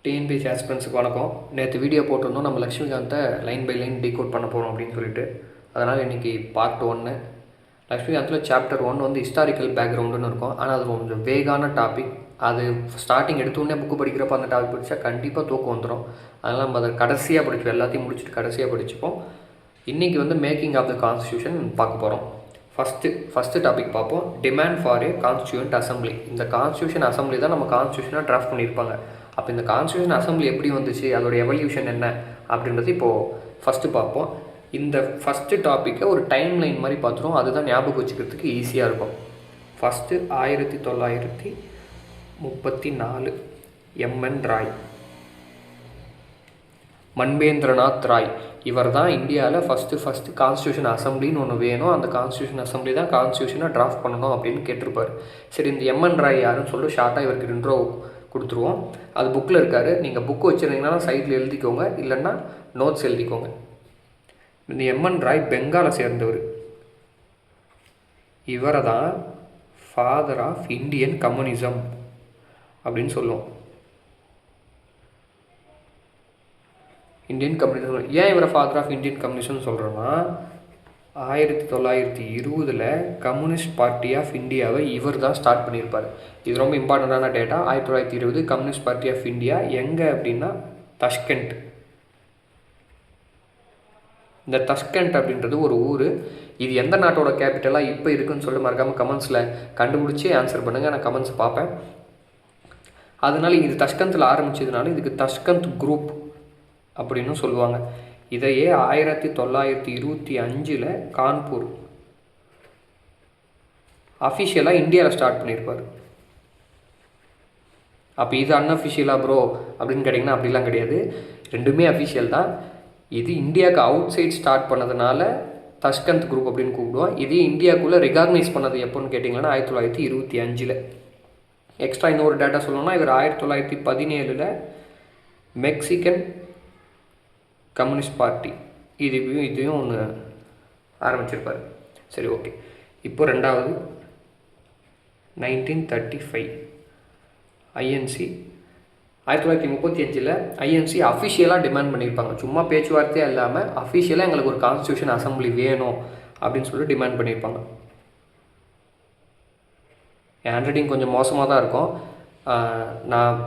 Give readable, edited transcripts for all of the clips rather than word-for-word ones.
TNPSC ஆஸ்பிரண்ட்ஸுக்கு வணக்கம். நேற்று video போட்டிருந்தோம் நம்ம லக்ஷ்மிகாந்தை லைன் பை லைன் டீகோட் பண்ண போகிறோம் அப்படின்னு சொல்லிட்டு. அதனால் இன்றைக்கி பார்ட் 1. லக்ஷ்மிகாந்தில் சாப்டர் 1 வந்து ஹிஸ்டாரிக்கல் பேக்ரவுண்டுன்னு இருக்கும். ஆனால் அது கொஞ்சம் வேகான டாபிக். அது ஸ்டார்டிங் எடுத்தோடனே புக்கு படிக்கிறப்ப அந்த டாபிக் படித்தா கண்டிப்பாக தூக்கம் வந்துடும். அதனால் நம்ம அதை கடைசியாக படிப்போம், எல்லாத்தையும் முடிச்சுட்டு கடைசியாக படிச்சுப்போம். இன்றைக்கி வந்து மேக்கிங் ஆஃப் த கான்ஸ்டியூஷன் பார்க்க போகிறோம். ஃபஸ்ட்டு டாபிக் பார்ப்போம், demand for A constituent assembly. இந்த கான்ஸ்டியூஷன் அசம்பிளி தான் நம்ம கான்ஸ்டியூஷனாக டிராஃப்ட் பண்ணியிருப்பாங்க. அப்போ இந்த கான்ஸ்டியூஷன் அசம்பிளி எப்படி வந்துச்சு, அதோட எவல்யூஷன் என்ன அப்படின்றது இப்போது ஃபஸ்ட்டு பார்ப்போம். இந்த ஃபஸ்ட்டு டாப்பிக்கை ஒரு டைம் லைன் மாதிரி பார்த்துருவோம், அதுதான் ஞாபகம் வச்சுக்கிறதுக்கு ஈஸியாக இருக்கும். First 1934 MN Roy, Manvendranath Roy. இவர் தான் இந்தியாவில் ஃபஸ்ட்டு கான்ஸ்டியூஷன் அசம்பிளின்னு ஒன்று வேணும், அந்த கான்ஸ்டியூஷன் அசம்பிளி தான் கான்ஸ்டியூஷனை டிராஃப்ட் பண்ணணும் அப்படின்னு கேட்டிருப்பார். சரி, இந்த எம்என் ராய் யாருன்னு சொல்லிட்டு ஷார்ட்டாக இவருக்கு இன்ட்ரோ கொடுத்துருவோம். அது புக்கில் இருக்கார். நீங்கள் புக்கு வச்சுருந்தீங்கன்னா சைடில் எழுதிக்கோங்க, இல்லைன்னா நோட்ஸ் எழுதிக்கோங்க. இந்த எம்என் ராய் பெங்காலை சேர்ந்தவர். இவரை தான் ஃபாதர் ஆஃப் இந்தியன் கம்யூனிசம் அப்படின்னு சொல்லுவோம். இந்தியன் கம்யூனிசம் ஏன் இவரை ஃபாதர் ஆஃப் இந்தியன் கம்யூனிசம் சொல்கிறோன்னா, 1920 கம்யூனிஸ்ட் பார்ட்டி ஆஃப் இந்தியாவை இவர் தான் ஸ்டார்ட் பண்ணியிருப்பார். இது ரொம்ப இம்பார்ட்டண்ட்டான data. 1920 communist party of India எங்கே அப்படின்னா தஷ்கண்ட். இந்த தஷ்கண்ட் அப்படின்றது ஒரு ஊர். இது எந்த நாட்டோட கேபிட்டலாக இப்போ இருக்குன்னு சொல்லிட்டு மறக்காமல் கமெண்ட்ஸில் கண்டுபிடிச்சி ஆன்சர் பண்ணுங்கள். நான் கமெண்ட்ஸ் பார்ப்பேன். அதனால இது தஷ்கந்தில் ஆரம்பித்ததுனால இதுக்கு தஷ்கந்த் குரூப் அப்படின்னு சொல்லுவாங்க. இதையே 1925 கான்பூர் அஃபிஷியலாக இந்தியாவில் ஸ்டார்ட் பண்ணியிருப்பார். அப்போ இது அன்அஃபிஷியலாக ப்ரோ அப்படின்னு கேட்டிங்கன்னா அப்படிலாம் கிடையாது, ரெண்டுமே அஃபிஷியல் தான். இது இந்தியாவுக்கு அவுட் சைட் ஸ்டார்ட் பண்ணதுனால தஷ்கந்த் குரூப் அப்படின்னு கூப்பிடுவோம். இது இந்தியாவுக்குள்ளே ரெகாக்னைஸ் பண்ணது எப்போன்னு கேட்டிங்கன்னா 1925. எக்ஸ்ட்ரா இன்னொரு டேட்டா சொல்லணும்னா, இவர் 1917 மெக்சிகன் கம்யூனிஸ்ட் பார்ட்டி இதையும் ஒன்று ஆரம்பிச்சிருப்பார். சரி, ஓகே. இப்போ ரெண்டாவது 1935 ஐஎன்சி. 1935 ஐஎன்சி அஃபிஷியலாக டிமாண்ட் பண்ணியிருப்பாங்க. சும்மா பேச்சுவார்த்தையாக இல்லாமல் அஃபிஷியலாக எங்களுக்கு ஒரு கான்ஸ்டியூஷன் அசம்பிளி வேணும் அப்படின்னு சொல்லிட்டு டிமாண்ட் பண்ணியிருப்பாங்க. என் ஹேண்ட்ரைட்டிங் கொஞ்சம் மோசமாக தான் இருக்கும். நான்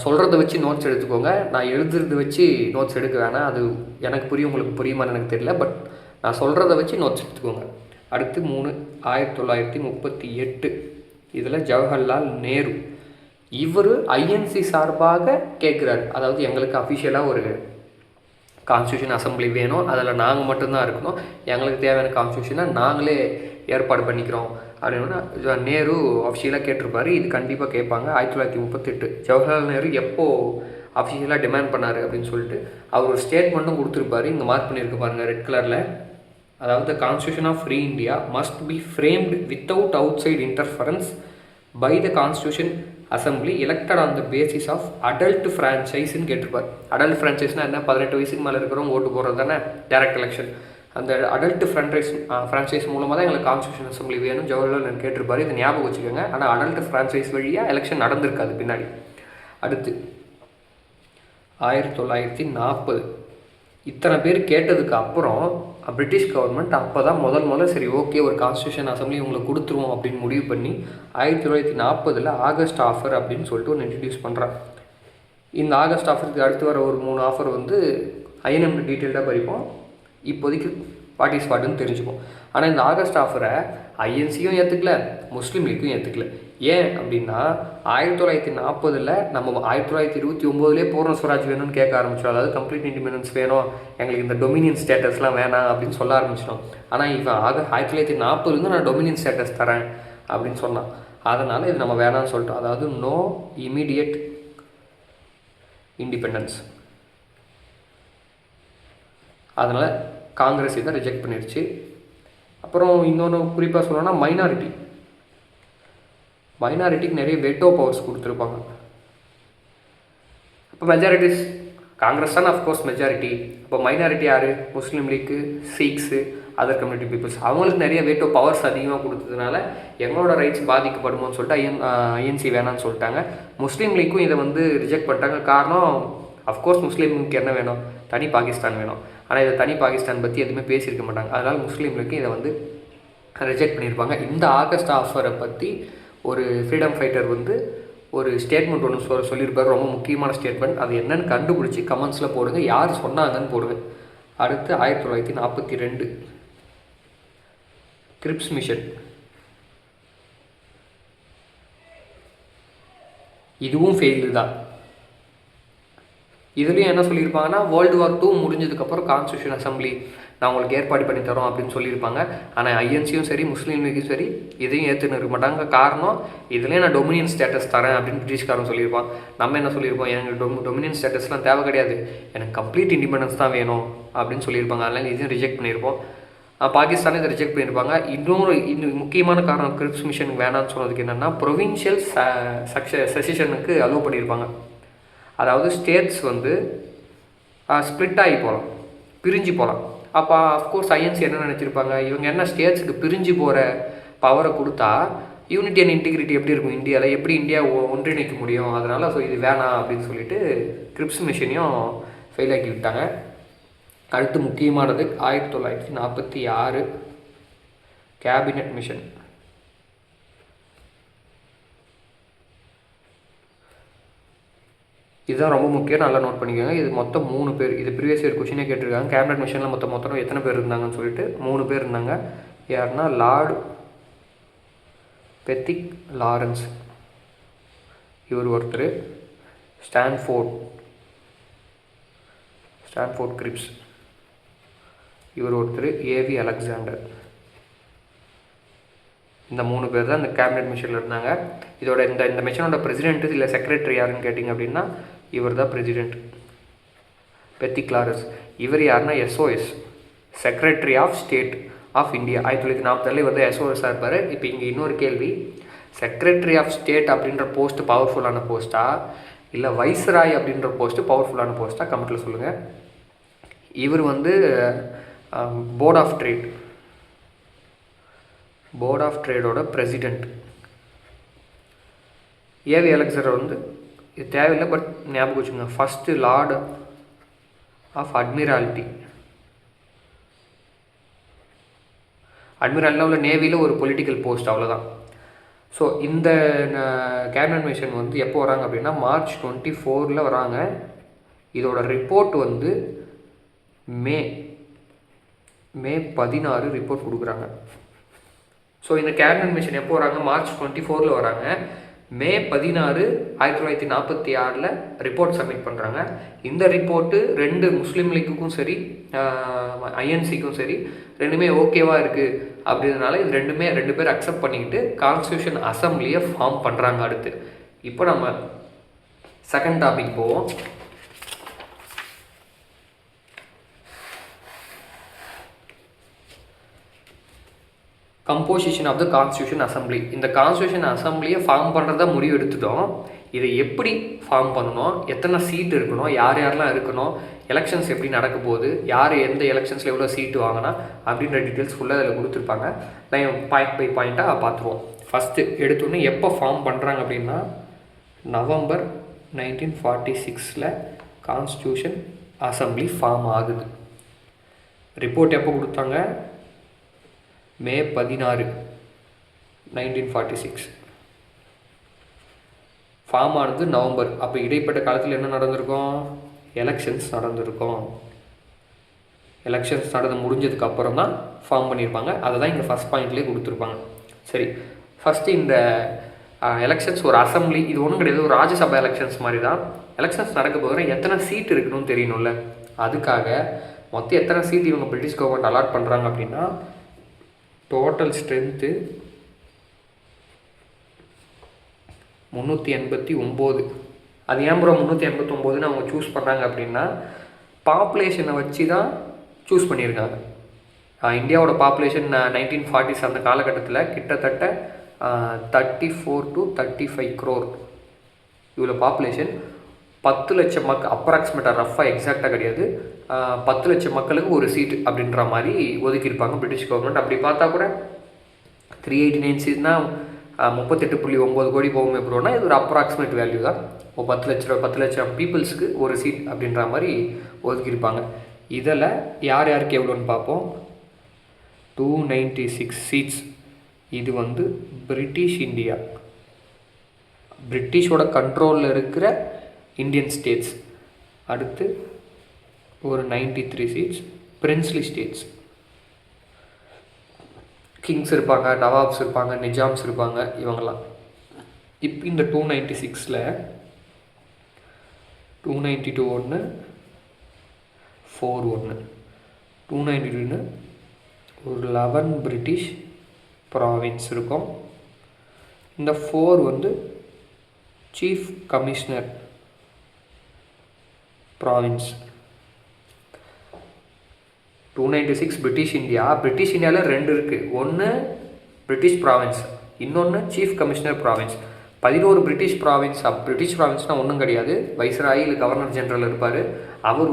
சொல்கிறத வச்சு நோட்ஸ் எடுத்துக்கோங்க. நான் எழுதுறத வச்சு நோட்ஸ் எடுக்க வேணாம். அது எனக்கு புரியும், உங்களுக்கு புரியுமான்னு எனக்கு தெரியல. பட் நான் சொல்கிறத வச்சு நோட்ஸ் எடுத்துக்கோங்க. அடுத்து 3 1938 இதில் ஜவஹர்லால் நேரு. இவர் ஐஎன்சி சார்பாக கேட்குறாரு. அதாவது எங்களுக்கு அஃபிஷியலாக ஒரு கான்ஸ்டியூஷன் அசம்பிளி வேணும், அதில் நாங்கள் மட்டும்தான் இருக்கணும், எங்களுக்கு தேவையான கான்ஸ்டியூஷனை நாங்களே ஏற்பாடு பண்ணிக்கிறோம் அப்படின்னா நேரு அஃபிஷியலாக கேட்டிருப்பாரு. இது கண்டிப்பாக கேட்பாங்க. 1938 ஜவஹர்லால் நேரு எப்போது அஃபிஷியலாக டிமாண்ட் பண்ணார் அப்படின்னு சொல்லிட்டு அவர் ஒரு ஸ்டேட்மெண்ட்டும் கொடுத்துருப்பாரு. இங்கே மார்க் பண்ணியிருக்க பாருங்கள் ரெட் கலரில். அதாவது constitution of free India must be framed without outside interference by the constitution assembly elected on the basis of adult ஃப்ரான்ச்சைஸ்ன்னு கேட்டிருப்பார். அடல்ட் ஃப்ரான்ச்சைஸ்னால் என்ன, 18 வயசுக்கு மேலே இருக்கிறவங்க ஓட்டு போடுறது தானே, டேரக்ட் எலெக்ஷன். அந்த அடல்ட் ஃப்ரான்ச்சைஸ் மூலமாக தான் எங்களுக்கு கான்ஸ்டியூஷன் அசம்பிளி வேணும் ஜவஹர்லால் நேரு கேட்டிருப்பாரு. இதை ஞாபகம் வச்சுக்கோங்க. ஆனால் அடல்ட் ஃப்ரான்ச்சைஸ் வழியாக எலெக்ஷன் நடந்திருக்காது பின்னாடி. அடுத்து 1940 இத்தனை பேர் கேட்டதுக்கு அப்புறம் பிரிட்டிஷ் கவர்மெண்ட் அப்போ தான் முதல்ல சரி ஓகே ஒரு கான்ஸ்டியூஷன் அசம்பிளி உங்களுக்கு கொடுத்துருவோம் அப்படின்னு முடிவு பண்ணி 1940 ஆகஸ்ட் ஆஃபர் அப்படின்னு சொல்லிட்டு ஒன்று இன்ட்ரடியூஸ் பண்ணுறாங்க. இந்த ஆகஸ்ட் ஆஃபருக்கு அடுத்து வர ஒரு 3 ஆஃபர் வந்து ஐஎன்எம் டீட்டெயில்டாக படிப்போம். இப்போதைக்கு வாட் இஸ் வாட்டுன்னு தெரிஞ்சுப்போம். ஆனால் இந்த ஆகஸ்ட் ஆஃபரை ஐஎன்சியும் ஏற்றுக்கல, முஸ்லீம் லீக்கும் ஏற்றுக்கல. ஏன் அப்படின்னா 1940 நம்ம 1929 பூர்ண ஸ்வராஜ் வேணும்னு கேட்க ஆரம்பிச்சோம். அதாவது கம்ப்ளீட் இண்டிபெண்டன்ஸ் வேணும், எங்களுக்கு இந்த டொமினியன் ஸ்டேட்டஸ்லாம் வேணாம் அப்படின்னு சொல்ல ஆரம்பிச்சிட்டோம். ஆனால் இவன் 1940 நான் டொமினியன் ஸ்டேட்டஸ் தரேன் அப்படின்னு சொன்னான். அதனால் இது நம்ம வேணாம்னு சொல்லிட்டோம். அதாவது நோ இமீடியட் இண்டிபெண்டன்ஸ். அதனால் காங்கிரஸ் இதை ரிஜெக்ட் பண்ணிடுச்சு. அப்புறம் இன்னொன்று குறிப்பாக சொல்லணும்னா மைனாரிட்டிக்கு நிறைய வெட்டோ பவர்ஸ் கொடுத்துருப்பாங்க. இப்போ மெஜாரிட்டிஸ் காங்கிரஸ் தான் அஃப்கோர்ஸ் மெஜாரிட்டி. இப்போ மைனாரிட்டி யார்? முஸ்லீம் லீக்கு, சீக்ஸு, அதர் கம்யூனிட்டி பீப்புள்ஸ். அவங்களுக்கு நிறைய வேட்டோ பவர்ஸ் அதிகமாக கொடுத்ததுனால எங்களோட ரைட்ஸ் பாதிக்கப்படுமோன்னு சொல்லிட்டு ஐஎன்சி வேணான்னு சொல்லிட்டாங்க. முஸ்லீம் லீக்கும் இதை வந்து ரிஜெக்ட் பண்ணிட்டாங்க. காரணம் அஃப்கோர்ஸ் முஸ்லீமுக்கு என்ன வேணும்? தனி பாகிஸ்தான் வேணும். ஆனால் இதை தனி பாகிஸ்தான் பற்றி எதுவுமே பேசியிருக்க மாட்டாங்க. அதனால் முஸ்லீம் லீக்கு இதை வந்து ரிஜெக்ட் பண்ணியிருப்பாங்க. இந்த ஆகஸ்ட் ஆஃபரை பற்றி ஒரு ஃப்ரீடம் ஃபைட்டர் வந்து ஒரு ஸ்டேட்மெண்ட் ஒன்று சொல்லியிருப்பார். ரொம்ப முக்கியமான ஸ்டேட்மெண்ட். அது என்னென்னு கண்டுபிடிச்சி கமெண்ட்ஸில் போடுங்க. யார் சொன்னாங்கன்னு போடுங்க. அடுத்து 1942 கிரிப்ஸ் மிஷன். இதுவும் ஃபெயிலு தான். இதுலேயும் என்ன சொல்லியிருப்பாங்கன்னா, வேர்ல்டு வார் 2 முடிஞ்சதுக்கப்புறம் கான்ஸ்டியூஷன் அசம்பிளி நான் உங்களுக்கு ஏற்பாடு பண்ணி தரோம் அப்படின்னு சொல்லியிருப்பாங்க. ஆனால் ஐஎன்சியும் சரி முஸ்லீம் லீக்கும் சரி இதையும் ஏற்றுன்னு இருக்க மாட்டாங்க. காரணம், இதுலேயே நான் டொமினியன் ஸ்டேட்டஸ் தரேன் அப்படின்னு பிரிட்டிஷ்காரன் சொல்லியிருப்பான். நம்ம என்ன சொல்லியிருப்போம்? எனக்கு டொமினியன் ஸ்டேட்டஸ்லாம் தேவை கிடையாது, எனக்கு கம்ப்ளீட் இண்டிபெண்டன்ஸ் தான் வேணும் அப்படின்னு சொல்லியிருப்பாங்க. அதனால் இதையும் ரிஜெக்ட் பண்ணியிருப்போம். பாகிஸ்தானே இதை ரிஜெக்ட் பண்ணியிருப்பாங்க. இன்னும் முக்கியமான காரணம் கிரிப்ஸ் மிஷனுக்கு வேணான்னு சொன்னதுக்கு என்னென்னா, ப்ரொவின்ஷியல் செசிஷனுக்கு அலோவ் பண்ணியிருப்பாங்க. அதாவது ஸ்டேட்ஸ் வந்து ஸ்ப்ளிட் ஆகி போகலாம், பிரிஞ்சு போகலாம். அப்போ அஃப்கோர்ஸ் ஐஎன்சி என்ன நினச்சிருப்பாங்க, இவங்க என்ன ஸ்டேட்ஸுக்கு பிரிஞ்சு போகிற பவரை கொடுத்தா யூனிட்டி அண்ட் இன்டிகிரிட்டி எப்படி இருக்கும் இந்தியாவில், எப்படி இந்தியா ஒன்றிணைக்க முடியும், அதனால் ஸோ இது வேணாம் அப்படின்னு சொல்லிட்டு கிரிப்ஸ் மிஷனையும் ஃபெயில் ஆக்கி விட்டாங்க. அடுத்து முக்கியமானது 1946 கேபினட் மிஷன். இதுதான் ரொம்ப முக்கியம், நல்லா நோட் பண்ணிக்கோங்க. இது மொத்தம் 3 பேர். இது ப்ரீவியஸ் இயர் கொஷினே கேட்டிருக்காங்க. கேபினட் மிஷனில் மொத்தம் எத்தனை பேர் இருந்தாங்கன்னு சொல்லிட்டு 3 பேர் இருந்தாங்க. யாருன்னா லார்டு பெத்திக் லாரன்ஸ், இவர் ஒருத்தர். ஸ்டான்ஃபோர்ட் கிரிப்ஸ், இவர் ஒருத்தர். AV Alexander. இந்த 3 பேர் தான் இந்த கேபினட் மிஷனில் இருந்தாங்க. இதோட இந்த மிஷனோட பிரசிடென்ட்டு இல்லை செக்ரட்டரி யாருன்னு கேட்டிங்க அப்படின்னா இவர் தான் பிரசிடென்ட், பெத்திக் லாரன்ஸ். இவர் யாருன்னா SOS, secretary of state of India. 1947 வந்து எஸ்ஓஎஸ்ஸாக இருப்பார். இப்போ இங்கே இன்னொரு கேள்வி, செக்ரட்டரி ஆஃப் ஸ்டேட் அப்படின்ற போஸ்ட் பவர்ஃபுல்லான போஸ்ட்டா இல்லை வைஸ்ராய் அப்படின்ற போஸ்ட்டு பவர்ஃபுல்லான போஸ்ட்டாக கமெண்ட்டில் சொல்லுங்கள். இவர் வந்து போர்ட் ஆஃப் ட்ரேடோட பிரசிடெண்ட். ஏவி அலெக்சாண்டர் வந்து இது தேவையில்லை, பட் ஞாபகம் வச்சுங்க. ஃபஸ்ட்டு லார்டு ஆஃப் அட்மிராலிட்டி உள்ள நேவியில் ஒரு பொலிட்டிக்கல் போஸ்ட், அவ்வளோதான். ஸோ இந்த கேபினட் மிஷன் வந்து எப்போ வராங்க அப்படின்னா March 24 வராங்க. இதோட ரிப்போர்ட் வந்து மே 16 ரிப்போர்ட் கொடுக்குறாங்க. ஸோ இந்த கேபினட் மிஷன் எப்போ வராங்க? March 24 வராங்க. May 16 1946 ரிப்போர்ட் சப்மிட் பண்ணுறாங்க. இந்த ரிப்போர்ட்டு 2 முஸ்லீம் லீக்குக்கும் சரி ஐஎன்சிக்கும் சரி ரெண்டுமே ஓகேவாக இருக்குது. அப்படின்றனால இது 2 பேர் அக்செப்ட் பண்ணிக்கிட்டு கான்ஸ்டியூஷன் அசம்பிளியை ஃபார்ம் பண்ணுறாங்க. அடுத்து இப்போ நம்ம செகண்ட் டாபிக் போவோம். Composition of the constitution assembly. இந்த கான்ஸ்டியூஷன் அசம்பிளியை ஃபார்ம் பண்ணுறதா முடிவு எடுத்துட்டோம். இதை எப்படி ஃபார்ம் பண்ணணும், எத்தனை சீட் இருக்கணும், யாரெல்லாம் இருக்கணும், எலெக்ஷன்ஸ் எப்படி நடக்க போகுது, யார் எந்த எலெக்ஷன்ஸில் எவ்வளோ சீட்டு வாங்கினா அப்படின்ற டீட்டெயில்ஸ் ஃபுல்லாக அதில் கொடுத்துருப்பாங்க. நான் பாயிண்ட் பை பாயிண்ட்டாக பார்த்துருவோம். ஃபஸ்ட்டு எடுத்தோன்னே எப்போ ஃபார்ம் பண்ணுறாங்க அப்படின்னா November 1946 கான்ஸ்டியூஷன் அசம்பிளி ஃபார்ம் ஆகுது. ரிப்போர்ட் எப்போ கொடுத்தாங்க? May 16 1946. ஃபார்ம் ஆனது நவம்பர். அப்போ இடைப்பட்ட காலத்தில் என்ன நடந்திருக்கும்? எலெக்ஷன்ஸ் நடந்திருக்கும். எலெக்ஷன்ஸ் நடந்து முடிஞ்சதுக்கு அப்புறம் தான் ஃபார்ம் பண்ணியிருப்பாங்க. அதை தான் இங்கே ஃபஸ்ட் பாயிண்ட்லேயே கொடுத்துருப்பாங்க. சரி, ஃபஸ்ட்டு இந்த எலெக்ஷன்ஸ் ஒரு அசம்பிளி, இது ஒன்றும் கிடையாது, ஒரு ராஜ்யசபா எலெக்ஷன்ஸ் மாதிரி தான். எலெக்ஷன்ஸ் நடக்க போகிற எத்தனை சீட் இருக்கணும்னு தெரியணும்ல, அதுக்காக மொத்தம் எத்தனை சீட் இவங்க பிரிட்டிஷ் கவர்மெண்ட் அலாட் பண்ணுறாங்க அப்படின்னா டோட்டல் ஸ்ட்ரென்த்து 389. அது ஏன் ப்ரோ 389ன்னு அவங்க சூஸ் பண்ணுறாங்க அப்படின்னா பாப்புலேஷனை வச்சு தான் சூஸ் பண்ணியிருக்காங்க. இந்தியாவோட பாப்புலேஷன் 1940s அந்த காலகட்டத்தில் கிட்டத்தட்ட 34 to 35 crore இவ்வளோ பாப்புலேஷன். 10 லட்சம் மக்கள் அப்ராக்சிமேட்டாக ரஃபாக எக்ஸாக்டாக கிடையாது, 10 லட்சம் மக்களுக்கு ஒரு சீட்டு அப்படின்ற மாதிரி ஒதுக்கியிருப்பாங்க பிரிட்டிஷ் கவர்மெண்ட். அப்படி பார்த்தா கூட 389 சீட்னால் 38.9 கோடி போகுமே ப்ரோனா இது ஒரு அப்ராக்சிமேட் வேல்யூ தான். 10 லட்சம் பீப்புள்ஸுக்கு ஒரு சீட் அப்படின்ற மாதிரி ஒதுக்கியிருப்பாங்க. இதில் யார் யாருக்கு எவ்வளோன்னு பார்ப்போம். 296 சீட்ஸ் இது வந்து பிரிட்டிஷ் இந்தியா, பிரிட்டிஷோட கண்ட்ரோலில் இருக்கிற இந்தியன் ஸ்டேட்ஸ். அடுத்து ஒரு 93 சீட்ஸ் பிரின்ஸ்லி ஸ்டேட்ஸ், கிங்ஸ் இருப்பாங்க, நவாப்ஸ் இருப்பாங்க, நிஜாம்ஸ் இருப்பாங்க, இவங்கெல்லாம். இப்போ இந்த 296ல் 292 ஒன்று, 4 ஒன்று, 292 ஒரு 11 பிரிட்டிஷ் ப்ராவின்ஸ் இருக்கும். இந்த 4 வந்து chief commissioner province. 296 British India. British இந்தியாவில் 2 இருக்குது. ஒன்று பிரிட்டிஷ் ப்ராவின்ஸ், இன்னொன்று chief commissioner province. 11 British province. British ப்ராவின்ஸ்னால் ஒன்றும் கிடையாது, வைஸ்ராயி இல்லை கவர்னர் ஜெனரல் இருப்பார். அவர்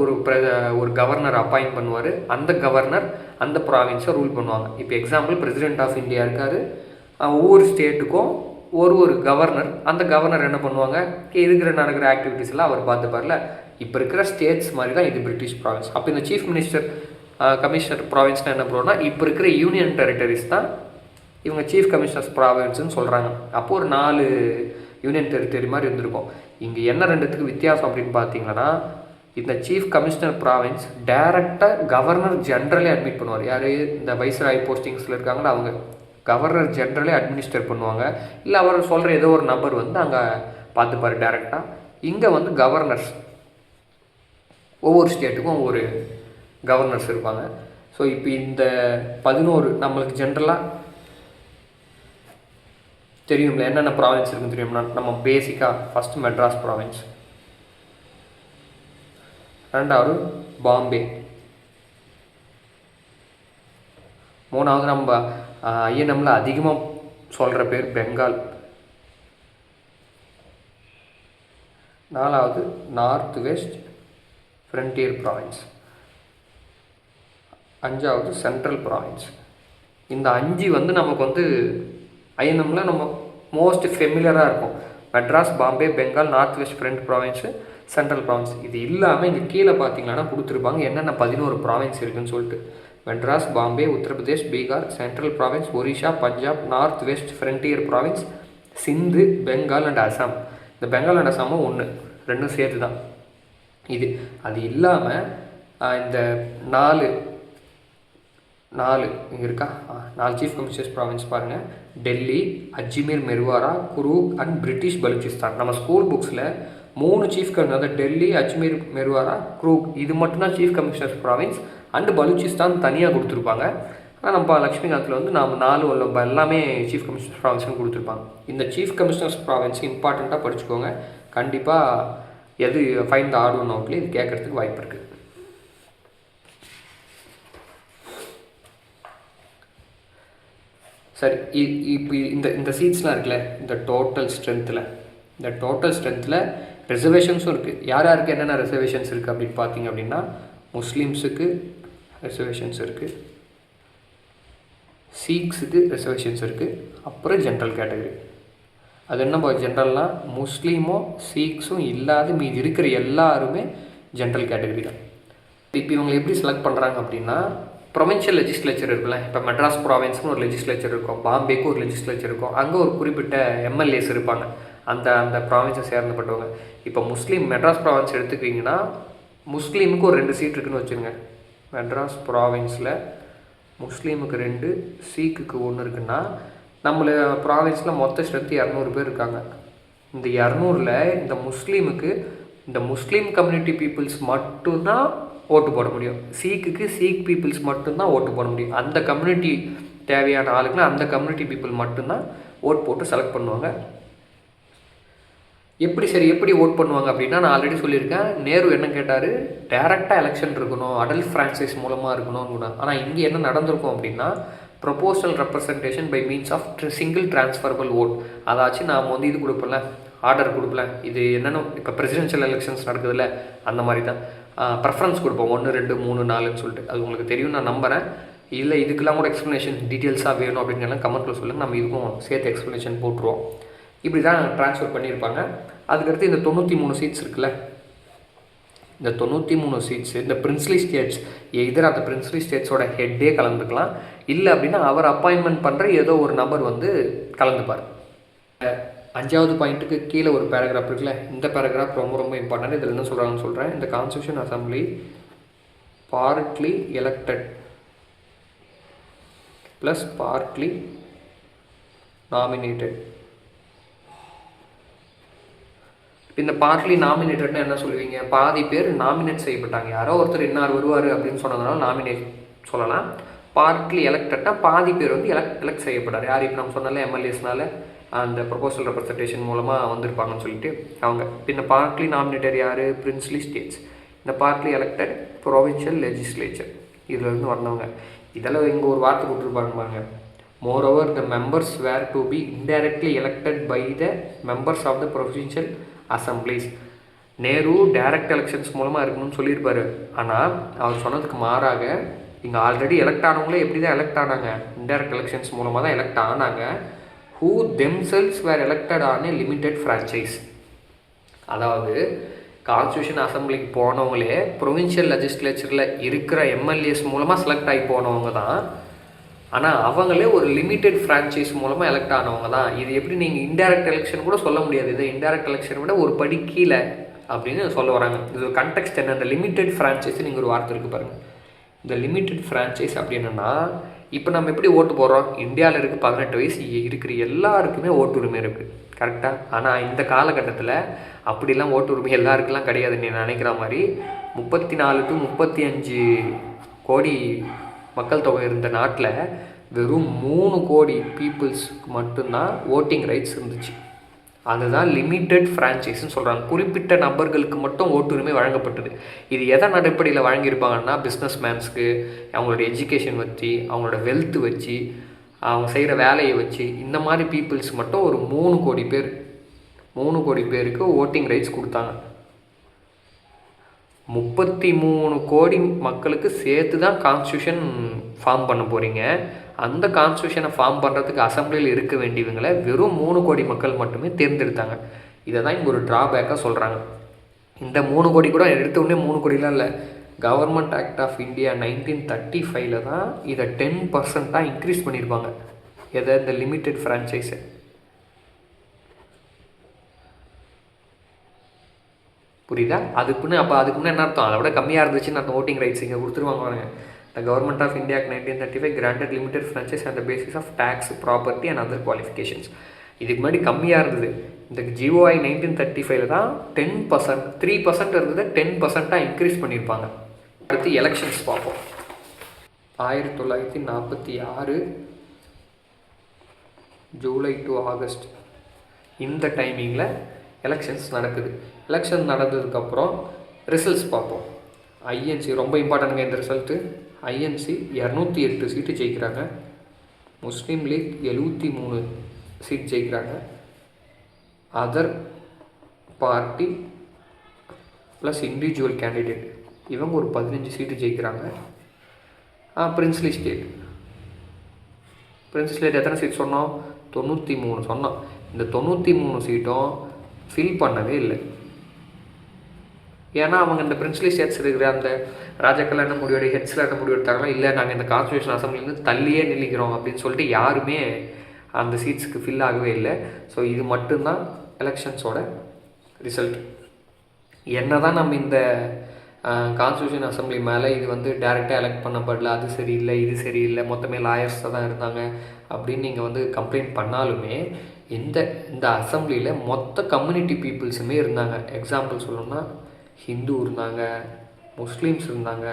ஒரு கவர்னர் அப்பாயிண்ட் பண்ணுவார். அந்த கவர்னர் அந்த ப்ராவின்ஸை ரூல் பண்ணுவாங்க. இப்போ எக்ஸாம்பிள் பிரசிடென்ட் ஆஃப் இந்தியா இருக்கார். ஒவ்வொரு ஸ்டேட்டுக்கும் ஒரு கவர்னர். அந்த கவர்னர் என்ன பண்ணுவாங்க, நடக்கிற ஆக்டிவிட்டீஸ் எல்லாம் அவர் பார்த்துப்பார்ல. இப்போ இருக்கிற ஸ்டேட்ஸ் மாதிரி தான் இது பிரிட்டிஷ் ப்ராவின்ஸ். அப்போ இந்த சீஃப் மினிஸ்டர் கமிஷனர் ப்ராவின்ஸ்னால் என்ன பண்ணுவோம்னா, இப்போ இருக்கிற யூனியன் டெரிட்டரிஸ் தான் இவங்க சீஃப் கமிஷனர்ஸ் ப்ராவின்ஸ்னு சொல்கிறாங்க. அப்போது ஒரு 4 யூனியன் டெரிட்டரி மாதிரி இருந்திருக்கும். இங்கே என்ன ரெண்டுத்துக்கு வித்தியாசம் அப்படின்னு பார்த்தீங்கன்னா, இந்த சீஃப் கமிஷனர் ப்ராவின்ஸ் டைரெக்டாக கவர்னர் ஜென்ரலே அட்மிட் பண்ணுவார். யார் இந்த வைஸ்ராய் போஸ்டிங்ஸில் இருக்காங்களோ அவங்க கவர்னர் ஜென்ரலே அட்மினிஸ்டர் பண்ணுவாங்க. இல்லை அவர் சொல்கிற ஏதோ ஒரு நபர் வந்து அங்கே பார்த்துப்பார் டைரெக்டாக. இங்கே வந்து கவர்னர்ஸ், ஒவ்வொரு ஸ்டேட்டுக்கும் ஒவ்வொரு கவர்னர்ஸ் இருப்பாங்க. ஸோ இப்போ இந்த 11 நம்மளுக்கு ஜென்ரலாக தெரியும்ல என்னென்ன ப்ராவின்ஸ் இருக்குன்னு தெரியும்னா, நம்ம பேசிக்காக ஃபஸ்ட்டு மெட்ராஸ் ப்ராவின்ஸ், ரெண்டாவது பாம்பே, மூணாவது நம்ம ஐஎன்எம்மில் அதிகமாக சொல்கிற பேர் பெங்கால், நாலாவது நார்த் வெஸ்ட் ஃப்ரண்டியர் ப்ராவின்ஸ், அஞ்சாவது சென்ட்ரல் ப்ராவின்ஸ். இந்த 5 வந்து நமக்கு வந்து ஐஎன்எம்மில் நம்ம மோஸ்ட் ஃபெமிலியராக இருக்கும். Madras, Bombay, Bengal, north west front ப்ராவின்ஸு, central province. இது இல்லாமல் இங்கே கீழே பார்த்தீங்கன்னா கொடுத்துருப்பாங்க என்னென்ன 11 ப்ராவின்ஸ் இருக்குதுன்னு சொல்லிட்டு. Madras, Bombay, Uttar Pradesh, Bihar, central province, Orissa, Punjab, north west frontier province, Sindhu, Bengal and Assam. இந்த பெங்கால் அண்ட் அசாமும் 2 சேர்த்து தான் இது. அது இல்லாமல் இந்த 4 இங்கே இருக்கா, 4 சீஃப் கமிஷனர்ஸ் ப்ராவின்ஸ் பாருங்கள். Delhi, Ajmer, Merwara, Coorg and British Baluchistan. நம்ம ஸ்கூல் புக்ஸில் 3 சீஃப் கமிஷனர், அதாவது டெல்லி, அஜ்மீர், மெர்வாரா, குரூக், இது மட்டும்தான் chief commissioners province. And Balochistan தனியாக கொடுத்துருப்பாங்க. ஆனால் நம்ம லக்ஷ்மிகாந்தில் வந்து நம்ம 4 எல்லாமே சீஃப் கமிஷனர்ஸ் ப்ராவின்ஸ்னு கொடுத்துருப்பாங்க. இந்த சீஃப் கமிஷனர்ஸ் ப்ராவின்ஸ் இம்பார்ட்டண்ட்டாக படிச்சுக்கோங்க. கண்டிப்பாக எது ஃபைன் த ஆட் ஒன் அவுட்லேயே இது கேட்குறதுக்கு வாய்ப்பு இருக்குது. சரி, இப்போ இந்த சீட்ஸ்லாம் இருக்குல்ல, இந்த டோட்டல் ஸ்ட்ரென்த்தில் ரிசர்வேஷன்ஸும் இருக்குது. யார் யாருக்கு என்னென்ன ரிசர்வேஷன்ஸ் இருக்குது அப்படின்னு பார்த்தீங்க அப்படின்னா, முஸ்லீம்ஸுக்கு ரிசர்வேஷன்ஸ் இருக்குது, சீக்ஸுக்கு ரிசர்வேஷன்ஸ் இருக்குது, அப்புறம் ஜென்ரல் கேட்டகரி. அது என்ன ஜென்ரல்னால் முஸ்லீமும் சீக்ஸும் இல்லாத மீதி இருக்கிற எல்லாருமே ஜென்ரல் கேட்டகரி தான். இப்போ இவங்களை எப்படி செலக்ட் பண்ணுறாங்க அப்படின்னா, ப்ரொவின்ஷியல் லெஜிஸ்லேச்சர் இருக்குல்ல, இப்போ மெட்ராஸ் ப்ராவின்ஸ்னு ஒரு லெஜிஸ்லேச்சர் இருக்கும், பாம்பேக்கு ஒரு லெஜிஸ்லேச்சர் இருக்கும், அங்கே ஒரு குறிப்பிட்ட எம்எல்ஏஸ் இருப்பாங்க, அந்த ப்ராவின்ஸை சேர்ந்தப்பட்டவங்க. இப்போ மெட்ராஸ் ப்ராவின்ஸ் எடுத்துக்கிட்டிங்கன்னா முஸ்லீமுக்கு ஒரு 2 சீட் இருக்குதுன்னு வச்சுருங்க. மெட்ராஸ் ப்ராவின்ஸில் முஸ்லீமுக்கு 2, சீக்குக்கு 1 இருக்குன்னா, நம்மள ப்ராவின்ஸில் மொத்த ஸ்ட்ரென்த்து 200 பேர் இருக்காங்க. இந்த 200ல் இந்த முஸ்லீம் கம்யூனிட்டி பீப்புள்ஸ் மட்டும்தான் ஓட்டு போட முடியும். சீக்குக்கு சீக் பீப்புள்ஸ் மட்டும்தான் ஓட்டு போட முடியும். அந்த கம்யூனிட்டி தேவையான ஆளுக்குன்னா அந்த கம்யூனிட்டி பீப்புள் மட்டும்தான் ஓட் போட்டு செலக்ட் பண்ணுவாங்க. எப்படி ஓட் பண்ணுவாங்க அப்படின்னா, நான் ஆல்ரெடி சொல்லியிருக்கேன், நேரு என்ன கேட்டார், டைரெக்டாக எலெக்ஷன் இருக்கணும், அடல்ட் ஃப்ரான்ச்சைஸ் மூலமாக இருக்கணும். ஆனால் இங்கே என்ன நடந்திருக்கும் அப்படின்னா, proportional representation by means of single transferable vote. அதாச்சும் நாம் வந்து இது கொடுப்போம்ல, ஆர்டர் கொடுப்பல. இது என்னென்னு இப்போ பிரசிடென்ஷியல் எலெக்ஷன்ஸ் நடக்குதுல்ல, அந்த மாதிரி தான் ப்ரெஃபரன்ஸ் கொடுப்போம் 1 2 3 4ன்னு சொல்லிட்டு. அது உங்களுக்கு தெரியும் நான் நம்புகிறேன். இல்லை இதுக்கெல்லாம் கூட எக்ஸ்ப்ளனேஷன் டீட்டெயில்ஸாக வேணும் அப்படிங்கிறலாம் கமெண்ட்டில் சொல்லுங்கள், நம்ம இதுக்கும் சேர்த்து எக்ஸ்ப்ளனேஷன் போட்டுருவோம். இப்படி தான் ட்ரான்ஸ்ஃபர் பண்ணியிருப்பாங்க. அதுக்கடுத்து இந்த 93 சீட்ஸ் இருக்குல்ல, இந்த 93 சீட்ஸு இந்த பிரின்ஸ்லி ஸ்டேட்ஸ் எதிராக அந்த பிரின்ஸ்லி ஸ்டேட்ஸோட ஹெட்டே கலந்துக்கலாம், இல்லை அப்படின்னா அவர் அப்பாயின்மெண்ட் பண்ணுற ஏதோ ஒரு நபர் வந்து கலந்துப்பார். 5வது பாயிண்ட்டுக்கு கீழே ஒரு பேராகிராஃப் இருக்குல்ல, இந்த பேராகிராஃப் ரொம்ப ரொம்ப இம்பார்ட்டன்ட். இதில் என்ன சொல்கிறாங்கன்னு சொல்கிறேன். இந்த constitution assembly partly elected plus partly nominated. இந்த பார்ட்லி நாமினேட்டட்னா என்ன சொல்லுவீங்க? பாதி பேர் நாமினேட் செய்யப்பட்டாங்க, யாரோ ஒருத்தர் இன்னார் வருவார் அப்படின்னு சொன்னதுனால நாமினேட் சொல்லலாம். பார்ட்லி எலெக்டட்னா பாதி பேர் வந்து எலெக்ட் செய்யப்பட்டார். யார் இப்போ நம்ம சொன்னால எம்எல்ஏஸ்னால அந்த ப்ரொபோசல் ரெப்ரசன்டேஷன் மூலமாக வந்திருப்பாங்கன்னு சொல்லிட்டு அவங்க. இந்த பார்ட்லி நாமினேட்டர் யார்? Princely states. இந்த பார்ட்லி எலெக்டட் ப்ரொவின்ஷியல் லெஜிஸ்லேச்சர் இதிலேருந்து வந்தவங்க. இதெல்லாம் இங்கே ஒரு வார்த்தை கொடுத்துருப்பாங்க. Moreover, the members were to be indirectly elected by the members of the provincial assemblies. Nehru direct elections மூலமாக இருக்கணும்னு சொல்லியிருப்பார். ஆனால் அவர் சொன்னதுக்கு மாறாக இங்கே ஆல்ரெடி எலெக்ட் ஆனவங்களே எப்படி தான் எலெக்ட் ஆனாங்க? இன்டைரக்ட் எலெக்ஷன்ஸ் மூலமாக தான் எலெக்ட் ஆனாங்க. who themselves were elected on a limited franchise. அதாவது கான்ஸ்டியூஷன் அசம்பிளிக்கு போனவங்களே ப்ரொவின்ஷியல் லெஜிஸ்லேச்சரில் இருக்கிற எம்எல்ஏஸ் மூலமாக செலக்ட் ஆகி போனவங்க தான். ஆனால் அவங்களே ஒரு லிமிட்டெட் ஃப்ரான்ச்சைஸ் மூலமாக எலெக்ட் ஆனவங்க தான். இது எப்படி நீங்கள் இன்டைரக்ட் எலெக்ஷன் கூட சொல்ல முடியாது. இது இன்டைரக்ட் எலெக்ஷன் விட ஒரு படி கீழே அப்படின்னு சொல்ல வராங்க. இது ஒரு கண்டெக்ஸ்ட் என்ன, இந்த லிமிட்டெட் ஃப்ரான்ச்சைஸ் நீங்கள் ஒரு வார்த்தை இருக்குது பாருங்கள். இந்த லிமிட்டெட் ஃப்ரான்ச்சைஸ் அப்படின்னா இப்போ நம்ம எப்படி ஓட்டு போடுறோம்? இந்தியாவில் இருக்க 18 வயசு இருக்கிற எல்லாருக்குமே ஓட்டுரிமை இருக்குது, கரெக்டாக? ஆனால் இந்த காலகட்டத்தில் அப்படிலாம் ஓட்டுரிமை எல்லாருக்கெல்லாம் கிடையாது. நீ நினைக்கிற மாதிரி 34 to 35 கோடி மக்கள் தொகை இருந்த நாட்டில் வெறும் 3 கோடி பீப்புள்ஸ்க்கு மட்டும்தான் ஓட்டிங் ரைட்ஸ் இருந்துச்சு. அதுதான் லிமிட்டெட் ஃப்ரான்ச்சைஸ்ன்னு சொல்கிறாங்க. குறிப்பிட்ட நபர்களுக்கு மட்டும் ஓட்டுரிமை வழங்கப்பட்டது. இது எதன் அடிப்படையில் வழங்கியிருப்பாங்கன்னா, பிஸ்னஸ் மேன்ஸ்க்கு அவங்களோட எஜுகேஷன் வச்சு, அவங்களோட வெல்த் வச்சு, அவங்க செய்கிற வேலையை வச்சு, இந்த மாதிரி பீப்புள்ஸ் மட்டும் ஒரு 3 கோடி பேருக்கு ஓட்டிங் ரைட்ஸ் கொடுத்தாங்க. 33 கோடி மக்களுக்கு சேர்த்து தான் கான்ஸ்டியூஷன் ஃபார்ம் பண்ண போகிறீங்க. அந்த கான்ஸ்டியூஷனை ஃபார்ம் பண்ணுறதுக்கு அசம்பிளியில் இருக்க வேண்டியவங்களை வெறும் 3 கோடி மக்கள் மட்டுமே தேர்ந்தெடுத்தாங்க. இதை தான் இங்கே ஒரு ட்ராபேக்காக சொல்கிறாங்க. இந்த 3 கோடி கூட எடுத்தோடனே 3 கோடிலாம் இல்லை. கவர்மெண்ட் ஆக்ட் ஆஃப் இந்தியா 1935 தான் இதை 10% இன்க்ரீஸ் பண்ணியிருப்பாங்க. எதை? இந்த லிமிட்டெட் ஃப்ரான்ச்சைஸை. புரியுதா? அதுக்கு முன்னே என்ன அர்த்தம்? அதை விட கம்மியாக இருந்துச்சுன்னு அந்த ஓட்டிங் ரைட்ஸ் இங்கே கொடுத்துருவாங்க. The Government of India Act 1935 granted limited franchise on the basis of tax, property and other qualifications. இதுக்கு முன்னாடி கம்மியாக இருந்தது. இந்த GOI 1935 தான் 10%, 3% இருந்தது 10% இன்க்ரீஸ் பண்ணியிருப்பாங்க. அடுத்து எலெக்ஷன்ஸ் பார்ப்போம். 1946 ஜூலை டு ஆகஸ்ட் இந்த டைமிங்கில் எலெக்ஷன்ஸ் நடக்குது. எலெக்ஷன் நடந்ததுக்கப்புறம் ரிசல்ட்ஸ் பார்ப்போம். ஐஎன்சி ரொம்ப இம்பார்ட்டன்ட்ங்க இந்த ரிசல்ட்டு. ஐஎன்சி 208 சீட்டு ஜெயிக்கிறாங்க. முஸ்லீம் லீக் 73 சீட் ஜெயிக்கிறாங்க. Other party plus individual candidate இவங்க ஒரு 15 சீட்டு ஜெயிக்கிறாங்க. பிரின்ஸ்லி ஸ்டேட் எத்தனை சீட் சொன்னோம்? 93 சொன்னோம். இந்த 93 சீட்டும் ஃபில் பண்ணவே இல்லை. ஏன்னா அவங்க இந்த பிரின்ஸ்லி ஸ்டேட்ஸ் இருக்கிற அந்த ராஜாக்கள் என்ன முடிவு, ஹெட்ஸில் என்ன முடிவு எடுத்தாங்களோ, இல்லை நாங்கள் இந்த கான்ஸ்டியூஷன் அசம்பிளிலேருந்து தள்ளியே நிற்கிறோம் அப்படின்னு சொல்லிட்டு யாருமே அந்த சீட்ஸுக்கு ஃபில் ஆகவே இல்லை. ஸோ இது மட்டும்தான் எலெக்ஷன்ஸோட ரிசல்ட். என்ன தான் நம்ம இந்த கான்ஸ்டியூஷன் அசம்பிளி மேலே இது வந்து டைரெக்டாக எலெக்ட் பண்ணப்படல, அது சரியில்லை, இது சரியில்லை, மொத்தமே லாயர்ஸ் தான் இருந்தாங்க அப்படின்னு நீங்கள் வந்து கம்ப்ளைண்ட் பண்ணாலுமே இந்த அசம்பிளியில் மொத்த கம்யூனிட்டி பீப்புள்ஸுமே இருந்தாங்க. எக்ஸாம்பிள் சொல்லணும்னா ஹிந்து இருந்தாங்க, முஸ்லீம்ஸ் இருந்தாங்க,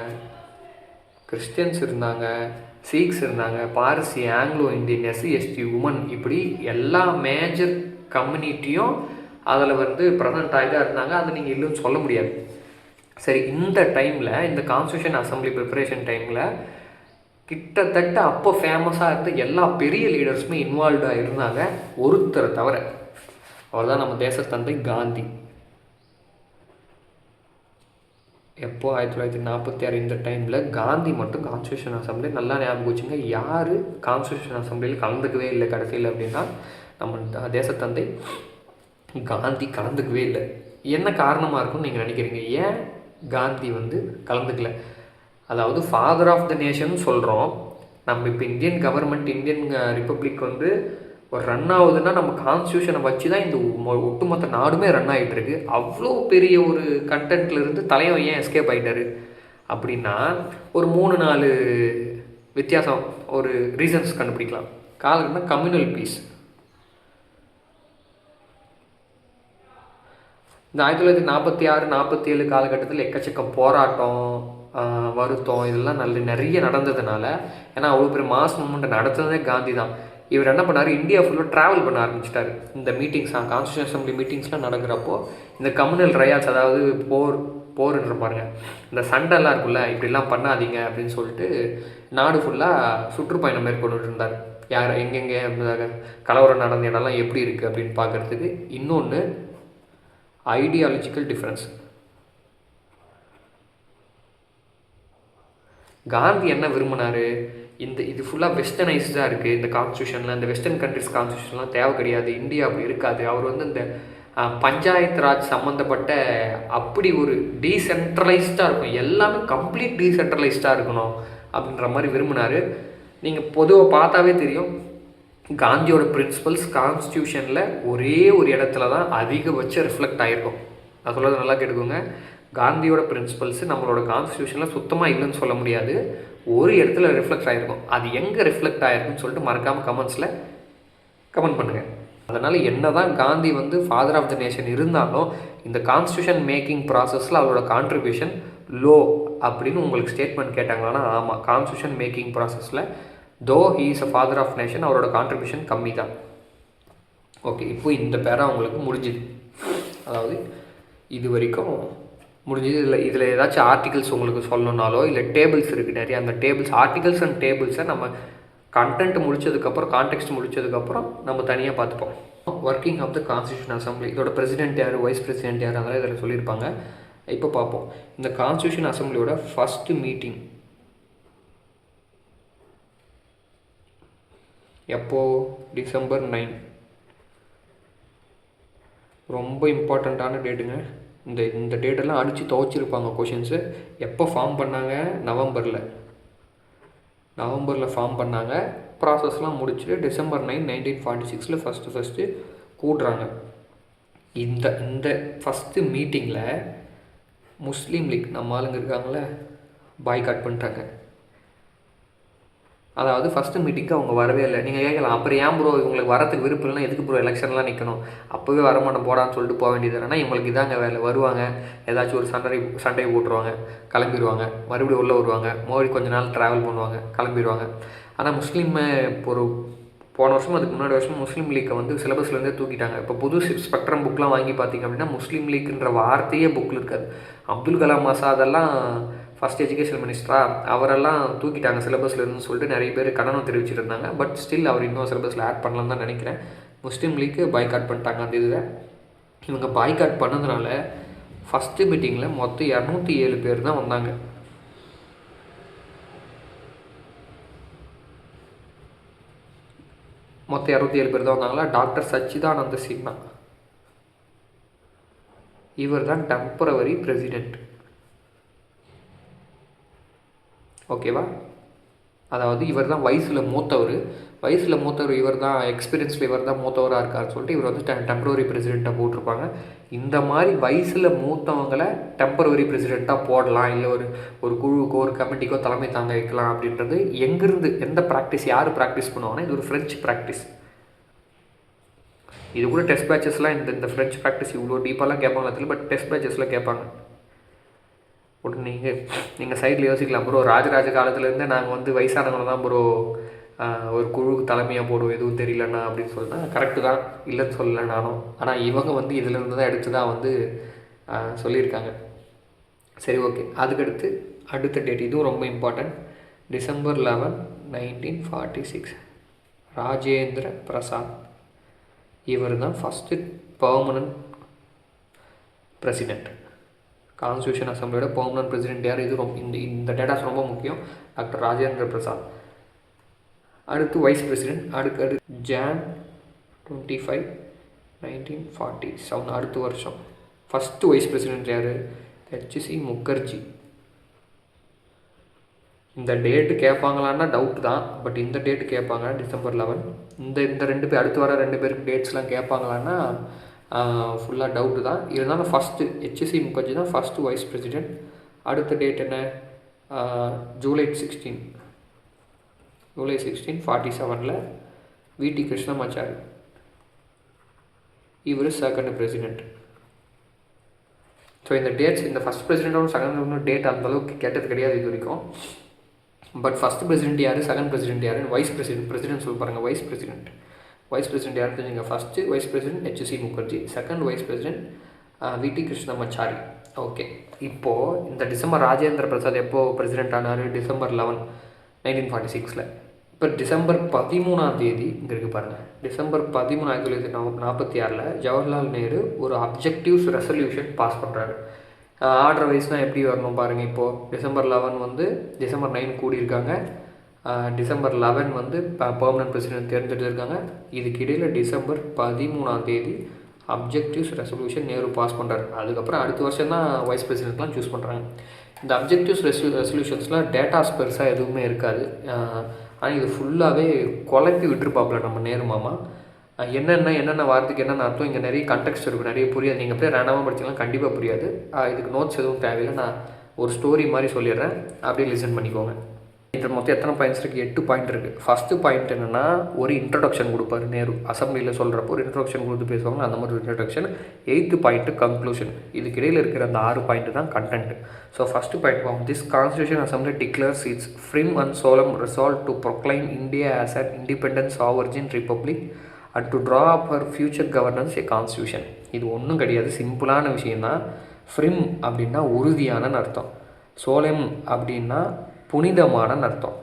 கிறிஸ்டியன்ஸ் இருந்தாங்க, சீக்ஸ் இருந்தாங்க, Parsi, Anglo Indian, SC ST, women, இப்படி எல்லா மேஜர் கம்யூனிட்டியும் அதில் வந்து ப்ரெசென்ட் ஆகி தான் இருந்தாங்க. அதை நீங்கள் இல்லைன்னு சொல்ல முடியாது. சரி, இந்த டைமில் இந்த கான்ஸ்டியூஷன் அசம்பிளி ப்ரிப்பரேஷன் டைமில் கிட்டத்தட்ட அப்போ ஃபேமஸாக இருந்த எல்லா பெரிய லீடர்ஸுமே இன்வால்வ்டாக இருந்தாங்க, ஒருத்தரை தவிர. அவர் தான் நம்ம தேசத்தந்தை காந்தி. எப்போ 1946 இந்த டைமில் காந்தி மட்டும் கான்ஸ்டியூஷன் அசம்பிளி, நல்லா ஞாபகம் வச்சுங்க, யார் கான்ஸ்டியூஷன் அசம்பிளியில் கலந்துக்கவே இல்லை கடைசியில் அப்படின்னா நம்ம தேசத்தந்தை காந்தி கலந்துக்கவே இல்லை. என்ன காரணமாக இருக்கும்னு நீங்கள் நினைக்கிறீங்க? ஏன் காந்தி கலந்துக்கல? அதாவது ஃபாதர் ஆஃப் த நேஷன் சொல்கிறோம். நம்ம இப்போ இந்தியன் கவர்மெண்ட், இந்தியன் ரிப்பப்ளிக் ஒரு ரன் ஆகுதுன்னா நம்ம கான்ஸ்டியூஷனை வச்சு தான் இந்த ஒட்டுமொத்த நாடுமே ரன் ஆகிட்டுருக்கு. அவ்வளோ பெரிய ஒரு கண்டென்ட்லேருந்து தலைவன் ஏன் எஸ்கேப் ஆகிட்டாரு அப்படின்னா ஒரு 3-4 வித்தியாசம், ஒரு ரீசன்ஸ் கண்டுபிடிக்கலாம். காரணம்னா கம்யூனல் பீஸ். இந்த 1946-47 காலகட்டத்தில் எக்கச்சக்கம் போராட்டம், வருத்தம், இதெல்லாம் நிறைய நடந்ததுனால, ஏன்னா அவ்வளோ பெரிய மாஸ் மூமெண்ட் நடத்துனதே காந்தி தான். இவர் என்ன பண்ணார், இந்தியா ஃபுல்லாக ட்ராவல் பண்ண ஆரம்பிச்சிட்டார். இந்த மீட்டிங்ஸ், கான்ஸ்டியூஷன் அசம்பிளி மீட்டிங்ஸ்லாம் நடக்கிறப்போ இந்த கம்யூனல் ரயாட்ஸ், அதாவது போர்ன்ற பாருங்க, இந்த சண்டைலாம் இருக்குல்ல, இப்படிலாம் பண்ணாதீங்க அப்படின்னு சொல்லிட்டு நாடு ஃபுல்லாக சுற்றுப்பயணம் மேற்கொண்டு இருந்தார். யார் எங்கெங்கே கலவரம் நடந்த இடம்லாம் எப்படி இருக்குது அப்படின்னு பார்க்குறதுக்கு. இன்னொன்று ஐடியாலஜிக்கல் டிஃப்ரென்ஸ். காந்தி என்ன விரும்பினார், இது ஃபுல்லாக வெஸ்டர்னைஸ்டாக இருக்குது இந்த கான்ஸ்டியூஷனில், இந்த வெஸ்டர்ன் கண்ட்ரிஸ் கான்ஸ்டியூஷன்லாம் தேவை கிடையாது, இந்தியா அப்படி இருக்காது. அவர் இந்த பஞ்சாயத்து ராஜ் சம்மந்தப்பட்ட அப்படி ஒரு டீசென்ட்ரலைஸ்டாக இருக்கும், எல்லாமே கம்ப்ளீட் டீசென்ட்ரலைஸ்டாக இருக்கணும் அப்படின்ற மாதிரி விரும்பினார். நீங்கள் பொதுவாக பார்த்தாவே தெரியும், காந்தியோட பிரின்சிபல்ஸ் கான்ஸ்டியூஷனில் ஒரே ஒரு இடத்துல தான் அதிகபட்சம் ரிஃப்ளெக்ட் ஆகிருக்கும். நான் சொல்கிறது நல்லா கேட்டுக்கோங்க. காந்தியோட பிரின்சிபல்ஸு நம்மளோட கான்ஸ்டியூஷனில் சுத்தமாக இல்லைன்னு சொல்ல முடியாது, ஒரு இடத்துல ரிஃப்ளெக்ட் ஆகிருக்கும். அது எங்கே ரிஃப்ளெக்ட் ஆகிருக்குன்னு சொல்லிட்டு மறக்காமல் கமெண்ட்ஸில் கமெண்ட் பண்ணுங்கள். அதனால் என்ன தான் Gandhi father of the nation இருந்தாலும் இந்த கான்ஸ்டியூஷன் மேக்கிங் ப்ராசஸில் அவரோட கான்ட்ரிபியூஷன் லோ அப்படின்னு உங்களுக்கு ஸ்டேட்மெண்ட் கேட்டாங்களான்னா ஆமாம், கான்ஸ்டியூஷன் மேக்கிங் ப்ராசஸில் though he is a father of nation, அவரோட கான்ட்ரிபியூஷன் கம்மி தான். ஓகே, இப்போ இந்த பேரா உங்களுக்கு முடிஞ்சுது. அதாவது இது வரைக்கும் முடிஞ்சது. இதில் ஏதாச்சும் ஆர்டிகல்ஸ் உங்களுக்கு சொல்லணுன்னாலோ இல்லை டேபிள்ஸ் இருக்குது நிறைய, அந்த டேபிள்ஸ், ஆர்டிகல்ஸ் அண்ட் டேபிள்ஸை நம்ம கண்டென்ட் முடிச்சதுக்கப்புறம், கான்டெக்ஸ்ட் முடிச்சதுக்கப்புறம் நம்ம தனியாக பார்த்துப்போம். Working of the constitution assembly, இதோட பிரசிடென்ட் யார், வைஸ் பிரசிடென்ட் யார், அதெல்லாம் இதில் சொல்லியிருப்பாங்க. இப்போ பார்ப்போம். இந்த கான்ஸ்டியூஷன் அசம்பிளியோட ஃபஸ்ட்டு மீட்டிங் எப்போது? December 9. ரொம்ப இம்பார்ட்டண்ட்டான டேட்டுங்க. இந்த டேட்டெல்லாம் அடித்து துவச்சிருப்பாங்க கொஷின்ஸு. எப்போ ஃபார்ம் பண்ணாங்க? நவம்பரில் ஃபார்ம் பண்ணாங்க. ப்ராசஸ்லாம் முடிச்சுட்டு December 9, 1946 ஃபஸ்ட்டு கூடுறாங்க. இந்த ஃபஸ்ட்டு மீட்டிங்கில் முஸ்லீம் லீக், நம்ம ஆளுங்க இருக்காங்களே, பாய்காட் பண்ணிட்டாங்க. அதாவது ஃபஸ்ட்டு மீட்டிங்க்கு அவங்க வரவே இல்லை. நீங்கள் கேட்கலாம், அப்புறம் ஏன் ப்ரோ இவங்களுக்கு வரத்துக்கு விருப்பம் இல்லைனா எதுக்கு ப்ரோ எலெக்ஷன்லாம் நிற்கணும், அப்போவே வரமாட்டோம் போடான்னு சொல்லிட்டு போக வேண்டியது. ஆனால் இவங்களுக்கு இதாங்க வேலை. வருவாங்க, ஏதாச்சும் ஒரு சண்டை போட்டுருவாங்க, கிளம்பிடுவாங்க, மறுபடியும் உள்ளே வருவாங்க, மறுபடியும் கொஞ்ச நாள் ட்ராவல் பண்ணுவாங்க, கிளம்பிடுவாங்க. ஆனால் முஸ்லீமை ஒரு போன வருஷம் அதுக்கு முன்னாடி வருஷம் முஸ்லீம் லீக்கை சிலபஸ்லேருந்தே தூக்கிட்டாங்க. இப்போ புது ஸ்பெக்ட்ரம் புக்கெலாம் வாங்கி பார்த்திங்க அப்படின்னா முஸ்லீம் லீக்குன்ற வார்த்தையே புக்கில் இருக்காது. அப்துல் கலாம் ஆசாதெல்லாம் ஃபஸ்ட் எஜுகேஷன் மினிஸ்டராக, அவரெல்லாம் தூக்கிட்டாங்க சிலபஸ்லேருந்து சொல்லிட்டு நிறைய பேர் கடனும் தெரிவிச்சிருந்தாங்க. பட் ஸ்டில் அவர் இன்னும் சிலபஸில் ஆட் பண்ணலான்னு தான் நினைக்கிறேன். முஸ்லீம் லீக்கு பாய்காட் பண்ணிட்டாங்க அந்த இதில். இவங்க பாய்காட் பண்ணதுனால ஃபஸ்ட்டு மீட்டிங்கில் மொத்தம் 207 பேர் தான் வந்தாங்க. மொத்தம் 207 பேர் தான் வந்தாங்களா. டாக்டர் சச்சிதானந்த சின்ஹா, இவர் தான் டெம்பரவரி பிரசிடெண்ட். ஓகேவா? அதாவது இவர் தான் வயசில் மூத்தவர், இவர் தான் எக்ஸ்பீரியன்ஸில் இவர் தான் மூத்தவராக இருக்காருன்னு சொல்லிட்டு இவர் டெம்பரவரி பிரசிடெண்ட்டாக போட்டிருப்பாங்க. இந்த மாதிரி வயசில் மூத்தவங்களை டெம்பரவரி பிரசிடெண்ட்டாக போடலாம், இல்லை ஒரு குழுவுக்கோ ஒரு கமிட்டிக்கோ தலைமை தாங்க வைக்கலாம் அப்படின்றது எங்கேருந்து, எந்த ப்ராக்டிஸ், யார் ப்ராக்டிஸ் பண்ணுவாங்கன்னா இது ஒரு ஃப்ரெஞ்சு ப்ராக்டிஸ். இது கூட டெஸ்ட் பேட்சஸ்லாம் இந்த ஃப்ரெஞ்ச் ப்ராக்டிஸ் இவ்வளோ டீப்பாலாம் கேட்பாங்க தெரியல, பட் டெஸ்ட் பேட்சஸில் கேட்பாங்க. உடனே நீங்கள் சைடில் யோசிக்கலாம், ப்ரோ ராஜராஜ காலத்துலேருந்தே நாங்கள் வயசானவங்களை தான் ப்ரோ ஒரு குழுவுக்கு தலைமையாக போடுவோம், எதுவும் தெரியலண்ணா அப்படின்னு சொன்னால் கரெக்டு தான், இல்லைன்னு சொல்லலை நானும். ஆனால் இவங்க இதிலேருந்து தான் எடுத்து தான் சொல்லியிருக்காங்க. சரி, ஓகே. அதுக்கடுத்து அடுத்த டேட், இதுவும் ரொம்ப இம்பார்ட்டன்ட். December 11, 1946 ராஜேந்திர பிரசாத், இவர் தான் ஃபஸ்ட்டு பெர்மனன்ட் பிரசிடெண்ட். கான்ஸ்டியூஷன் அசம்பிளியோட பெர்மனன்ட் பிரசிடெண்ட் யார்? இது ரொம்ப இந்த டேட்டாஸ் ரொம்ப முக்கியம். டாக்டர் ராஜேந்திர பிரசாத். அடுத்து வைஸ் பிரசிடெண்ட். அடுத்து ஜான் 25, 1947, அடுத்த வருஷம். ஃபஸ்ட்டு வைஸ் பிரசிடெண்ட் யார்? ஹெச்சி முகர்ஜி. இந்த டேட்டு கேட்பாங்களான்னா டவுட் தான், பட் இந்த டேட்டு கேட்பாங்க December 11. இந்த ரெண்டு பேர் அடுத்து வர 2 பேருக்கு டேட்ஸ்லாம் கேட்பாங்களான்னா ஃபுல்லாக டவுட்டு தான். இருந்தாலும் ஃபஸ்ட்டு ஹெச்சி முகர்ஜி தான் ஃபஸ்ட்டு வைஸ் பிரசிடெண்ட். அடுத்த டேட் என்ன? ஜூலை 16, 47 விடி கிருஷ்ணமாச்சாரி. இவர் செகண்ட் பிரசிடெண்ட். ஸோ இந்த டேட்ஸ், இந்த ஃபஸ்ட் பிரசிடெண்ட்டோட செகண்ட் டேட் அந்தளவுக்கு கேட்டது கிடையாது இது வரைக்கும். பட் ஃபஸ்ட் பிரசிடெண்ட் யார், செகண்ட் பிரசிடெண்ட் யார், வைஸ் பிரசிடெண்ட் சொல்ல பாருங்கள். வைஸ் பிரசிடெண்ட் யார் தெரிஞ்சுங்க? First vice president HC Mukherjee, second wise president விடி கிருஷ்ணமாச்சாரி. ஓகே, இப்போது இந்த ராஜேந்திர பிரசாத் எப்போது பிரசிடெண்ட் ஆனார்? December 11, 1946. இப்போ December 13 இங்கே இருக்குது பாருங்கள். December 13, 1946 ஜவஹர்லால் நேரு ஒரு அப்ஜெக்டிவ்ஸ் ரெசல்யூஷன் பாஸ் பண்ணுறாரு. ஆர்டர் வைஸ்னால் எப்படி வரணும் பாருங்கள். இப்போது December 11 December 9 கூடியிருக்காங்க. December 11 பெர்மனன்ட் பிரசிடெண்ட் தேர்ந்தெடுத்திருக்காங்க. இதுக்கு இடையில் December 13 objectives resolution Nehru pass பண்ணுறாரு. அதுக்கப்புறம் அடுத்த வருஷம் தான் வைஸ் பிரசிடெண்ட்லாம் சூஸ் பண்ணுறாங்க. இந்த அப்ஜெக்டிவ்ஸ் ரெசல்யூஷன்ஸ்லாம் டேட்டாஸ் பெருசாக எதுவுமே இருக்காது. ஆனால் இது ஃபுல்லாகவே குழப்பி விட்டுருப்பாப்புல நம்ம நேரு மாமா. என்னென்ன வார்த்தைக்கு என்னென்ன அர்த்தம், இங்கே நிறைய கண்டெக்ஸ்ட் இருக்கும், நிறைய புரியாது. நீங்கள் அப்படியே ரேண்டமாக படிச்சிங்கன்னா கண்டிப்பாக புரியாது. இதுக்கு நோட்ஸ் எதுவும் தேவையில்லை, நான் ஒரு ஸ்டோரி மாதிரி சொல்லிடுறேன், அப்படியே லிசன் பண்ணிக்கோங்க. இதில் மொத்தம் எத்தனை பாயிண்ட்ஸ் இருக்குது? 8 பாயிண்ட் இருக்குது. ஃபஸ்ட்டு பாயிண்ட் என்னென்னா, ஒரு இன்ட்ரடக்ஷன் கொடுப்பாரு நேரு. அசம்பிளியில் சொல்கிறப்போ ஒரு இன்ட்ரடக்ஷன் கொடுத்து பேசுவாங்க, அந்த மாதிரி ஒரு இன்ட்ரடக்ஷன். 8th point conclusion. இதுக்கு இடையில் இருக்கிற அந்த 6 பாயிண்ட்டு தான் content. So first point, this constitution assembly declares its firm and solemn resolve to proclaim India as an independent sovereign republic and to draw up her future governance a constitution. இது ஒன்றும் கிடையாது, சிம்பிளான விஷயந்தான். Firm அப்படின்னா உறுதியான அர்த்தம், சோலம் அப்படின்னா புனிதமான அர்த்தம்.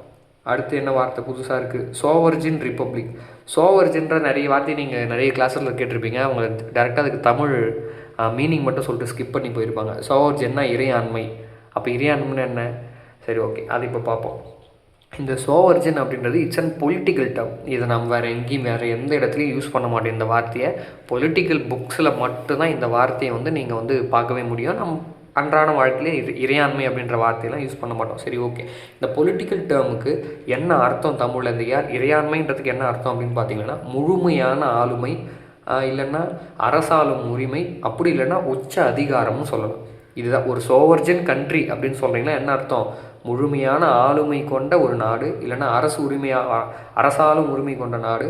அடுத்து என்ன வார்த்தை புதுசாக இருக்குது? சோவர்ஜின் ரிப்பப்ளிக். சோவர்ஜின்ற நிறைய வார்த்தை நீங்கள் நிறைய கிளாஸில் கேட்டிருப்பீங்க. அவங்க டேரெக்டாக அதுக்கு தமிழ் மீனிங் மட்டும் சொல்லிட்டு ஸ்கிப் பண்ணி போயிருப்பாங்க. சோவர்ஜின்னா இறையாண்மை. அப்போ இறையாண்மைன்னு என்ன? சரி, ஓகே, அது இப்போ பார்ப்போம். இந்த சோவர்ஜின் அப்படின்றது இட்ஸ் அண்ட் பொலிட்டிக்கல் டேர்ம். இதை நம்ம வேறு எங்கேயும் வேறு எந்த இடத்துலையும் யூஸ் பண்ண மாட்டோம். இந்த வார்த்தையை பொலிட்டிக்கல் புக்ஸில் மட்டும்தான் இந்த வார்த்தையை நீங்கள் பார்க்கவே முடியும். நம்ம அன்றாட வாழ்க்கையிலே இறையாண்மை அப்படின்ற வார்த்தையெல்லாம் யூஸ் பண்ண மாட்டோம். சரி, ஓகே, இந்த பொலிட்டிக்கல் டேர்முக்கு என்ன அர்த்தம் தமிழில்? இந்த இறையாண்மைன்றதுக்கு என்ன அர்த்தம் அப்படின்னு பார்த்தீங்கன்னா, முழுமையான ஆளுமை, இல்லைன்னா அரசாளும் உரிமை, அப்படி இல்லைன்னா உச்ச அதிகாரம்னு சொல்லலாம். இதுதான் ஒரு சோவர்ஜன் கண்ட்ரி அப்படின்னு சொல்கிறீங்கன்னா என்ன அர்த்தம்? முழுமையான ஆளுமை கொண்ட ஒரு நாடு, இல்லைன்னா அரசாளும் உரிமை கொண்ட நாடு,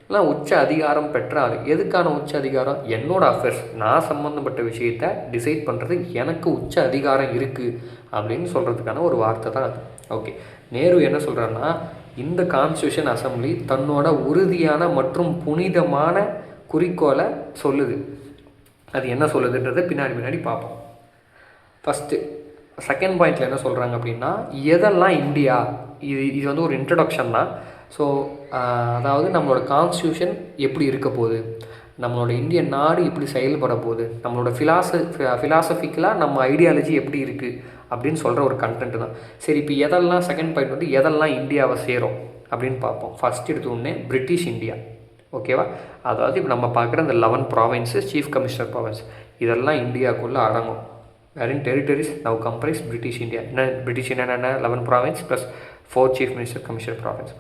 இல்லை உச்ச அதிகாரம் பெற்ற ஆள். எதுக்கான உச்ச அதிகாரம்? என்னோடய அஃபேர்ஸ், நான் சம்மந்தப்பட்ட விஷயத்தை டிசைட் பண்ணுறது எனக்கு உச்ச அதிகாரம் இருக்குது அப்படின்னு சொல்கிறதுக்கான ஒரு வார்த்தை தான் அது. ஓகே, நேரு என்ன சொல்கிறாருன்னா, இந்த கான்ஸ்டியூஷன் அசம்பிளி தன்னோட உறுதியான மற்றும் புனிதமான குறிக்கோளை சொல்லுது. அது என்ன சொல்லுதுன்றதை பின்னாடி பார்ப்போம். ஃபஸ்ட்டு செகண்ட் பாயிண்டில் என்ன சொல்கிறாங்க அப்படின்னா, எதெல்லாம் இந்தியா, இது ஒரு இன்ட்ரடக்ஷன் தான். ஸோ அதாவது நம்மளோட கான்ஸ்டியூஷன் எப்படி இருக்க போகுது, நம்மளோட இந்திய நாடு எப்படி செயல்பட போகுது, நம்மளோட ஃபிலாசபிக்கலாக நம்ம ஐடியாலஜி எப்படி இருக்குது அப்படின்னு சொல்கிற ஒரு கண்டென்ட் தான். சரி, இப்போ எதெல்லாம் செகண்ட் பாயிண்ட் எதெல்லாம் இந்தியாவை சேரும் அப்படின்னு பார்ப்போம். ஃபஸ்ட் எடுத்தோடனே பிரிட்டிஷ் இந்தியா. ஓகேவா? அதாவது இப்போ நம்ம பார்க்குற இந்த 11 ப்ராவின்ஸஸ், சீஃப் கமிஷனர் ப்ராவின்ஸ், இதெல்லாம் இந்தியாவுக்குள்ளே அடங்கும். wherein territories now comprise British India. British India 11 province plus 4 chief minister commissioner province.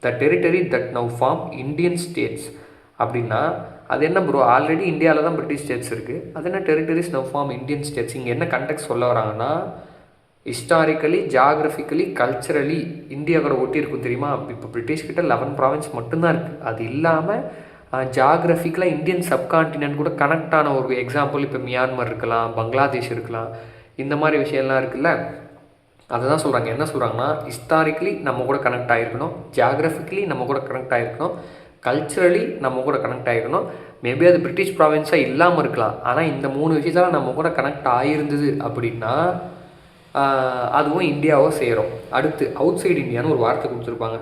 The territory that now form Indian states. அப்படின்னா அது என்ன ப்ரோ? ஆல்ரெடி இந்தியாவில் தான் பிரிட்டிஷ் ஸ்டேட்ஸ் இருக்குது. அது என்ன territories now form Indian states? இங்கே என்ன கண்டெக்ட் சொல்ல வராங்கன்னா, ஹிஸ்டாரிக்கலி, ஜாகிரபிக்கலி, கல்ச்சரலி இந்தியா கூட ஒட்டி இருக்கும் தெரியுமா? இப்போ பிரிட்டிஷ்கிட்ட 11 ப்ராவின்ஸ் மட்டும்தான் இருக்குது. அது இல்லாமல் ஜாகிரபிக்கலாக இந்தியன் சப்கான்டினென்ட் கூட கனெக்ட் ஆன ஒரு எக்ஸாம்பிள் இப்போ மியான்மர் இருக்கலாம், பங்களாதேஷ் இருக்கலாம், இந்த மாதிரி விஷயம்லாம் இருக்குல்ல. அதை தான் சொல்கிறாங்க. என்ன சொல்கிறாங்கன்னா, ஹிஸ்டாரிக்கலி நம்ம கூட கனெக்ட் ஆகிருக்கணும், ஜாகிரபிக்கலி நம்ம கூட கனெக்ட் ஆகிருக்கணும், கல்ச்சரலி நம்ம கூட கனெக்ட் ஆகிருக்கணும். மேபி அது பிரிட்டிஷ் ப்ராவின்ஸாக இல்லாமல் இருக்கலாம், ஆனால் இந்த 3 விஷயத்தால் நம்ம கூட கனெக்ட் ஆகிருந்தது அப்படின்னா அதுவும் இந்தியாவை சேரும். அடுத்து அவுட் சைடு இந்தியான்னு ஒரு வார்த்தை கொடுத்துருப்பாங்க.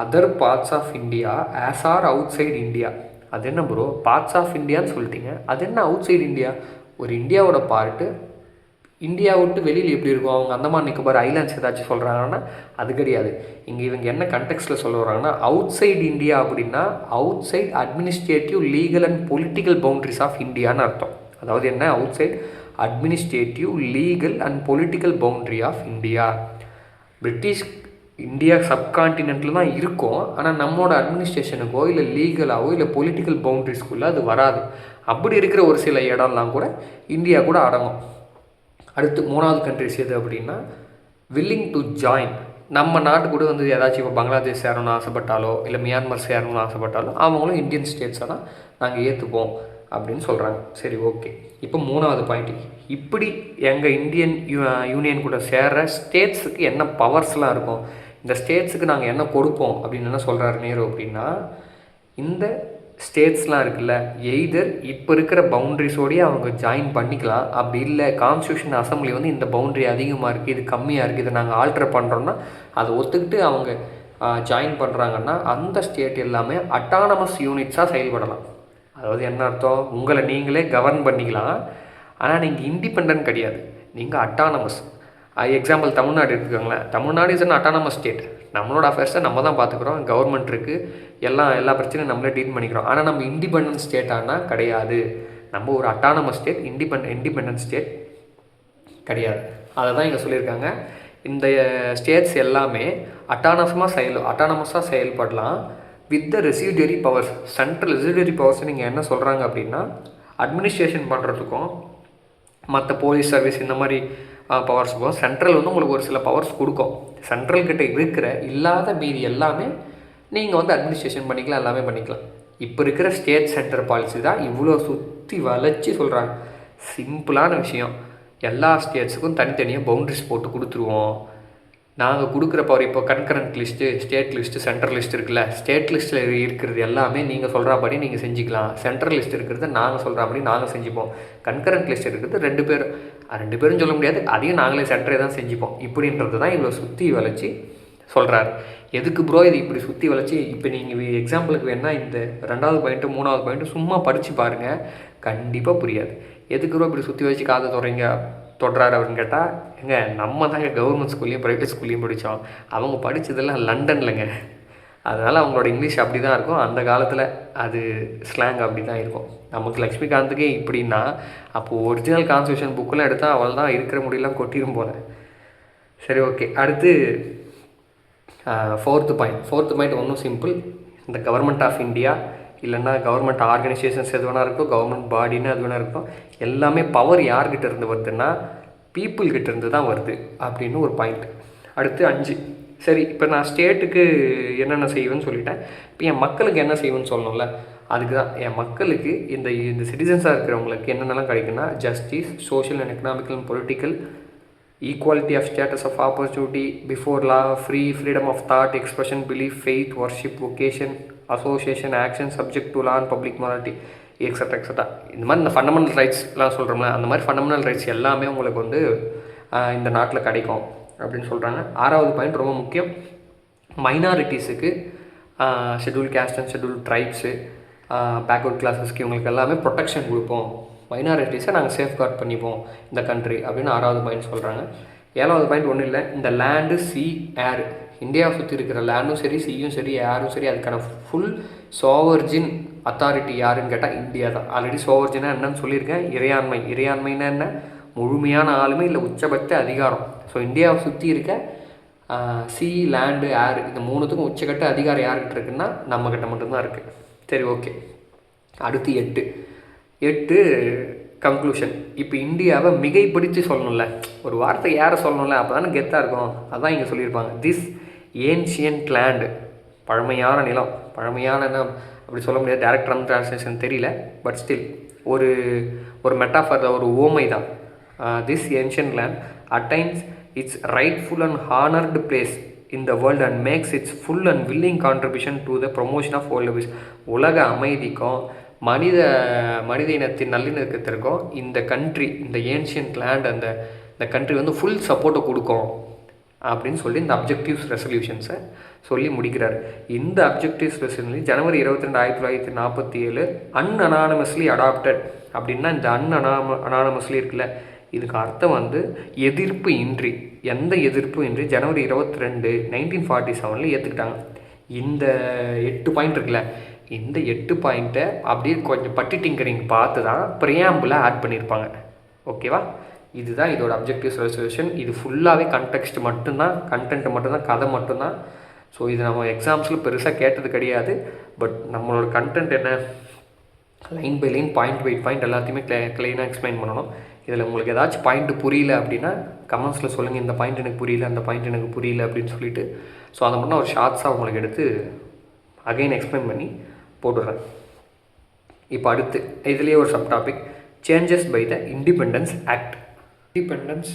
Other parts of India as are outside India. அது என்ன ப்ரோ பார்ட்ஸ் ஆஃப் இந்தியான்னு சொல்லிட்டீங்க, அது என்ன அவுட் சைடு இந்தியா? ஒரு இந்தியாவோட பார்ட்டு இந்தியா விட்டு வெளியில் எப்படி இருக்கும்? அவங்க அந்தமான் நிக்கோபார் ஐலாண்ட்ஸ் ஏதாச்சும் சொல்கிறாங்கன்னா அது கிடையாது. இங்கே இவங்க என்ன கண்டெக்ஸ்டில் சொல்ல வராங்கன்னா, அவுட் சைடு இந்தியா அப்படின்னா outside administrative legal and political boundaries of இந்தியான்னு அர்த்தம். அதாவது என்ன, outside administrative legal and political boundary of India. British India சப்கான்டினென்ட்டில் தான் இருக்கும், ஆனால் நம்மளோட அட்மினிஸ்ட்ரேஷனுக்கோ இல்லை லீகலாகவோ இல்லை பொலிட்டிக்கல் பவுண்ட்ரிஸ்குள்ளே அது வராது. அப்படி இருக்கிற ஒரு சில இடம்லாம் கூட இந்தியா கூட அடங்கும். அடுத்து 3வது கண்ட்ரிஸ் எது அப்படின்னா, வில்லிங் டு ஜாயின். நம்ம நாட்டு கூட வந்து ஏதாச்சும் இப்போ பங்களாதேஷ் சேரணும்னு ஆசைப்பட்டாலோ இல்லை மியான்மர் சேரணும்னு ஆசைப்பட்டாலோ அவங்களும் இந்தியன் ஸ்டேட்ஸை தான் நாங்கள் ஏற்றுப்போம் அப்படின்னு சொல்கிறாங்க. சரி, ஓகே. இப்போ 3வது பாயிண்ட், இப்படி எங்கள் இந்தியன் யூனியன் கூட சேர்ற ஸ்டேட்ஸுக்கு என்ன பவர்ஸ்லாம் இருக்கும், இந்த ஸ்டேட்ஸுக்கு நாங்கள் என்ன கொடுப்போம் அப்படின்னு என்ன சொல்கிறாரு நேரு அப்படின்னா, இந்த ஸ்டேட்ஸ்லாம் இருக்குல்ல, எய்தர் இப்போ இருக்கிற பவுண்ட்ரிஸோடையே அவங்க ஜாயின் பண்ணிக்கலாம், அப்படி இல்லை கான்ஸ்டியூஷன் அசம்பிளி வந்து இந்த பவுண்ட்ரி அதிகமாக இருக்குது இது கம்மியாக இருக்குது இதை நாங்கள் ஆல்ட்ரு பண்ணுறோன்னா அதை ஒத்துக்கிட்டு அவங்க ஜாயின் பண்ணுறாங்கன்னா அந்த ஸ்டேட் எல்லாமே அட்டானமஸ் யூனிட்ஸாக செயல்படலாம். அதாவது என்ன அர்த்தம், உங்களை நீங்களே கவர்ன் பண்ணிக்கலாம், ஆனால் நீங்கள் இண்டிபெண்ட் கிடையாது, நீங்கள் அட்டானமஸ். எக்ஸாம்பிள் தமிழ்நாடு எடுத்துக்கோங்களேன். Tamil Nadu is an autonomous state. நம்மளோட அஃபேர்ஸை நம்ம தான் பார்த்துக்குறோம், கவர்மெண்ட் இருக்குது, எல்லா பிரச்சனையும் நம்மளே டீல் பண்ணிக்கிறோம். ஆனால் நம்ம இண்டிபெண்டன்ட் ஸ்டேட்டானா கிடையாது. நம்ம ஒரு அட்டானமஸ் ஸ்டேட், இண்டிபெண்டன்ட் ஸ்டேட் கிடையாது. அதை தான் இங்கே சொல்லியிருக்காங்க. இந்த ஸ்டேட்ஸ் எல்லாமே அட்டானமஸாக செயல்படலாம் with the ரெசிடியரி powers. Central ரெசிடியரி powers நீங்கள் என்ன சொல்கிறாங்க அப்படின்னா, அட்மினிஸ்ட்ரேஷன் பண்ணுறதுக்கும் மற்ற போலீஸ் சர்வீஸ் இந்த மாதிரி பவர்ஸுக்கும் சென்ட்ரல் வந்து உங்களுக்கு ஒரு சில பவர்ஸ் கொடுக்கும். சென்ட்ரல் கிட்ட இருக்கிற இல்லாத மீதி எல்லாமே நீங்கள் வந்து அட்மினிஸ்ட்ரேஷன் பண்ணிக்கலாம், எல்லாமே பண்ணிக்கலாம். இப்போ இருக்கிற ஸ்டேட் சென்டர் பாலிசி தான் இவ்வளோ சுற்றி வளைச்சி சொல்கிறாங்க. சிம்பிளான விஷயம், எல்லா ஸ்டேட்ஸுக்கும் தனித்தனியாக பவுண்ட்ரிஸ் போட்டு கொடுத்துருவோம். நாங்கள் கொடுக்குற பவர் இப்போ concurrent list, state list, central list இருக்குல்ல, ஸ்டேட் லிஸ்ட்டில் இருக்கிறது எல்லாமே நீங்கள் சொல்கிறபடி நீங்கள் செஞ்சுக்கலாம். சென்ட்ரல் லிஸ்ட் இருக்கிறது நாங்கள் சொல்கிறபடி நாங்கள் செஞ்சுப்போம். கன்கரண்ட் லிஸ்ட் இருக்கிறது ரெண்டு பேரும் சொல்ல முடியாது, அதையும் நாங்களே சென்டரே தான் செஞ்சுப்போம். இப்படின்றது தான் இவ்வளோ சுற்றி வளைச்சி சொல்கிறாரு. எதுக்கு ப்ரோ இது இப்படி சுற்றி வளைச்சி? இப்போ நீங்கள் எக்ஸாம்பிளுக்கு வேணால் இந்த 2வது பாயிண்ட்டு 3வது பாயிண்ட்டு சும்மா படித்து பாருங்கள், கண்டிப்பாக புரியாது. எதுக்கு ப்ரோ இப்படி சுற்றி வச்சு காதை தொடுறாரு அப்படின்னு கேட்டால், எங்க நம்ம தாங்க கவர்மெண்ட் ஸ்கூல்லையும் ப்ரைவேட் ஸ்கூல்லையும் படித்தோம், அவங்க படித்ததெல்லாம் லண்டன்லங்க. அதனால் அவங்களோட இங்கிலீஷ் அப்படி தான் இருக்கும், அந்த காலத்தில் அது ஸ்லாங் அப்படி தான் இருக்கும். நமக்கு லக்ஷ்மிகாந்துக்கே இப்படின்னா அப்போது ஒரிஜினல் கான்ஸ்டியூஷன் புக்கெலாம் எடுத்தால் அவள் தான் இருக்கிற முடியெல்லாம் கொட்டிடும் போல. சரி, ஓகே. அடுத்து 4th பாயிண்ட் ஒன்றும் சிம்பிள். இந்த கவர்மெண்ட் ஆஃப் இந்தியா இல்லைன்னா கவர்மெண்ட் ஆர்கனைசேஷன்ஸ் எது வேணா இருக்கும், கவர்மெண்ட் பாடின்னு அது வேணா இருக்கும், எல்லாமே பவர் யார்கிட்ட இருந்து வருதுன்னா பீப்புள்கிட்ட இருந்து தான் வருது அப்படின்னு ஒரு பாயிண்ட். அடுத்து 5, சரி இப்போ நான் ஸ்டேட்டுக்கு என்னென்ன செய்வேன்னு சொல்லிட்டேன், இப்போ என் மக்களுக்கு என்ன செய்வேன்னு சொல்லணும்ல, அதுக்கு தான் என் மக்களுக்கு இந்த சிட்டிசன்ஸாக இருக்கிறவங்களுக்கு என்னென்னலாம் கிடைக்குன்னா, justice, social and economical and political, equality of status of opportunity before law, freedom of thought, expression, belief, faith, worship, vocation, association, action, subject to law and public morality, extra extra. இந்த மாதிரி இந்த fundamental ரைட்ஸ்லாம் சொல்கிறோம்ல, அந்த மாதிரி fundamental rights எல்லாமே உங்களுக்கு வந்து இந்த நாட்டில் கிடைக்கும் அப்படின்னு சொல்கிறாங்க. 6வது பாயிண்ட் ரொம்ப முக்கியம், மைனாரிட்டிஸுக்கு, schedule caste and schedule tribes, backward கிளாஸஸ்க்கு இவங்களுக்கு எல்லாமே ப்ரொடெக்ஷன் கொடுப்போம், மைனாரிட்டிஸை நாங்கள் சேஃப்கார்ட் பண்ணிப்போம் இந்த கண்ட்ரி அப்படின்னு 6வது பாயிண்ட் சொல்கிறாங்க. 7வது பாயிண்ட் ஒன்றும் இல்லை, இந்த லேண்டு, சி, ஏர், இந்தியாவை சுற்றி இருக்கிற லேண்டும் சரி, சீயும் சரி, ஏரும் சரி, அதுக்கான ஃபுல் சோவர்ஜின் அத்தாரிட்டி யாருன்னு கேட்டால் இந்தியா தான். ஆல்ரெடி சோவர்ஜினா என்னன்னு சொல்லியிருக்கேன், இறையாண்மைன்னா என்ன, முழுமையான ஆளுமை இல்லை உச்சபட்ச அதிகாரம். ஸோ இந்தியாவை சுற்றி இருக்க சி, லேண்டு, ஏர் இந்த 3த்துக்கும் உச்சக்கட்ட அதிகாரம் யார்கிட்ட இருக்குன்னா நம்மக்கிட்ட மட்டும்தான் இருக்குது. சரி, ஓகே. அடுத்து 8 கன்க்ளூஷன். இப்போ இந்தியாவை மிகைப்படுத்தி சொல்லணும்ல, ஒரு வார்த்தை யாரை சொல்லணும்ல, அப்போ தானே கெத்தாக இருக்கும். அதான் இங்கே சொல்லியிருப்பாங்க, திஸ் ஏன்ஷியன்ட் லேண்டு, பழமையான நிலம். பழமையான அப்படி சொல்ல முடியாது, டேரக்ட் ட்ரான்ஸ்லேஷன் தெரியல, பட் ஸ்டில் ஒரு மெட்டாஃபர், ஒரு ஓமை தான். This ancient land attains its rightful and honoured place in the world and makes its full and willing contribution to the promotion of world peace. உலக அமைதிக்கும் மனித இனத்தின் நல்லிணக்கத்திற்கும் இந்த கண்ட்ரி, இந்த ஏன்ஷியன்ட் லேண்ட், இந்த கண்ட்ரி வந்து ஃபுல் சப்போர்ட்டை கொடுக்கும் அப்படின்னு சொல்லி இந்த அப்ஜெக்டிவ்ஸ் ரெசல்யூஷன்ஸை சொல்லி முடிக்கிறார். இந்த அப்ஜெக்டிவ்ஸ் ரெசல்யூஷன் ஜனவரி 22, 1947 அன்அனானமஸ்லி அடாப்டட். அப்படின்னா இந்த அனானமஸ்லி இருக்குல்ல, இதுக்கு அர்த்தம் வந்து எதிர்ப்பு இன்றி, எந்த எதிர்ப்பும் இன்றி ஜனவரி 22, 1947 ஏற்றுக்கிட்டாங்க. இந்த 8 பாயிண்ட் இருக்குல்ல, இந்த 8 பாயிண்ட்டை அப்படியே கொஞ்சம் பட்டி டிங்கரிங் பார்த்து தான் ப்ரியாம்பிளை ஆட் பண்ணியிருப்பாங்க. ஓகேவா? இதுதான் இதோட அப்ஜெக்டிவ்ஸ் ரெசல்யூஷன். இது ஃபுல்லாகவே கண்டெக்ஸ்ட் மட்டும்தான், கண்டென்ட் மட்டும்தான், கதை மட்டும்தான். ஸோ இது நம்ம எக்ஸாம்ஸில் பெருசாக கேட்டது கிடையாது. பட் நம்மளோட கண்டென்ட் என்ன, line by line, point by point எல்லாத்தையுமே க்ளீனாக எக்ஸ்பிளைன் பண்ணணும். இதில் உங்களுக்கு ஏதாச்சும் பாயிண்ட் புரியல அப்படின்னா கமெண்ட்ஸில் சொல்லுங்கள், இந்த பாயிண்ட் எனக்கு புரியல, அந்த பாயிண்ட் எனக்கு புரியல அப்படின்னு சொல்லிட்டு. ஸோ அதை மட்டும் ஒரு ஷார்ட்ஸாக உங்களுக்கு எடுத்து அகைன் எக்ஸ்பிளைன் பண்ணி போட்டுடுறேன். இப்போ அடுத்து இதுலேயே ஒரு sub topic, changes by the independence act. Independence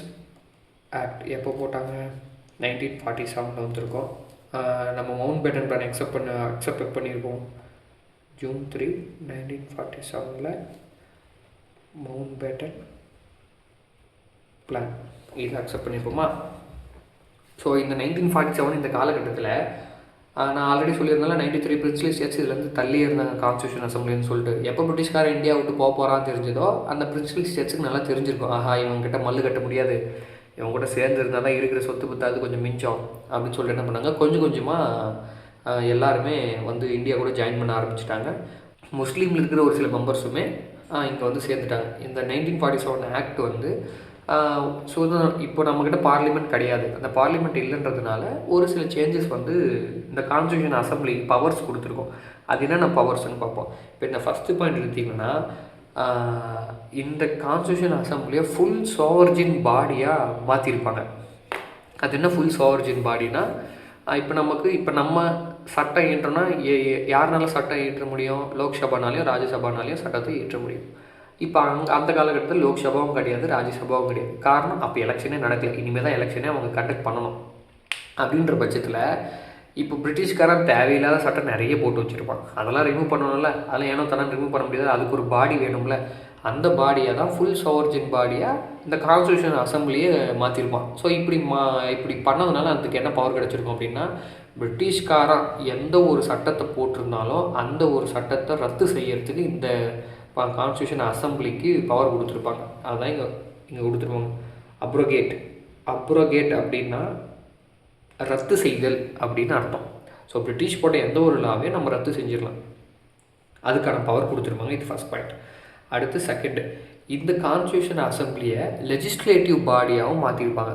act எப்போ போட்டாங்க? 1947 வந்திருக்கோம். நம்ம மவுண்ட் பேட்டன் பிளான் அக்செப்ட் பண்ணியிருக்கோம் June 3, 1947 மவுண்ட் பேட்டன் பிளான் இதை அக்செப்ட் பண்ணியிருப்போமா? ஸோ இந்த 1947 இந்த காலகட்டத்தில் நான் ஆல்ரெடி சொல்லியிருந்தாலும் 93 பிரின்சிபல் ஸ்டேட்ஸ் இதுலேருந்து தள்ளி இருந்தாங்க கான்ஸ்டியூஷன் அசம்பிளின்னு சொல்லிட்டு. எப்போ பிரிட்டிஷ்கார இந்தியா விட்டு போகிறான்னு தெரிஞ்சதோ அந்த பிரின்சிபல் ஸ்டேட்ஸுக்கு நல்லா தெரிஞ்சிருக்கும், ஆஹா இவங்ககிட்ட மல்லு கட்ட முடியாது, இவங்க கூட சேர்ந்து இருந்தால் தான் இருக்கிற சொத்து பத்தாது கொஞ்சம் மிஞ்சம் அப்படின்னு சொல்லிட்டு என்ன பண்ணாங்க, கொஞ்சம் கொஞ்சமாக எல்லாருமே வந்து இந்தியா கூட ஜாயின் பண்ண ஆரம்பிச்சிட்டாங்க. முஸ்லீமில் இருக்கிற ஒரு சில மெம்பர்ஸுமே இங்கே வந்து சேர்ந்துட்டாங்க. இந்த 1947 ஆக்ட் வந்து சுதந்திரம், இப்போ நம்மக்கிட்ட பார்லிமெண்ட் கிடையாது, அந்த பார்லிமெண்ட் இல்லைன்றதுனால ஒரு சில சேஞ்சஸ் வந்து இந்த கான்ஸ்டியூஷன் அசம்பிளி பவர்ஸ் கொடுத்துருக்கோம். அது என்னென்ன பவர்ஸ்ன்னு பார்ப்போம். இப்போ இந்த ஃபஸ்ட்டு பாயிண்ட் எடுத்திங்கன்னா, இந்த கான்ஸ்டியூஷன் அசம்பிளியை ஃபுல் சோவர்ஜின் பாடியாக மாற்றிருப்பாங்க. அது என்ன ஃபுல் சோவர்ஜின் பாடினா, இப்போ நம்ம சட்டம் இயற்றோன்னா யாருனால சட்டம் இயற்ற முடியும்? லோக்சபானாலையும் ராஜ்யசபானாலையும் சட்டத்தை இயற்ற முடியும். இப்போ அந்த காலகட்டத்தில் லோக்சபாவும் கிடையாது, ராஜ்யசபாவும் கிடையாது. காரணம் அப்போ எலெக்ஷனே நடக்கலை, இனிமேல் தான் எலெக்ஷனே அவங்க கண்டக்ட் பண்ணணும். அப்படின்ற பட்சத்தில் இப்போ பிரிட்டிஷ்காரன் தேவையில்லாத சட்டம் நிறைய போட்டு வச்சுருப்பாங்க, அதெல்லாம் ரிமூவ் பண்ணணும்ல, அதெல்லாம் ஏனோ தானே ரிமூவ் பண்ண முடியாது, அதுக்கு ஒரு பாடி வேணும்ல. அந்த பாடியை தான் ஃபுல் சோவர்ஜின் பாடியாக இந்த கான்ஸ்டியூஷன் அசம்பிளியை மாற்றிருப்பான். ஸோ இப்படி பண்ணதுனால அதுக்கு என்ன பவர் கிடச்சிருக்கும் அப்படின்னா, பிரிட்டிஷ்காரன் எந்த ஒரு சட்டத்தை போட்டிருந்தாலும் அந்த ஒரு சட்டத்தை ரத்து செய்யறதுக்கு இந்த கான்ஸ்டியூஷன் அசம்பிளிக்கு பவர் கொடுத்துருப்பாங்க. அதுதான் இங்கே கொடுத்துருப்பாங்க. அப்ரோகேட் அப்படின்னா ரத்து செய்தல் அப்படின்னு அர்த்தம். ஸோ பிரிட்டிஷ் போட்ட எந்த ஒரு லாவையும் நம்ம ரத்து செஞ்சிடலாம், அதுக்கான பவர் கொடுத்துருப்பாங்க. இது ஃபர்ஸ்ட் பாயிண்ட். அடுத்து செகண்டு, இந்த கான்ஸ்டியூஷன் அசம்பிளியை லெஜிஸ்லேட்டிவ் பாடியாகவும் மாற்றிருப்பாங்க.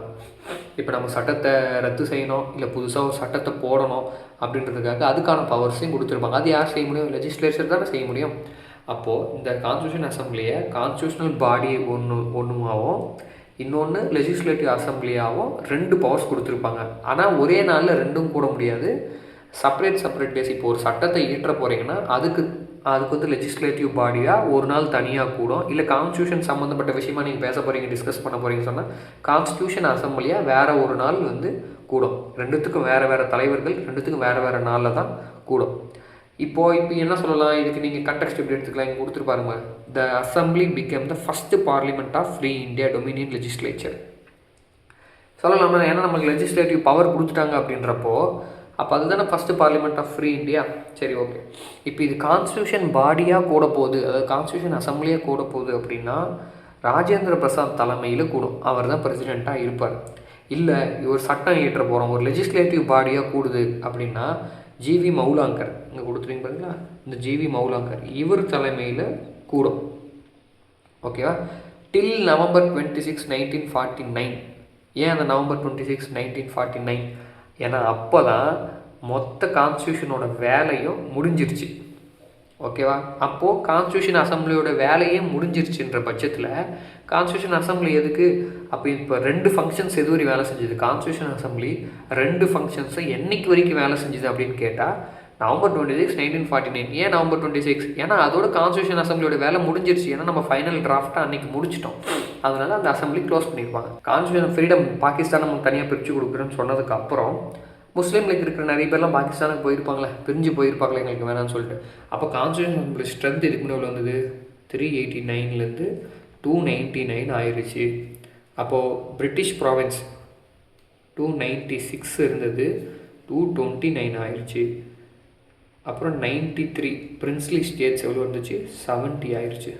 இப்போ நம்ம சட்டத்தை ரத்து செய்யணும், இல்லை புதுசாக ஒரு சட்டத்தை போடணும் அப்படின்றதுக்காக அதுக்கான பவர்ஸையும் கொடுத்துருப்பாங்க. அது யார் செய்ய முடியும்? லெஜிஸ்லேச்சர் தானே செய்ய முடியும். அப்போது இந்த கான்ஸ்டியூஷன் அசம்பிளியை கான்ஸ்டியூஷனல் பாடி ஒன்றுமாகவும் இன்னொன்று லெஜிஸ்லேட்டிவ் அசம்பிளியாகவும் 2 பவர்ஸ் கொடுத்துருப்பாங்க. ஆனால் ஒரே நாளில் ரெண்டும் கூட முடியாது, செப்பரேட் டேஸ். இப்போ ஒரு சட்டத்தை இயற்ற போகிறீங்கன்னா அதுக்கு வந்து லெஜிஸ்லேட்டிவ் பாடியாக ஒரு நாள் தனியாக கூடும், இல்லை கான்ஸ்டியூஷன் சம்மந்தப்பட்ட விஷயமா நீங்கள் பேச போகிறீங்க, டிஸ்கஸ் பண்ண போகிறீங்கன்னு சொன்னால் கான்ஸ்டியூஷன் அசம்பிளியாக வேறு ஒரு நாள் வந்து கூடும். 2த்துக்கும் வேறு தலைவர்கள், 2த்துக்கும் வேறு நாளில் தான் கூடும். இப்போ என்ன சொல்லலாம், இதுக்கு நீங்கள் கண்டெக்ஸ்ட் எப்படி எடுத்துக்கலாம், இங்கே கொடுத்துருப்பாருங்க. The assembly become the first parliament of free India dominion legislature சொல்லலாம்னா, ஏன்னா நமக்கு லெஜிஸ்லேட்டிவ் பவர் கொடுத்துட்டாங்க அப்படின்றப்போ அப்போ அதுதானே first parliament of free India. சரி, ஓகே. இப்போ இது கான்ஸ்டியூஷன் பாடியாக கூட போகுது, அதாவது கான்ஸ்டியூஷன் அசம்பிளியாக கூட போகுது அப்படின்னா ராஜேந்திர பிரசாத் தலைமையில் கூடும், அவர் தான் பிரசிடெண்ட்டாக இருப்பார். இல்லை இவர் சட்டம் இயற்ற போகிறோம், ஒரு லெஜிஸ்லேட்டிவ் பாடியாக கூடுது அப்படின்னா ஜிவி மௌலாங்கர், இங்கே கொடுத்துருங்க பாருங்களா, இந்த ஜிவி மௌலாங்கர் இவர் தலைமையில் கூடும். ஓகேவா? டில் நவம்பர் 26, 1949. ஏன் அந்த நவம்பர் 26, 1949? ஏன்னா அப்போ தான் மொத்த கான்ஸ்டியூஷனோட வேலையும் முடிஞ்சிருச்சு. ஓகேவா? அப்போது கான்ஸ்டியூஷன் அசம்பிளியோட வேலையே முடிஞ்சிருச்சுன்ற பட்சத்தில் கான்ஸ்டியூஷன் அசம்பிளி எதுக்கு? அப்போ இப்போ 2 ஃபங்க்ஷன்ஸ் எது வரைக்கும் வேலை செஞ்சுது? கான்ஸ்டியூஷன் அசம்பிளி 2 ஃபங்க்ஷன்ஸை என்றைக்கு வரைக்கும் வேலை செஞ்சுது அப்படின்னு கேட்டால் நவம்பர் 26, 1949. ஏன் நவம்பர் 26? ஏன்னா அதோட கான்ஸ்டியூஷன் அசம்பிளியோட வேலை முடிஞ்சிருச்சு. ஏன்னா நம்ம ஃபைனல் டிராஃப்டாக அன்றைக்கி முடிச்சிட்டோம், அதனால அந்த அசம்பிளி க்ளோஸ் பண்ணியிருப்பாங்க. கான்ஸ்டியூஷன் ஃப்ரீடம் பாகிஸ்தான் நமக்கு தனியாக பிரித்து கொடுக்குறேன்னு சொன்னதுக்கப்புறம் முஸ்லீம் லீக் இருக்கிற நிறைய பேர்லாம் பாகிஸ்தானுக்கு போயிருப்பாங்களே, பிரிஞ்சு போயிருப்பாங்களே எங்களுக்கு வேணாம்னு சொல்லிட்டு. அப்போ கான்ஸ்டியூஷன் அசம்பிளி ஸ்ட்ரென்த் இதுக்கு முன்னாடி வந்தது 389 299 ஆயிடுச்சு. அப்போது பிரிட்டிஷ் ப்ராவின்ஸ் 296 இருந்தது, 229 ஆயிடுச்சு. அப்புறம் 93 பிரின்ஸ்லி ஸ்டேட்ஸ் எவ்வளோ இருந்துச்சு, 70 ஆயிடுச்சு.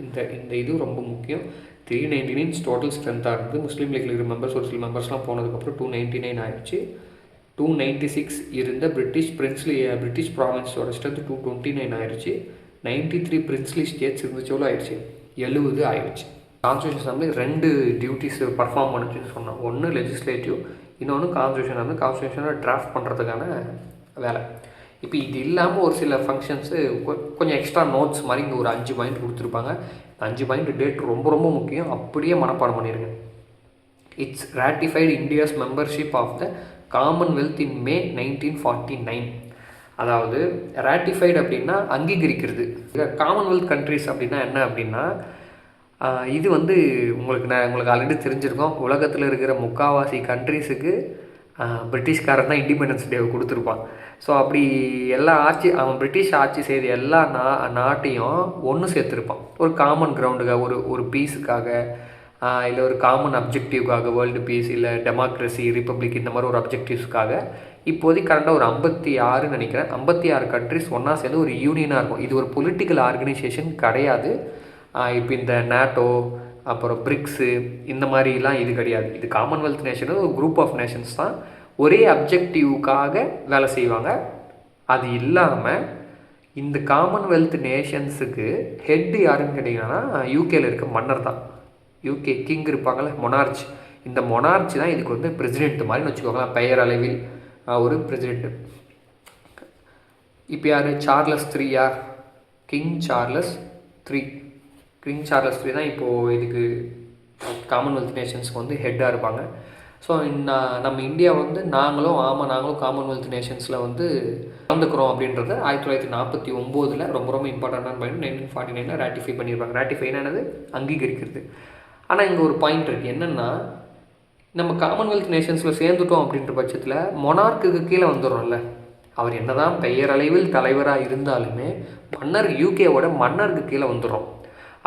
இந்த இது ரொம்ப முக்கியம். 399 டோட்டல் ஸ்ட்ரென்த்தாக இருந்தது. முஸ்லீம் லீக்ல இருக்கிற மெம்பர்ஸ் ஒரு சில மெம்பர்ஸ்லாம் போனதுக்கப்புறம் 299 ஆயிடுச்சு. 296 இருந்த பிரிட்டிஷ் ப்ராவின்ஸோட ஸ்ட்ரென்த் 229 ஆயிடுச்சு. 93 பிரின்ஸ்லி ஸ்டேட்ஸ் இருந்துச்சு, எவ்வளோ ஆயிடுச்சு, 70 ஆயிடுச்சு. கான்ஸ்டியூஷன் அசம்பிளி 2 டியூட்டிஸ் பர்ஃபார்ம் பண்ணுச்சுன்னு சொன்னோம். ஒன்று லெஜிஸ்லேட்டிவ், இன்னொன்று கான்ஸ்டியூஷனை டிராஃப்ட் பண்ணுறதுக்கான வேலை. இப்போ இது இல்லாமல் ஒரு சில ஃபங்க்ஷன்ஸு கொஞ்சம் எக்ஸ்ட்ரா நோட்ஸ் மாதிரி இங்கே ஒரு 5 பாயிண்ட் கொடுத்துருப்பாங்க. 5 பாயிண்ட் டேட் ரொம்ப ரொம்ப முக்கியம், அப்படியே மனப்பாடம் பண்ணிடுங்க. It's ratified India's membership of the commonwealth in May 1949. அதாவது ராட்டிஃபைடு அப்படின்னா அங்கீகரிக்கிறது. காமன்வெல்த் கண்ட்ரிஸ் அப்படின்னா என்ன அப்படின்னா, இது வந்து உங்களுக்கு ஆல்ரெடி தெரிஞ்சிருக்கோம். உலகத்தில் இருக்கிற முக்கால்வாசி கண்ட்ரிஸுக்கு பிரிட்டிஷ்காரன் தான் இண்டிபெண்டன்ஸ் டே கொடுத்துருப்பான். ஸோ அப்படி எல்லா அவன் பிரிட்டிஷ் ஆட்சி செய்த எல்லா நாட்டையும் ஒன்று சேர்த்துருப்பான் ஒரு காமன் கிரவுண்டுக்காக, ஒரு பீஸுக்காக, இல்லை ஒரு காமன் அப்ஜெக்டிவ்காக, வேர்ல்டு பீஸ் இல்லை டெமோக்ரஸி, ரிப்பப்ளிக், இந்த மாதிரி ஒரு அப்ஜெக்டிவ்ஸ்க்காக. இப்போதைக்கு கரெக்டாக ஒரு 56 நினைக்கிறேன், 56 கண்ட்ரிஸ் ஒன்றா சேர்ந்து ஒரு யூனியனாக இருக்கும். இது ஒரு பொலிட்டிக்கல் ஆர்கனைசேஷன் கிடையாது. இப்போ இந்த நேட்டோ, அப்புறம் பிரிக்ஸு, இந்த மாதிரிலாம் இது கிடையாது. இது காமன்வெல்த் நேஷன் ஒரு குரூப் ஆஃப் நேஷன்ஸ் தான், ஒரே அப்ஜெக்டிவ்காக வேலை செய்வாங்க. அது இல்லாமல் இந்த காமன்வெல்த் நேஷன்ஸுக்கு ஹெட் யாருன்னு கேட்டிங்கன்னா யூகேயில் இருக்க மன்னர் தான். யூகே கிங் இருப்பாங்கள்ல, மொனார்ச். இந்த மொனார்ச் தான் இதுக்கு வந்து பிரசிடென்ட் மாதிரின்னு வச்சுக்கோங்களேன், பெயர் அளவில் ஒரு பிரசிடென்ட்டு. இப்போ யார், சார்லஸ் 3 யார், கிங் சார்லஸ் 3. கிங் சார்லஸ் 3 தான் இப்போது இதுக்கு காமன்வெல்த் நேஷன்ஸ்க்கு வந்து ஹெட்டாக இருப்பாங்க. ஸோ நம்ம இந்தியா வந்து நாங்களும் காமன்வெல்த் நேஷன்ஸில் வந்து கலந்துக்கிறோம் அப்படின்றத 1949 ரொம்ப ரொம்ப இம்பார்ட்டண்டான பாயிண்ட் 1949 ராட்டிஃபை பண்ணியிருப்பாங்க. ராட்டிஃபைனானது அங்கீகரிக்கிறது. ஆனால் இங்கே ஒரு பாயிண்ட் இருக்குது, என்னென்னா நம்ம காமன்வெல்த் நேஷன்ஸில் சேர்ந்துட்டோம் அப்படின்ற பட்சத்தில் மொனார்க்குக்கு கீழே வந்துடும்ல. அவர் என்ன தான் பெயரளவில் தலைவராக இருந்தாலுமே மன்னர் யூகேவோட மன்னருக்கு கீழே வந்துடும்.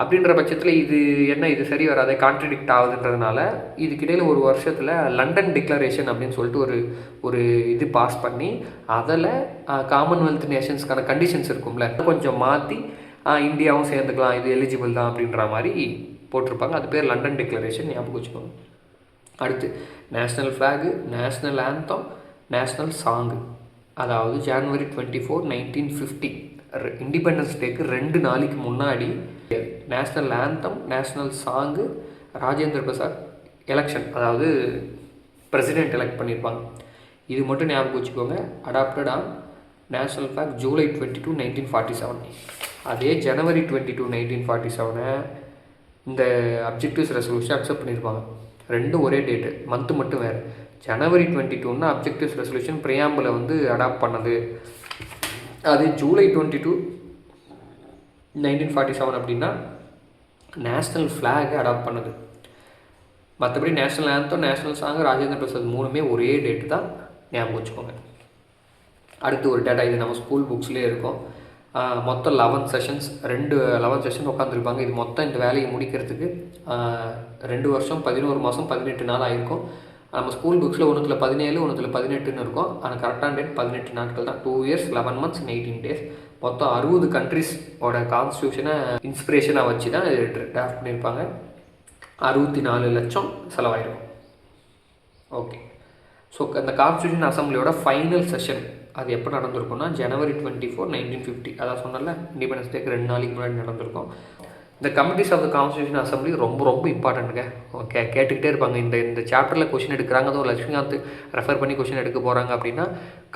அப்படின்ற பட்சத்தில் இது சரி வராது, கான்ட்ரடிக்ட் ஆகுதுன்றதுனால இதுக்கிடையில் ஒரு வருஷத்தில் லண்டன் டிக்ளரேஷன் அப்படின்னு சொல்லிட்டு ஒரு இது பாஸ் பண்ணி அதில் காமன்வெல்த் நேஷன்ஸ்க்கான கண்டிஷன்ஸ் இருக்கும்ல கொஞ்சம் மாற்றி இந்தியாவும் சேர்ந்துக்கலாம், இது எலிஜிபிள் தான் அப்படின்ற மாதிரி போட்டிருப்பாங்க. அது பேர் லண்டன் டிக்ளரேஷன், ஞாபகம் வச்சுக்கோங்க. அடுத்து national flag, national anthem, national song. அதாவது January 24, 1950 இண்டிபெண்டன்ஸ் டேக்கு 2 நாளைக்கு முன்னாடி national anthem, national song, Rajendra Prasad election, அதாவது பிரசிடெண்ட் எலெக்ட் பண்ணியிருப்பாங்க. இது மட்டும் ஞாபகம் வச்சுக்கோங்க. Adopted on national flag July 22, 1947. அதே January 22, 1947 இந்த அப்ஜெக்டிவ்ஸ் ரெசல்யூஷன் அக்செப்ட் பண்ணியிருப்பாங்க. ரெண்டும் ஒரே டேட்டு, மந்த்து மட்டும் வேறு. January 22 அப்ஜெக்டிவ்ஸ் ரெசல்யூஷன் பிரியாம்பிளை வந்து அடாப்ட் பண்ணது. அது July 22, 1947 அப்படின்னா நேஷ்னல் ஃப்ளாகை அடாப்ட் பண்ணது. மற்றபடி national anthem, national song, Rajendra Prasad 3மே ஒரே டேட்டு தான், ஞாபகம் வச்சுக்கோங்க. அடுத்து ஒரு டேட்டா, இது நம்ம ஸ்கூல் புக்ஸ்லேயே இருக்கும். மொத்தம் 11 செஷன்ஸ், 11 செஷன் உட்காந்துருப்பாங்க. இது மொத்தம் இந்த வேலையை முடிக்கிறதுக்கு 2 வருஷம் 11 மாதம் 18 நாள் ஆகிருக்கும். நம்ம ஸ்கூல் புக்ஸில் ஒன்றுத்தில் 17, ஒன்றுத்தில் 18ன்னு இருக்கும். ஆனால் கரெக்டான டேட் 18 நாட்கள் தான். 2 years 11 months 18 days. மொத்தம் 60 கண்ட்ரிஸோட கான்ஸ்டியூஷனை இன்ஸ்பிரேஷனாக வச்சு தான் டிராஃப்ட் பண்ணியிருப்பாங்க. 64 லட்சம் செலவாயிருக்கும். ஓகே, ஸோ அந்த கான்ஸ்டியூஷன் அசம்பிளியோட ஃபைனல் செஷன் அது எப்போ நடந்திருக்கும்னா January 24, 1950. அதான் சொன்னல, இண்டிபெண்டன்ஸ் டேக்கு 2 நாளைக்கு முன்னாடி நடந்திருக்கும். இந்த committees of the constitution assembly ரொம்ப ரொம்ப இம்பார்ட்டண்ட்டுங்க. ஓகே, கேட்டுக்கிட்டே இருப்பாங்க. இந்த சாப்டரில் கொஷின் எடுக்கிறாங்க, அதுவும் லட்சுமிகாந்த் ரெஃபர் பண்ணி கொஷின் எடுக்க போகிறாங்க அப்படின்னா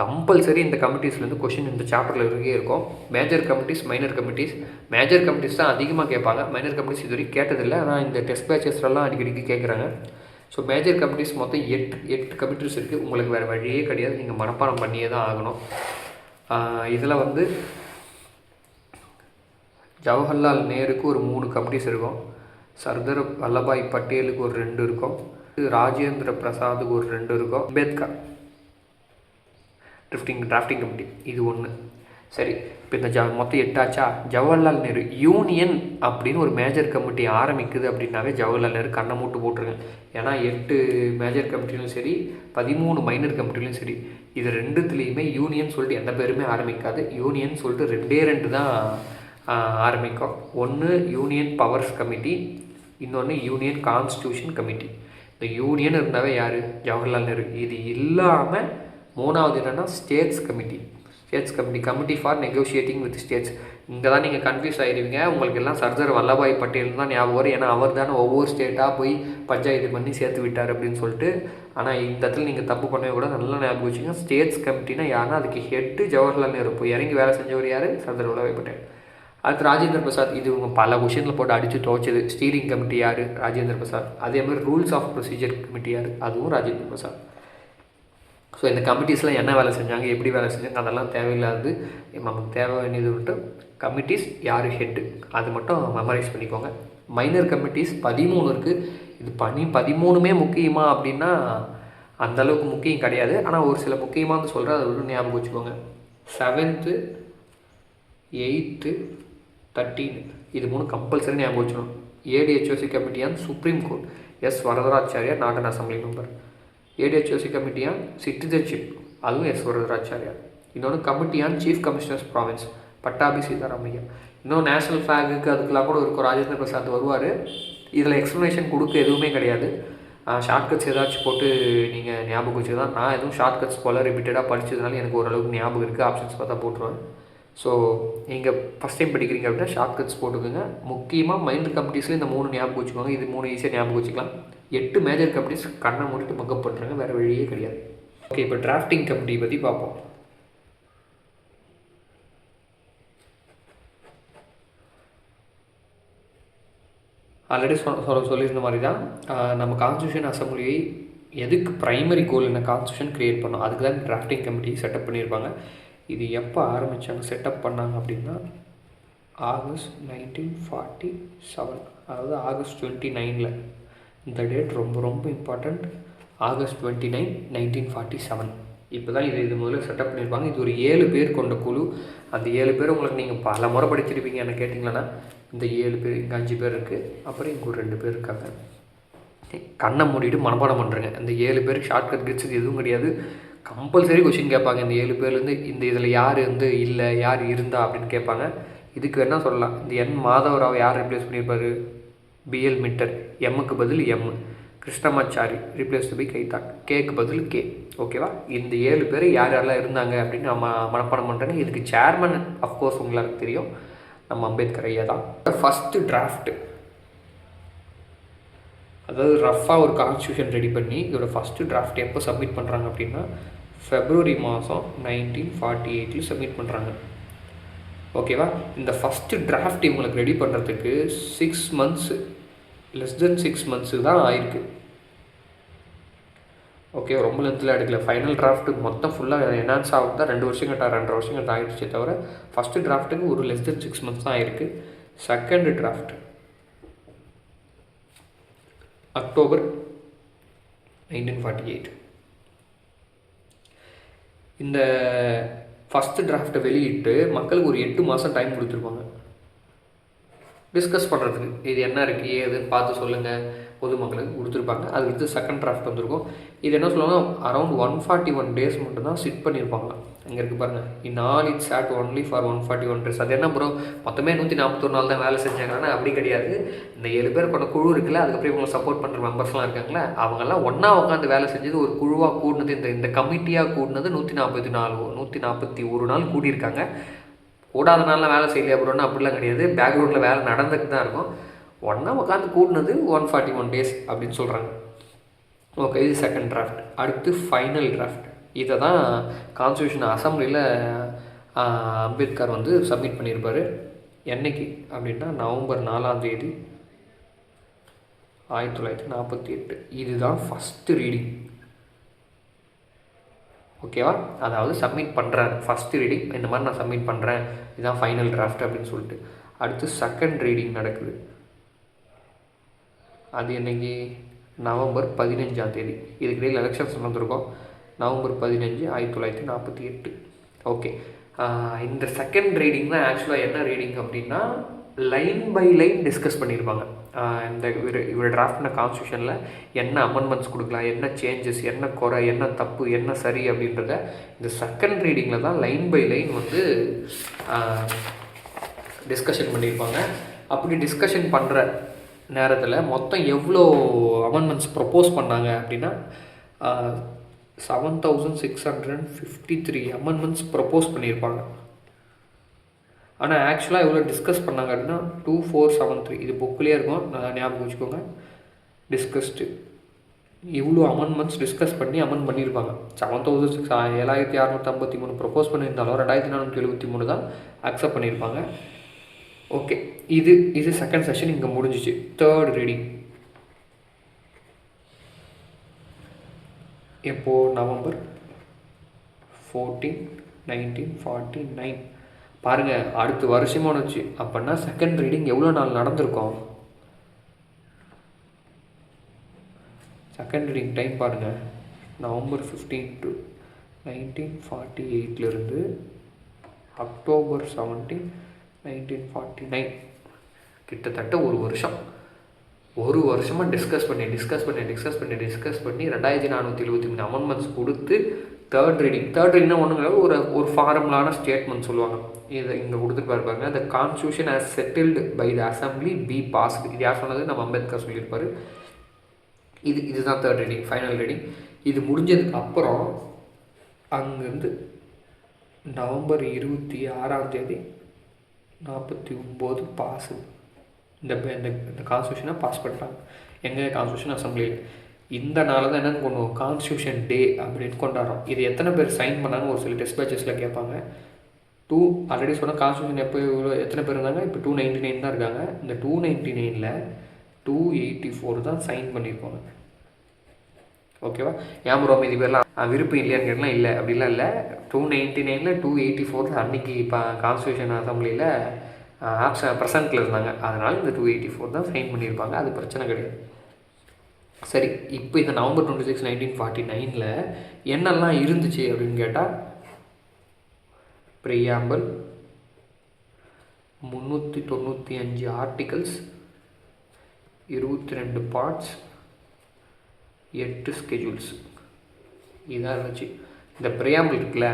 கம்பல்சரி இந்த கமிட்டிஸ்லேருந்து கொஷின் இந்த சாப்டரில் இருக்கே இருக்கும். Major committees, minor committees. Major committees தான் அதிகமாக கேட்பாங்க, மைனர் கமிட்டிஸ் இது வரைக்கும் கேட்டதில்லை. ஆனால் இந்த டெஸ்ட் பேச்சஸ்லாம் அடிக்கடிக்கு கேட்குறாங்க. ஸோ மேஜர் கமிட்டிஸ் மொத்தம் 8 கமிட்டிஸ் இருக்குது. உங்களுக்கு வேறு வழியே கிடையாது, நீங்கள் மனப்பாடம் பண்ணியே தான் ஆகணும். இதில் வந்து ஜவஹர்லால் நேருக்கு ஒரு 3 கமிட்டிஸ் இருக்கும். சர்தார் வல்லபாய் பட்டேலுக்கு ஒரு 2 இருக்கும். ராஜேந்திர பிரசாத்துக்கு ஒரு 2 இருக்கும். அம்பேத்கர் டிராஃப்டிங் கமிட்டி இது 1. சரி, இப்போ இந்த மொத்தம் 8 ஆச்சா, ஜவஹர்லால் நேரு யூனியன் அப்படின்னு ஒரு மேஜர் கமிட்டி ஆரம்பிக்குது அப்படின்னாவே ஜவஹர்லால் நேரு கண்ணை மூட்டு போட்டுருங்க. ஏன்னா 8 மேஜர் கமிட்டிலும் சரி 13 மைனர் கமிட்டிலும் சரி, இது ரெண்டுத்துலேயுமே யூனியன் சொல்லிட்டு எந்த பேருமே ஆரம்பிக்காது. யூனியன் சொல்லிட்டு 2 தான் ஆரம்பிக்கும். ஒன்று யூனியன் பவர்ஸ் கமிட்டி, இன்னொன்று யூனியன் கான்ஸ்டியூஷன் கமிட்டி. இந்த யூனியன் இருந்தாவே யார், ஜவஹர்லால் நேரு. இது இல்லாமல் 3வது என்னென்னா states committee. States committee, committee for negotiating with states. இங்கே தான் நீங்கள் கன்ஃபியூஸ் ஆகிடுவீங்க. உங்களுக்கு எல்லாம் சர்தார் வல்லபாய் பட்டேல் தான் ஞாபகம் வரும். ஏன்னா அவர் தானே ஒவ்வொரு ஸ்டேட்டாக போய் பஞ்சாயத்து பண்ணி சேர்த்து விட்டார் அப்படின்னு சொல்லிட்டு. ஆனால் இந்த இடத்துல நீங்கள் தப்பு பண்ணவே கூட, நல்லா ஞாபகம் வச்சுங்க. ஸ்டேட்ஸ் கமிட்டினா யாருன்னா அதுக்கு ஹெட்டு ஜவஹர்லால் நேரு. போய் இறங்கி வேலை செஞ்சவர் யார், சர்தார் வல்லபாய் பட்டேல். அடுத்து ராஜேந்திர பிரசாத். இது இவங்க பல கொஷினில் போட்டு அடித்து துவச்சது. ஸ்டீரிங் கமிட்டி யார், ராஜேந்திர பிரசாத். அதேமாதிரி ரூல்ஸ் ஆஃப் ப்ரொசீஜர் கமிட்டி யார், அதுவும் ராஜேந்திர பிரசாத். ஸோ இந்த கமிட்டிஸ்லாம் என்ன வேலை செஞ்சாங்க, எப்படி வேலை செஞ்சாங்க, அதெல்லாம் தேவையில்லாது. நமக்கு தேவை வேண்டியது விட்டு கமிட்டிஸ் யார் ஹெட்டு, அது மட்டும் மெமரைஸ் பண்ணிக்கோங்க. மைனர் கமிட்டிஸ் 13 இருக்குது. இது 13மே முக்கியமா அப்படின்னா அந்தளவுக்கு முக்கியம் கிடையாது. ஆனால் ஒரு சில முக்கியமாக சொல்கிறேன், அதை விட்டு ஞாபகம் வச்சுக்கோங்க. 7th 8th 13 இது 3 கம்பல்சரி ஞாபகம் வச்சுக்கணும். ADHOC committee on supreme court, S Varadachariar, not an assembly member. ADHOC committee on citizenship, அதுவும் எஸ் வரதராச்சாரியார். இன்னொன்று committee on chief commissioners province, Pattabhi Sitaramayya. இன்னும் நேஷனல் ஃப்ளாகுக்கு அதுக்கெல்லாம் கூட இருக்கும், ராஜேந்திர பிரசாத் வருவார். இதில் எக்ஸ்ப்ளனேஷன் கொடுக்க எதுவுமே கிடையாது. ஷார்ட்கட்ஸ் ஏதாச்சும் போட்டு நீங்கள் ஞாபகம் வச்சு தான். நான் எதுவும் ஷார்ட்கட்ஸ் போல் ரிப்பீட்டடாக படித்ததுனால எனக்கு ஓரளவுக்கு ஞாபகம் இருக்குது. ஆப்ஷன்ஸ் பார்த்தா போட்டுருவேன். ஸோ நீங்கள் ஃபஸ்ட் டைம் படிக்கிறீங்க அப்படின்னா ஷார்ட்கட்ஸ் போட்டுக்கோங்க. முக்கியமாக மைனர் கமிட்டிஸில் இந்த 3 ஞாபகம் வச்சுக்கோங்க. இது 3 ஈஸியாக ஞாபகம் வச்சுக்கலாம். 8 மேஜர் கமிட்டிஸ் கண்ணை மூடிட்டு மக்கப் பண்ணுறாங்க, வேறு வழியே கிடையாது. ஓகே, இப்போ டிராஃப்டிங் கமிட்டி பற்றி பார்ப்போம். ஆல்ரெடி சொல்லியிருந்த மாதிரி தான் நம்ம கான்ஸ்டியூஷன் அசம்பிளியை எதுக்கு ப்ரைமரி கோல் என்ன, கான்ஸ்டியூஷன் க்ரியேட் பண்ணோம், அதுக்கு தான் டிராஃப்டிங் கமிட்டி செட்டப் பண்ணியிருப்பாங்க. இது எப்போ ஆரம்பித்தாங்க, செட்டப் பண்ணாங்க அப்படின்னா ஆகஸ்ட் 1947, அதாவது ஆகஸ்ட் 29. இந்த டேட் ரொம்ப ரொம்ப இம்பார்ட்டண்ட். ஆகஸ்ட் 29, 1947 இப்போ தான் இது முதல்ல செட்டப் பண்ணியிருப்பாங்க. இது ஒரு 7 பேர் கொண்ட குழு. அந்த 7 பேர் உங்களுக்கு நீங்கள் பல முறை படிச்சிருப்பீங்க என்ன கேட்டிங்களன்னா. இந்த 7 பேர், இங்கே 5 பேர் இருக்குது, அப்புறம் இங்கே ஒரு 2 பேர் இருக்காங்க. கண்ணை மூடிட்டு மனப்பாடம் பண்ணுறேங்க. இந்த 7 பேருக்கு ஷார்ட்கட் கிட்ஸுக்கு எதுவும் கிடையாது. கம்பல்சரி கொஷின் கேட்பாங்க. இந்த 7 பேர்லேருந்து இந்த இதில் யார் இல்லை, யார் இருந்தா அப்படின்னு கேட்பாங்க. இதுக்கு என்ன சொல்லலாம், இந்த என் மாதவராவ் யார் ரிப்ளேஸ் பண்ணியிருப்பார், BL மிட்டர். எம்முக்கு பதில் எம். கிருஷ்ணமாச்சாரி ரிப்ளேஸ் பை கைதான். கேக்கு பதில் கே. ஓகேவா, இந்த 7 பேர் யார் யாரெல்லாம் இருந்தாங்க அப்படின்னு நம்ம மனப்பாடம் பண்ணுறேங்க. இதுக்கு சேர்மன் அஃப்கோர்ஸ் உங்களுக்கு தெரியும், நம்ம அம்பேத்கர் ஐயா தான். ஃபஸ்ட்டு டிராஃப்ட்டு, அதாவது ரஃபாக ஒரு கான்ஸ்டியூஷன் ரெடி பண்ணி இதோட ஃபஸ்ட்டு டிராஃப்ட் எப்போ சப்மிட் பண்ணுறாங்க அப்படின்னா February 1948 சப்மிட் பண்ணுறாங்க. ஓகேவா, இந்த ஃபஸ்ட்டு டிராஃப்ட் இவங்களுக்கு ரெடி பண்ணுறதுக்கு 6 months, less than 6 months தான் ஆயிருக்கு. ஓகே, ரொம்ப லென்த்தில் எடுக்கல. ஃபைனல் டிராஃப்ட்டு மொத்தம் ஃபுல்லாக என்ஹான்ஸ் ஆகுது தான் 2 வருஷம் கிட்ட 2.5 வருஷம் கிட்ட ஆகிடுச்சே தவிர ஃபஸ்ட்டு டிராஃப்ட்டுக்கு ஒரு less than 6 months தான் ஆயிருக்கு. Second draft October 1948. இந்த ஃபஸ்ட்டு டிராஃப்ட்டை வெளியிட்டு மக்களுக்கு ஒரு 8 மாதம் டைம் கொடுத்துருப்பாங்க டிஸ்கஸ் பண்ணுறதுக்கு. இது என்ன இருக்குது ஏதுன்னு பார்த்து சொல்லுங்கள், பொதுமக்களுக்கு கொடுத்துருப்பாங்க. அதுக்கு செகண்ட் டிராஃப்ட் வந்திருக்கும். இது என்ன சொல்லுவாங்க, அரௌண்ட் 141 days மட்டும்தான் சிட் பண்ணியிருப்பாங்களாம். இங்கே இருக்குது பாருங்கள், in all it sat only for 141 days. அது என்ன ப்ரோ, மொத்தமே 141 நாள் தான் வேலை செஞ்சாங்கன்னா அப்படி கிடையாது. இந்த 7 பேர் கொண்ட குழு இருக்குல்ல, அதுக்கப்புறம் இவங்களை சப்போர்ட் பண்ணுற மெம்பர்ஸ்லாம் இருக்காங்களே, அவங்கெல்லாம் ஒன்றா உட்காந்து வேலை செஞ்சது, ஒரு குழுவாக கூடினது, இந்த கமிட்டியாக கூடினது 141 நாள் கூடியிருக்காங்க. கூடாத நாளில் வேலை செய்யலையா ப்ரோன்னா அப்படிலாம் கிடையாது. பேக்ரவுண்டில் வேலை நடந்துட்டு தான் இருக்கும். ஒன்றா உட்காந்து கூடினது 141 days அப்படின்னு சொல்கிறாங்க. ஓகே, இது செகண்ட் டிராஃப்ட். அடுத்து ஃபைனல் டிராஃப்ட். இதை தான் கான்ஸ்டியூஷன் அசம்பிளியில் அம்பேத்கர் வந்து சப்மிட் பண்ணியிருப்பார். என்னைக்கு அப்படின்னா November 4, 1948. இதுதான் ஃபஸ்ட்டு ரீடிங். ஓகேவா, அதாவது சப்மிட் பண்ணுறேன் ஃபஸ்ட்டு ரீடிங், இந்த மாதிரி நான் சப்மிட் பண்ணுறேன், இதுதான் ஃபைனல் டிராஃப்ட் அப்படின்னு சொல்லிட்டு. அடுத்து செகண்ட் ரீடிங் நடக்குது. அது என்னைக்கு, November 15. இதுக்கிடையில் எலெக்ஷன்ஸ் நடந்திருக்கோம். November 15, 1948. ஓகே, இந்த செகண்ட் ரீடிங் தான் ஆக்சுவலாக என்ன ரீடிங் அப்படின்னா லைன் பை லைன் டிஸ்கஸ் பண்ணியிருப்பாங்க. இந்த இவர் டிராஃப்ட் பண்ண கான்ஸ்டியூஷனில் என்ன அமெண்ட்மெண்ட்ஸ் கொடுக்கலாம், என்ன சேஞ்சஸ், என்ன குறை, என்ன தப்பு, என்ன சரி அப்படின்றத இந்த செகண்ட் ரீடிங்கில் தான் லைன் பை லைன் வந்து டிஸ்கஷன் பண்ணியிருப்பாங்க. அப்படி டிஸ்கஷன் பண்ணுற நேரத்தில் மொத்தம் எவ்வளோ அமெண்ட்மெண்ட்ஸ் ப்ரப்போஸ் பண்ணாங்க அப்படின்னா 7653 அமெண்ட்மெண்ட்ஸ் ப்ரப்போஸ் பண்ணியிருப்பாங்க. ஆனால் ஆக்சுவலாக எவ்வளோ டிஸ்கஸ் பண்ணாங்க அப்படின்னா 2473. இது புக்கிலே இருக்கும், நல்லா ஞாபகம் வச்சுக்கோங்க. டிஸ்கஸ்டு இவ்வளோ அமெண்ட்மெண்ட்ஸ் டிஸ்கஸ் பண்ணி அமெண்ட் பண்ணியிருப்பாங்க. 7653 ப்ரப்போஸ் பண்ணியிருந்தாலும் 2473 தான் அக்செப்ட் பண்ணியிருப்பாங்க. ஓகே, இது செகண்ட் செஷன் இங்கே முடிஞ்சிச்சு. தேர்ட் ரீடிங் எப்போது? நவம்பர் 14, 1949. பாருங்கள், அடுத்த வருஷமாக வந்துச்சு. அப்படின்னா செகண்ட் ரீடிங் எவ்வளோ நாள் நடந்திருக்கோம்? செகண்ட் ரீடிங் டைம் பாருங்கள், நவம்பர் 15 to 1948 அக்டோபர் 17, 1949. கிட்டத்தட்ட ஒரு வருஷமாக டிஸ்கஸ் பண்ணி 2473 அமெண்ட்மெண்ட்ஸ் கொடுத்து தேர்ட் ரீடிங்னா ஒன்றுங்கள ஒரு ஃபார்மலான ஸ்டேட்மெண்ட் சொல்லுவாங்க. இதை இங்கே கொடுத்துட்டு பாருங்க, the constitution as settled by the assembly be passed. இது யார் சொன்னது? நம்ம அம்பேத்கர் சொல்லியிருப்பார். இதுதான் தேர்ட் ரீடிங், ஃபைனல் ரீடிங். இது முடிஞ்சதுக்கு அப்புறம் அங்கேருந்து நவம்பர் 26 49 பாஸு இந்த கான்ஸ்டியூஷனை பாஸ் பண்ணுறாங்க. எங்கள் கான்ஸ்டியூஷன் அசம்பிளியில் இந்த நாள் தான் என்னென்னு கொண்டுவோம், கான்ஸ்டியூஷன் டே அப்படின்னு கொண்டாடுறோம். இது எத்தனை பேர் சைன் பண்ணாங்க ஒரு சில டெஸ்ட் பேச்சஸில் கேட்பாங்க. ஆல்ரெடி சொன்னால் கான்ஸ்டியூஷன் எப்போ எத்தனை பேர் இருந்தாங்க? இப்போ 299 தான் இருக்காங்க. இந்த 299ல் 284 தான் சைன் பண்ணியிருப்பாங்க. ஓகேவா? ஏன் ப்ரோ இது பேர்லாம் விருப்பம் இல்லையான்னு கேட்டால் இல்லை, அப்படிலாம் இல்லை. 299ல் 284 அன்றைக்கி இப்போ கான்ஸ்டியூஷன் அசம்பிளியில் ப்ரெசென்ட்டில் இருந்தாங்க. அதனால் இந்த 284 தான் சைன் பண்ணியிருப்பாங்க. அது பிரச்சனை கிடையாது. சரி, இப்போ இந்த நவம்பர் 26, 1949 என்னெல்லாம் இருந்துச்சு அப்படின்னு கேட்டால், ப்ரியாம்பிள், 395 ஆர்டிகல்ஸ், 22 பார்ட்ஸ், 8 ஸ்கெட்யூல்ஸ். இதாக இருந்துச்சு. இந்த ப்ரியாம்பிள் இருக்குல்ல,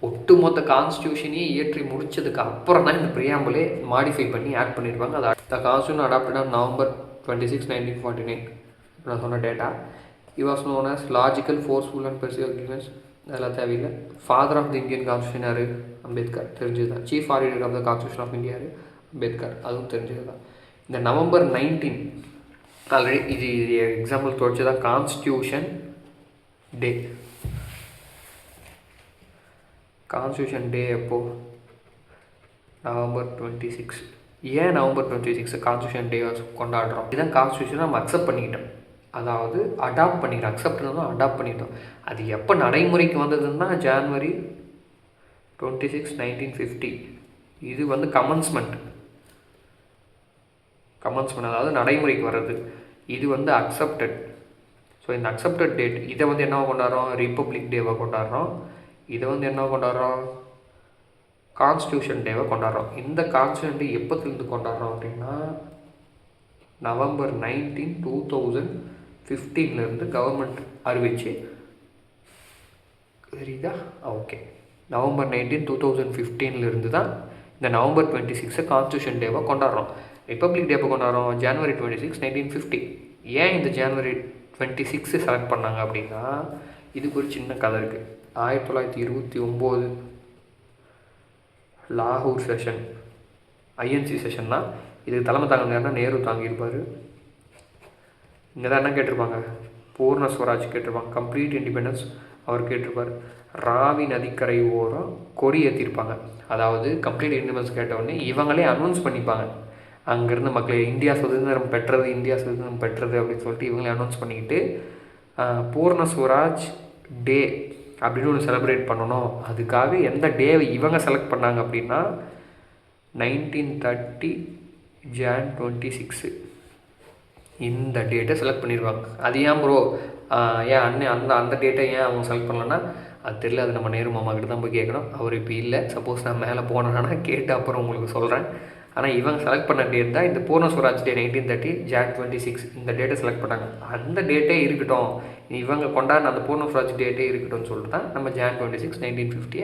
ஒட்டுமொத்த கான்ஸ்டியூஷனையே இயற்றி முடித்ததுக்கு அப்புறம் தான் இந்த ப்ரியாம்பிளே மாடிஃபை பண்ணி ஆட் பண்ணியிருப்பாங்க. அது the constitution adopted on November 26, 1949. இப்போ நான் சொன்ன data. He was known as logical, forceful and persuasive arguments. அதெல்லாம் தேவையில்லை. Father of the Indian constitution யார்? அம்பேத்கர், தெரிஞ்சது தான். Chief auditor of the constitution of India யார்? அம்பேத்கர், அதுவும் தெரிஞ்சது தான். இந்த நவம்பர் 19 ஆல்ரெடி இது எக்ஸாம்பிள் தொடச்சு தான் கான்ஸ்டியூஷன் டே. கான்ஸ்டியூஷன் டே எப்போது? நவம்பர் 26. ஏன் நவம்பர் 26 கான்ஸ்டியூஷன் டே கொண்டாடுறோம்? இதுதான் கான்ஸ்டியூஷனை நம்ம அக்செப்ட் பண்ணிக்கிட்டோம். அதாவது அடாப்ட் பண்ணிக்கிறோம். அக்செப்ட் இருந்தாலும் அடாப்ட் பண்ணிட்டோம். அது எப்போ நடைமுறைக்கு வந்ததுன்னா ஜான்வரி 26, 1950. இது வந்து கமன்ஸ்மெண்ட், அதாவது நடைமுறைக்கு வர்றது. இது வந்து அக்செப்டட். ஸோ இந்த அக்செப்டட் டேட் இதை வந்து என்ன கொண்டாடுறோம்? ரிப்பப்ளிக் டேவை கொண்டாடுறோம். இதை வந்து என்ன கொண்டாடுறோம்? கான்ஸ்டியூஷன் டேவை கொண்டாடுறோம். இந்த கான்ஸ்டியூஷன் டே எப்போத்துலேருந்து கொண்டாடுறோம் அப்படின்னா நவம்பர் 19, 2015 கவர்மெண்ட் அறிவிச்சு. சரிதா? ஓகே. நவம்பர் 19, 2015 தான் இந்த நவம்பர் 26 கான்ஸ்டியூஷன் டேவை கொண்டாடுறோம். ரிப்பப்ளிக் டேவை கொண்டாடுறோம் ஜனவரி 26, 1950. ஏன் இந்த ஜனவரி 26 செலக்ட் பண்ணாங்க அப்படின்னா இதுக்கு ஒரு சின்ன கதை இருக்குது. 1929 லாகூர் செஷன், ஐஎன்சி செஷன் தான். இதுக்கு தலைமை தாங்கினா நேரு தாங்கியிருப்பார். இங்கே தான் என்ன கேட்டிருப்பாங்க? பூர்ண ஸ்வராஜ் கேட்டிருப்பாங்க. கம்ப்ளீட் இண்டிபெண்டன்ஸ் அவர் கேட்டிருப்பார். ராவி நதிக்கரை ஓரம் கொடி ஏற்றிருப்பாங்க. அதாவது கம்ப்ளீட் இண்டிபெண்டன்ஸ் கேட்டவுடனே இவங்களே அனௌன்ஸ் பண்ணிப்பாங்க. அங்கேருந்து மக்களை இந்தியா சுதந்திரம் பெற்றது அப்படின்னு சொல்லிட்டு இவங்களே அனௌன்ஸ் பண்ணிக்கிட்டு பூர்ண ஸ்வராஜ் டே அப்படின்னு ஒன்று செலிப்ரேட் பண்ணணும். அதுக்காக எந்த டேவை இவங்க செலக்ட் பண்ணாங்க அப்படின்னா 1930 Jan 26. இந்த டேட்டை செலக்ட் பண்ணிடுவாங்க. அது ஏன் ப்ரோ ஏன் அண்ணன் அந்த டேட்டை ஏன் அவங்க செலக்ட் பண்ணலன்னா அது தெரியல. அது நம்ம நேரு மாமா கிட்ட தான் போய் கேட்கணும். அவர் இப்போ இல்லை. சப்போஸ் நான் மேலே போனேன்னா கேட்டு அப்புறம் உங்களுக்கு சொல்கிறேன். ஆனால் இவங்க செலக்ட் பண்ண டேட் தான் இந்த பூர்ண ஸ்வராஜ் டே 1930 Jan 26 இந்த டேட்டை செலக்ட் பண்ணாங்க. அந்த டேட்டே இருக்கட்டும், இவங்க கொண்டாடின அந்த பூர்ண ஸ்வராஜ் டேட்டே இருக்கட்டும்னு சொல்லிட்டு தான் நம்ம Jan 26 1950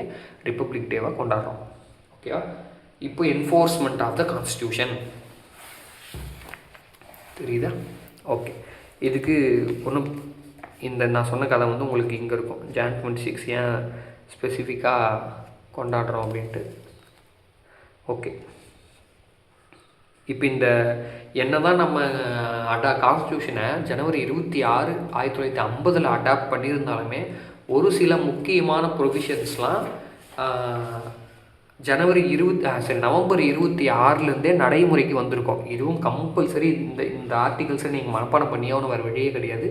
ரிப்பப்ளிக் டேவாக கொண்டாடுறோம். ஓகேவா? இப்போ என்ஃபோர்ஸ்மெண்ட் ஆஃப் த கான்ஸ்டியூஷன் தெரியுதா? ஓகே, இதுக்கு ஒன்றும் இந்த நான் சொன்ன கதை வந்து உங்களுக்கு இங்கே இருக்கும். Jan 26 ஏன் ஸ்பெசிஃபிக்காக கொண்டாடுறோம் அப்படின்ட்டு. ஓகே, இப்போ இந்த என்ன தான் நம்ம கான்ஸ்டியூஷனை January 26 1950 அடாப்ட் பண்ணியிருந்தாலுமே ஒரு சில முக்கியமான ப்ரொவிஷன்ஸ்லாம் November 26 நடைமுறைக்கு வந்திருக்கோம். இதுவும் கம்பல்சரி. இந்த ஆர்டிகல்ஸை நீங்கள் மனப்பாடம் பண்ணியாகணும், வேறு வழியே கிடையாது.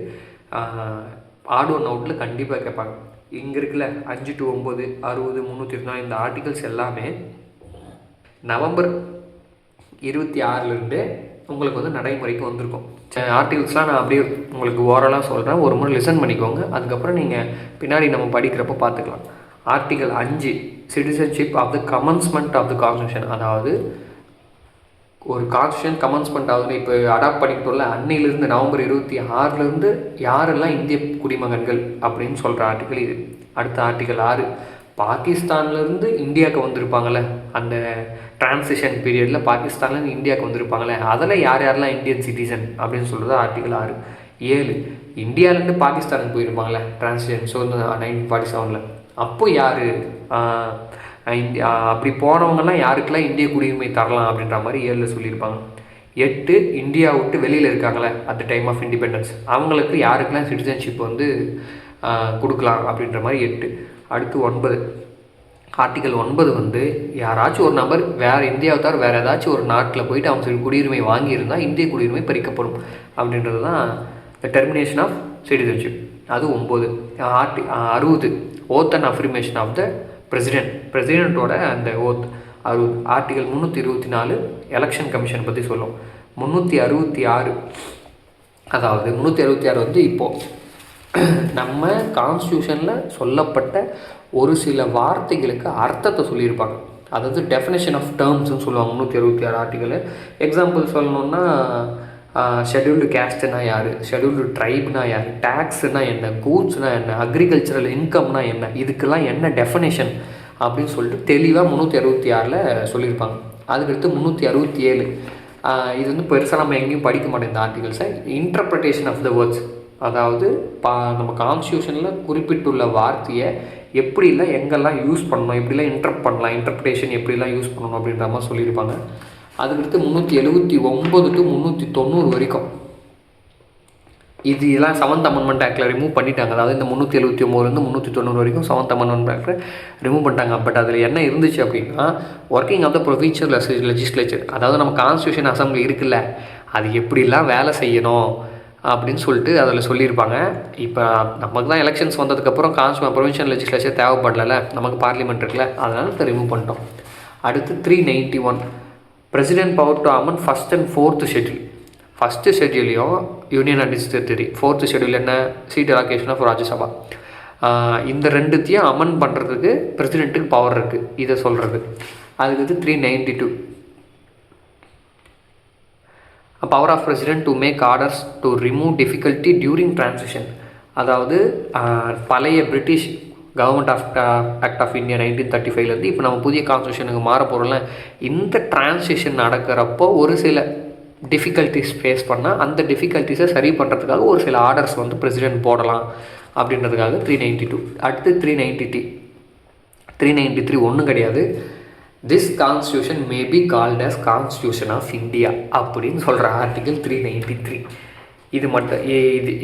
ஆட் ஒன் அவுட்டில் கண்டிப்பாக கேட்பாங்க. இங்கே இருக்குல்ல 5 to 9 60 324 இந்த ஆர்டிகல்ஸ் எல்லாமே November 26 உங்களுக்கு வந்து நடைமுறைக்கு வந்திருக்கும். ஆர்டிகல்ஸ்லாம் நான் அப்படியே உங்களுக்கு ஓரலாக சொல்கிறேன், ஒரு முறை லிசன் பண்ணிக்கோங்க. அதுக்கப்புறம் நீங்கள் பின்னாடி நம்ம படிக்கிறப்ப பார்த்துக்கலாம். Article 5 citizenship of the commencement of the constitution. அதாவது ஒரு கான்ஸ்டியூஷன் கமன்ஸ்மெண்ட் ஆகுதுன்னு இப்போ அடாப்ட் பண்ணிக்கிட்டோம்ல, அன்னையிலேருந்து November 26 யாரெல்லாம் இந்திய குடிமகன்கள் அப்படின்னு சொல்கிற ஆர்டிக்கல் இது. அடுத்த Article 6 பாகிஸ்தான்லேருந்து இந்தியாவுக்கு வந்திருப்பாங்கள்ல, அந்த டிரான்சிஷன் பீரியடில் பாகிஸ்தான்லேருந்து இந்தியாவுக்கு வந்திருப்பாங்களே, அதில் யாரெல்லாம் இந்தியன் சிட்டிசன் அப்படின்னு சொல்கிறது Article 6. 7 இந்தியாவிலேருந்து பாகிஸ்தானுக்கு போயிருப்பாங்களே டிரான்சிஷன். ஸோ 1947 அப்போ யார் இந்தியா அப்படி போனவங்கலாம் யாருக்கெல்லாம் இந்திய குடியுரிமை தரலாம் அப்படின்ற மாதிரி 7 சொல்லியிருப்பாங்க. 8 இந்தியா விட்டு வெளியில் இருக்காங்களே at the time of independence, அவங்களுக்கு யாருக்கெல்லாம் சிட்டிசன்ஷிப் வந்து கொடுக்கலாம் அப்படின்ற மாதிரி 8. அடுத்து 9 Article 9 வந்து யாராச்சும் ஒரு நபர் வேறு இந்தியாவை தவிர வேறு ஏதாச்சும் ஒரு நாட்டில் போயிட்டு அவங்க குடியுரிமை வாங்கியிருந்தால் இந்திய குடியுரிமை பறிக்கப்படும் அப்படின்றது தான் த டெர்மினேஷன் ஆஃப் சிட்டிசன்ஷிப். அது 9. 60 oath and affirmation of the பிரசிடெண்ட்டோட அந்த ஓத் 60. Article 324 எலெக்ஷன் கமிஷன் பற்றி சொல்லும். 366 அதாவது 366 வந்து இப்போது நம்ம கான்ஸ்டியூஷனில் சொல்லப்பட்ட ஒரு சில வார்த்தைகளுக்கு அர்த்தத்தை சொல்லியிருப்பாங்க. அதாவது டெஃபினேஷன் ஆஃப் டேர்ம்ஸ்னு சொல்லுவாங்க 366 ஆர்டிக்கல். எக்ஸாம்பிள் சொல்லணுன்னா ஷெட்யூல்டு கேஸ்ட்னா யார், ஷெட்யூல்டு ட்ரைப்னா யார், டேக்ஸ்னா என்ன, கூட்ஸ்னா என்ன, அக்ரிகல்ச்சரல் இன்கம்னா என்ன, இதுக்கெல்லாம் என்ன டெஃபினேஷன் அப்படின்னு சொல்லிட்டு தெளிவாக 366 சொல்லியிருப்பாங்க. அதுக்கடுத்து 367 இது வந்து பெருசாக நம்ம எங்கேயும் படிக்க மாட்டோம் இந்த ஆர்டிகல்ஸை. இன்டர்பிரிட்டேஷன் ஆஃப் த வேர்ட்ஸ், அதாவது நம்ம கான்ஸ்டியூஷனில் குறிப்பிட்டுள்ள வார்த்தையை எப்படிலாம் எங்கெல்லாம் யூஸ் பண்ணணும், எப்படிலாம் இன்டர்ப்ட் இன்டர்பிரிட்டேஷன் எப்படிலாம் யூஸ் பண்ணணும் அப்படின்ற மாதிரி சொல்லியிருப்பாங்க. அதுக்கடுத்து 379 to 390 வரைக்கும் இதெல்லாம் 7th அமெண்ட்மெண்ட் ஆக்டில் ரிமூவ் பண்ணிட்டாங்க. அதாவது இந்த 379 390 வரைக்கும் 7th அமெண்ட்மெண்ட் ஆக்டில் ரிமூவ் பண்ணிட்டாங்க. பட் அதில் என்ன இருந்துச்சு அப்படின்னா, working of the provincial legislature, அதாவது நம்ம கான்ஸ்டியூஷன் அசம்பிளி இருக்குல்ல, அது எப்படிலாம் வேலை செய்யணும் அப்படின்னு சொல்லிட்டு அதில் சொல்லியிருப்பாங்க. இப்போ நமக்கு தான் எலெக்ஷன்ஸ் வந்ததுக்கப்புறம் ப்ரொவின்ஷியல் லெஜிஸ்லேச்சர் தேவைப்படலை, நமக்கு பார்லிமெண்ட் இருக்குல்ல, அதனால் அதை ரிமூவ் பண்ணிட்டோம். அடுத்து 391 president power to amend first and 4th schedule. First ஷெட்யூலையும் யூனியன் அட்மினிஸ்ட்ரேட்டிவ், 4th ஷெட்யூல் என்ன சீட் அலோகேஷன் ஆஃப் ராஜ்யசபா, இந்த ரெண்டுத்தையும் அமெண்ட் பண்ணுறதுக்கு பிரசிடெண்ட்டுக்கு பவர் இருக்குது, இதை சொல்கிறது. அதுக்கு 392 power of president to make orders to remove difficulty during transition. அதாவது பழைய British government act of India 1935 இப்போ நம்ம புதிய கான்ஸ்டியூஷனுக்கு மாற போகிறோம்ல, இந்த டிரான்சிஷன் நடக்கிறப்போ ஒரு சில டிஃபிகல்ட்டிஸ் ஃபேஸ் பண்ணால் அந்த டிஃபிகல்ட்டிஸை சரி பண்ணுறதுக்காக ஒரு சில ஆர்டர்ஸ் வந்து பிரசிடென்ட் போடலாம் அப்படின்றதுக்காக 392. அடுத்து 393 ஒன்றும் கிடையாது, this constitution may be called as constitution of India அப்படின்னு சொல்கிற ஆர்டிகல் 393. இது மட்டும்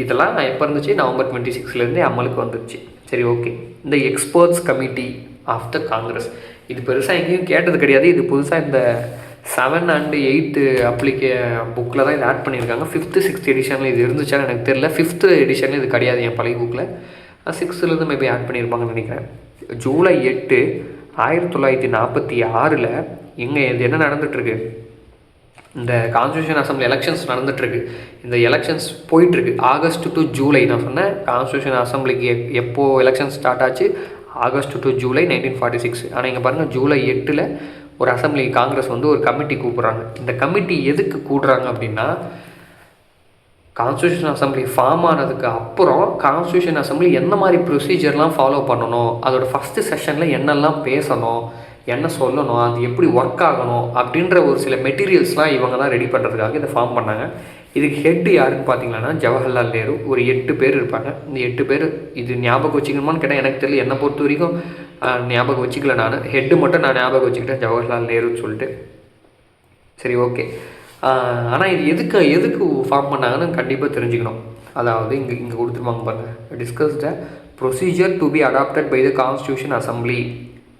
இதெல்லாம் எப்போ இருந்துச்சு, November 26 அமலுக்கு வந்துருச்சு. சரி, ஓகே. இந்த experts committee of the Congress, இது பெருசாக எங்கேயும் கேட்டது கிடையாது. இது புதுசாக இந்த 7 and 8 புக்கில் தான் இது ஆட் பண்ணியிருக்காங்க. 5th 6th எடிஷனில் இது இருந்துச்சான்னு எனக்கு தெரியல. 5th எடிஷனில் இது கிடையாது என் பழைய புக்கில். 6th மேபி ஆட் பண்ணியிருப்பாங்கன்னு நினைக்கிறேன். July 8 1946 எங்கே இது என்ன நடந்துகிட்ருக்கு, இந்த கான்ஸ்டியூஷன் அசம்பிளி எலெக்ஷன்ஸ் நடந்துகிட்ருக்கு. இந்த எலெக்ஷன்ஸ் போயிட்டுருக்கு ஆகஸ்ட் டு ஜூலை. நான் சொன்னேன் கான்ஸ்டியூஷன் அசம்பிளிக்கு எப்போது எலெக்ஷன் ஸ்டார்ட் ஆச்சு, ஆகஸ்ட் டு ஜூலை 1946. ஆனால் இங்கே பாருங்கள், ஜூலை 8 ஒரு அசம்பிளி காங்கிரஸ் வந்து ஒரு கமிட்டி கூப்பிட்றாங்க. இந்த கமிட்டி எதுக்கு கூடுறாங்க அப்படின்னா, கான்ஸ்டியூஷன் அசம்பிளி ஃபார்ம் ஆனதுக்கு அப்புறம் கான்ஸ்டியூஷன் அசம்பிளி என்ன மாதிரி ப்ரொசீஜர்லாம் ஃபாலோ பண்ணணும், அதோட ஃபஸ்ட்டு செஷனில் என்னெல்லாம் பேசணும், என்ன சொல்லணும், அது எப்படி ஒர்க் ஆகணும் அப்படின்ற ஒரு சில மெட்டீரியல்ஸ்லாம் இவங்க தான் ரெடி பண்ணுறதுக்காக இதை ஃபார்ம் பண்ணாங்க. இதுக்கு ஹெட்டு யாருன்னு பார்த்தீங்கன்னா ஜவஹர்லால் நேரு. ஒரு 8 பேர் இருப்பாங்க. இந்த 8 பேர் இது ஞாபகம் வச்சுக்கணுமான்னு கேட்டால் எனக்கு தெரியல. என்னை பொறுத்த வரைக்கும் ஞாபகம் வச்சுக்கல. நான் ஹெட்டு மட்டும் நான் ஞாபகம் வச்சுக்கிட்டேன், ஜவஹர்லால் நேருன்னு சொல்லிட்டு. சரி, ஓகே. ஆனால் இது எதுக்கு ஃபார்ம் பண்ணாங்கன்னு கண்டிப்பாக தெரிஞ்சுக்கணும். அதாவது இங்கே கொடுத்துருவாங்க பாருங்கள், discuss the procedure to be adopted by the constitution assembly.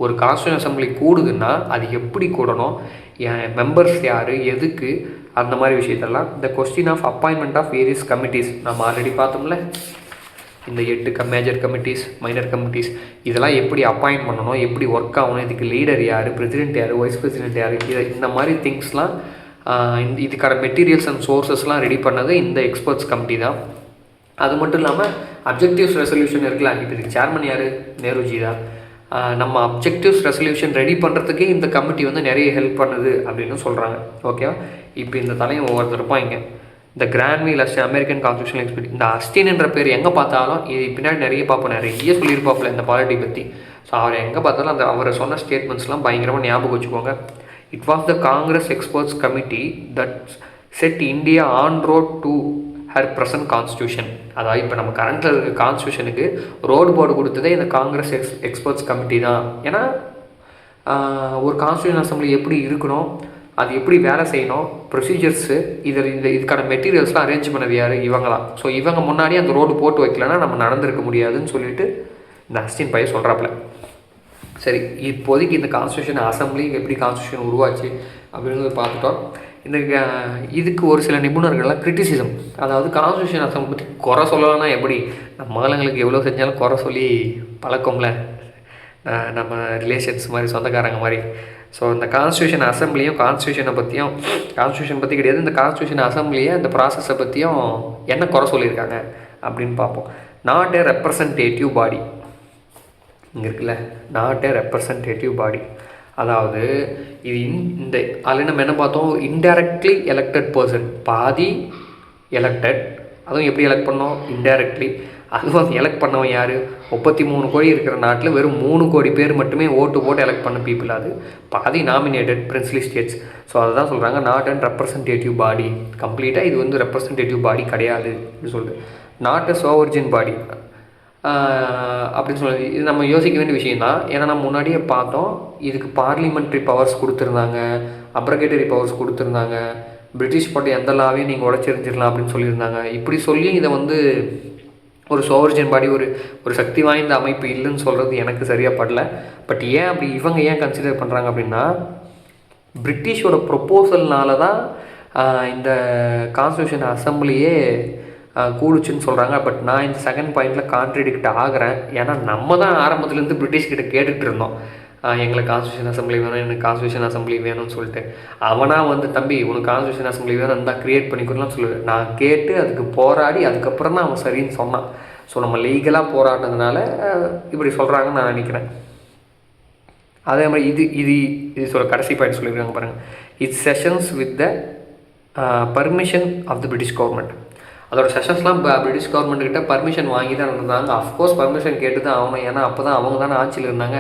ஒரு கான்ஸ்டியூஷன் அசம்பிளி கூடுதுன்னா அது எப்படி கூடணும், மெம்பர்ஸ் யார், எதுக்கு, அந்த மாதிரி விஷயத்தெல்லாம். இந்த question of appointment of various committees நம்ம ஆல்ரெடி பார்த்தோம்ல. இந்த 8 மேஜர் கமிட்டிஸ், மைனர் கமிட்டிஸ், இதெல்லாம் எப்படி அப்பாயின்ட் பண்ணணும், எப்படி ஒர்க் ஆகணும், இதுக்கு லீடர் யார், பிரசிடென்ட் யார், வைஸ் பிரசிடென்ட் யார், இந்த மாதிரி திங்ஸ்லாம் இதுக்கான மெட்டீரியல்ஸ் அண்ட் சோர்ஸஸ்லாம் ரெடி பண்ணது இந்த எக்ஸ்பர்ட்ஸ் கமிட்டி தான். அது மட்டும் இல்லாமல் அப்ஜெக்டிவ்ஸ் ரெசல்யூஷன் இருக்கலாம். இப்போ இதுக்கு சேர்மன் யார், நேருஜி தான். நம்ம அப்ஜெக்டிவ்ஸ் ரெசல்யூஷன் ரெடி பண்ணுறதுக்கே இந்த கமிட்டி வந்து நிறைய ஹெல்ப் பண்ணுது அப்படின்னு சொல்கிறாங்க. ஓகேவா? இப்போ இந்த தலையும் ஒவ்வொருத்தர் இருப்பாங்க. இந்த கிராண்ட்வீல் அஸ்டின் அமெரிக்கன் கான்ஸ்டியூஷனல் எக்ஸ்பர்ட். இந்த அஸ்டின் என்ற பேர் எங்கே பார்த்தாலும் இது பின்னாடி நிறைய பார்ப்போம், நிறைய சொல்லியிருப்பாப்பில் இந்த பாலிட்டி பற்றி. ஸோ அவரை எங்கே பார்த்தாலும் அவரை சொன்ன ஸ்டேட்மெண்ட்ஸ்லாம் பயங்கரமாக ஞாபகம் வச்சுக்கோங்க. It was the Congress experts committee that set India on road to her present constitution. அதாவது இப்போ நம்ம கரண்ட்டில் இருக்க கான்ஸ்டியூஷனுக்கு ரோடு போர்டு கொடுத்ததே இந்த காங்கிரஸ் எக்ஸ்பர்ட்ஸ் கமிட்டி தான். ஏன்னா ஒரு கான்ஸ்டியூஷன் அசம்பிளி எப்படி இருக்கணும், அது எப்படி வேலை செய்யணும், ப்ரொசீஜர்ஸு, இதுக்கான மெட்டீரியல்ஸ்லாம் அரேஞ்ச் பண்ணது யார், இவங்க தான். ஸோ இவங்க முன்னாடி அந்த ரோடு போட்டு வைக்கலன்னா நம்ம நடந்திருக்க முடியாதுன்னு சொல்லிட்டு இந்த அஸ்டின் பையன் சொல்கிறாப்புல. சரி, இப்போதைக்கு இந்த கான்ஸ்டியூஷன் அசம்பிளி எப்படி கான்ஸ்டியூஷன் உருவாச்சு அப்படின்றத பார்த்துட்டோம். இதுக்கு ஒரு சில நிபுணர்கள்லாம் கிரிட்டிசிசம், அதாவது கான்ஸ்டியூஷன் அசம்பிளி பற்றி குறை சொல்லலாம்னா எப்படி, நம்ம ஆளுங்களுக்கு எவ்வளோ செஞ்சாலும் குறை சொல்லி பழக்கம்ல, நம்ம ரிலேஷன்ஸ் மாதிரி, சொந்தக்காரங்க மாதிரி. ஸோ இந்த கான்ஸ்டியூஷன் அசம்பிளியும் கான்ஸ்டியூஷனை பற்றியும், கான்ஸ்டியூஷன் பற்றி கிடையாது, இந்த கான்ஸ்டியூஷன் அசம்பிளியை இந்த ப்ராசஸை பற்றியும் என்ன குறை சொல்லியிருக்காங்க அப்படின்னு பார்ப்போம். நாட் ஏ ரெப்ரசன்டேட்டிவ் பாடி. இங்கே இருக்குல்ல, நாட் ஏ ரெப்ரசன்டேட்டிவ் பாடி. அதாவது இது இந்த அதில் நம்ம என்ன பார்த்தோம், இன்டைரக்ட்லி எலெக்டட் பர்சன். பாதி எலெக்டட், அதுவும் எப்படி எலெக்ட் பண்ணோம், இன்டைரக்ட்லி. அதுவும் எலெக்ட் பண்ணவன் யார், 33 கோடி இருக்கிற நாட்டில் வெறும் 3 கோடி பேர் மட்டுமே ஓட்டு போட்டு எலெக்ட் பண்ண பீப்புள். அது பாதி நாமினேட்டட் பிரின்ஸ்லி ஸ்டேட்ஸ். ஸோ அதை தான் சொல்கிறாங்க நாட் அண்ட் ரெப்ரசன்டேட்டிவ் பாடி. கம்ப்ளீட்டாக இது வந்து ரெப்ரசன்டேட்டிவ் பாடி கிடையாது அப்படின்னு சொல்லுது. நாட் அ சோவர்ஜின் பாடி அப்படின்னு சொல்லி இது நம்ம யோசிக்க வேண்டிய விஷயம் தான். ஏன்னா நம்ம முன்னாடியே பார்த்தோம், இதுக்கு பார்லிமெண்ட்ரி பவர்ஸ் கொடுத்துருந்தாங்க, அப்ரகேட்டரி பவர்ஸ் கொடுத்துருந்தாங்க, பிரிட்டிஷ் போட்டு எந்த லாவையும் நீங்கள் உடச்சிருந்துடலாம் அப்படின்னு சொல்லியிருந்தாங்க. இப்படி சொல்லி இதை வந்து ஒரு சோவர்ஜின் பாடி, ஒரு சக்தி வாய்ந்த அமைப்பு இல்லைன்னு சொல்கிறது எனக்கு சரியாக படல. பட் ஏன் அப்படி இவங்க ஏன் கன்சிடர் பண்ணுறாங்க அப்படின்னா, பிரிட்டிஷோட ப்ரொப்போசல்னால தான் இந்த கான்ஸ்டியூஷன் அசம்பிளியே கூடுச்சுன்னு சொல்கிறாங்க. பட் நான் இந்த செகண்ட் பாயிண்டில் கான்ட்ரடிக்ட் ஆகிறேன். ஏன்னா நம்ம தான் ஆரம்பத்துலேருந்து பிரிட்டிஷ்கிட்ட கேட்டுகிட்டு இருந்தோம், எங்களுக்கு கான்ஸ்டியூஷன் அசம்பிளி வேணும், எனக்கு கான்ஸ்டியூஷன் அசம்பிளி வேணும்னு சொல்லிட்டு. அவனாக வந்து தம்பி உனக்கு கான்ஸ்டியூஷன் அசம்பிளி வேணும் இருந்தால் க்ரியேட் பண்ணிக்கணும்லாம் சொல்லுவேன். நான் கேட்டு அதுக்கு போராடி அதுக்கப்புறம் தான் அவன் சரின்னு சொன்னான். ஸோ நம்ம லீகலாக போராடினதுனால இப்படி சொல்கிறாங்கன்னு நான் நினைக்கிறேன். அதே மாதிரி இது சொல்ல கடைசி பாயிண்ட் சொல்லியிருக்காங்க பாருங்கள். Its sessions with the permission of the British government. அதோட செஷன்ஸ்லாம் பிரிட்டிஷ் கவர்மெண்ட்கிட்ட பர்மிஷன் வாங்கி தான் இருந்தாங்க. அஃப்கோர்ஸ் பர்மிஷன் கேட்டு தான் ஆகணும், ஏன்னா அப்போ தான் அவங்க தானே ஆட்சியில் இருந்தாங்க.